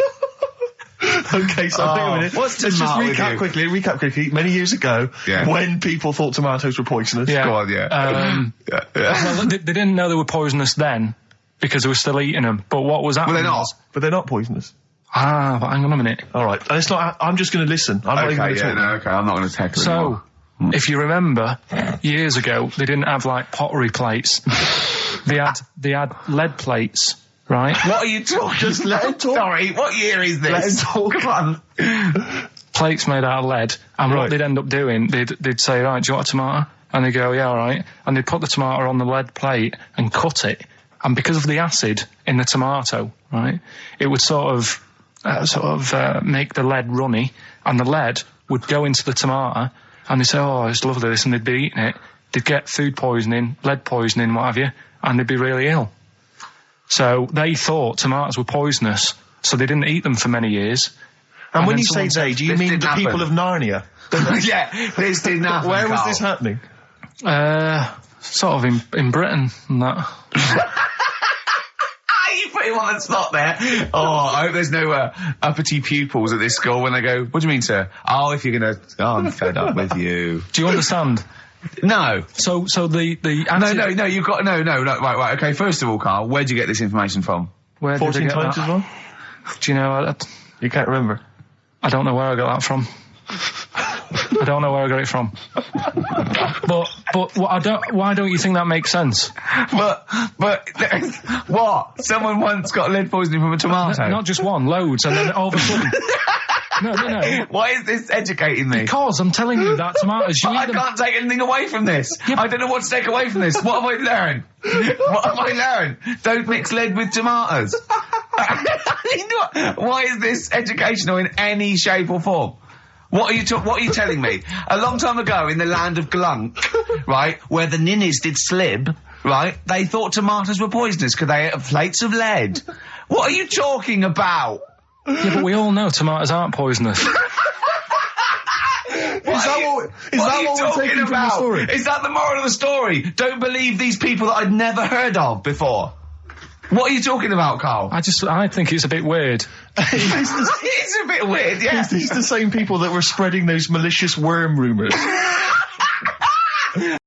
Okay, so hang on a minute.
what's
Let's just
tomato with you?
recap quickly. Many years ago,
Yeah.
when people thought tomatoes were poisonous.
Yeah.
Go on, yeah.
Well, they didn't know they were poisonous then because they were still eating them. But what was happening?
Well, they're not.
was-
But they're not poisonous.
But hang on a minute.
All right. And it's not. I'm just going to listen. I'm not even going
Okay,
to
yeah,
talk.
no, okay, I'm not going to tackle it
So,
anymore.
if you remember, years ago they didn't have like pottery plates. they had lead plates, right?
What are you talking?
Just let him talk.
Sorry, what year is this?
Let him talk.
Come on.
Plates made out of lead, and
Right.
what they'd end up doing, they'd say, right, do you want a tomato? And they go, yeah, all right. And they'd put the tomato on the lead plate and cut it. And because of the acid in the tomato, right, it would sort of make the lead runny, and the lead would go into the tomato, and they'd say, oh, it's lovely this, and they'd be eating it. They'd get food poisoning, lead poisoning, what have you, and they'd be really ill. So they thought tomatoes were poisonous, so they didn't eat them for many years.
And when
then
you say
someone said,
they, do you
this
mean
didn't
the people
happen.
of Narnia?
Yeah, this didn't happen.
Where was
Carl.
this happening?
Sort of in Britain and that.
You put him on the spot there. Oh, I hope there's no uppity pupils at this school when they go, what do you mean, sir? Oh, if you're going to... Oh, I'm fed up with you.
Do you understand?
No.
So the
No, you've got... No, right, okay, first of all, Carl, where'd you get this information from?
Where did I
14
get
times
that?
as well?
Do you know?
You can't remember.
I don't know where I got that from. I don't know where I got it from. But why don't you think that makes sense?
But, what? Someone once got lead poisoning from a tomato?
Not just one, loads, and then all of a sudden. No.
Why is this educating me?
Because I'm telling you that tomatoes, you
I
eat them.
can't take anything away from this.
Yeah,
I don't know what to take away from this. What have I learned? What have I learned? Don't mix lead with tomatoes. Why is this educational in any shape or form? What are you telling me? A long time ago in the land of Glunk, right, where the ninnies did slib, right, they thought tomatoes were poisonous because they ate plates of lead. What are you talking about?
Yeah, but we all know tomatoes aren't poisonous.
Is that what we're taking from the story?
Is that the moral of the story? Don't believe these people that I'd never heard of before. What are you talking about, Karl?
I think it's a bit weird.
It's a bit weird, yeah.
It's the same people that were spreading those malicious worm rumours.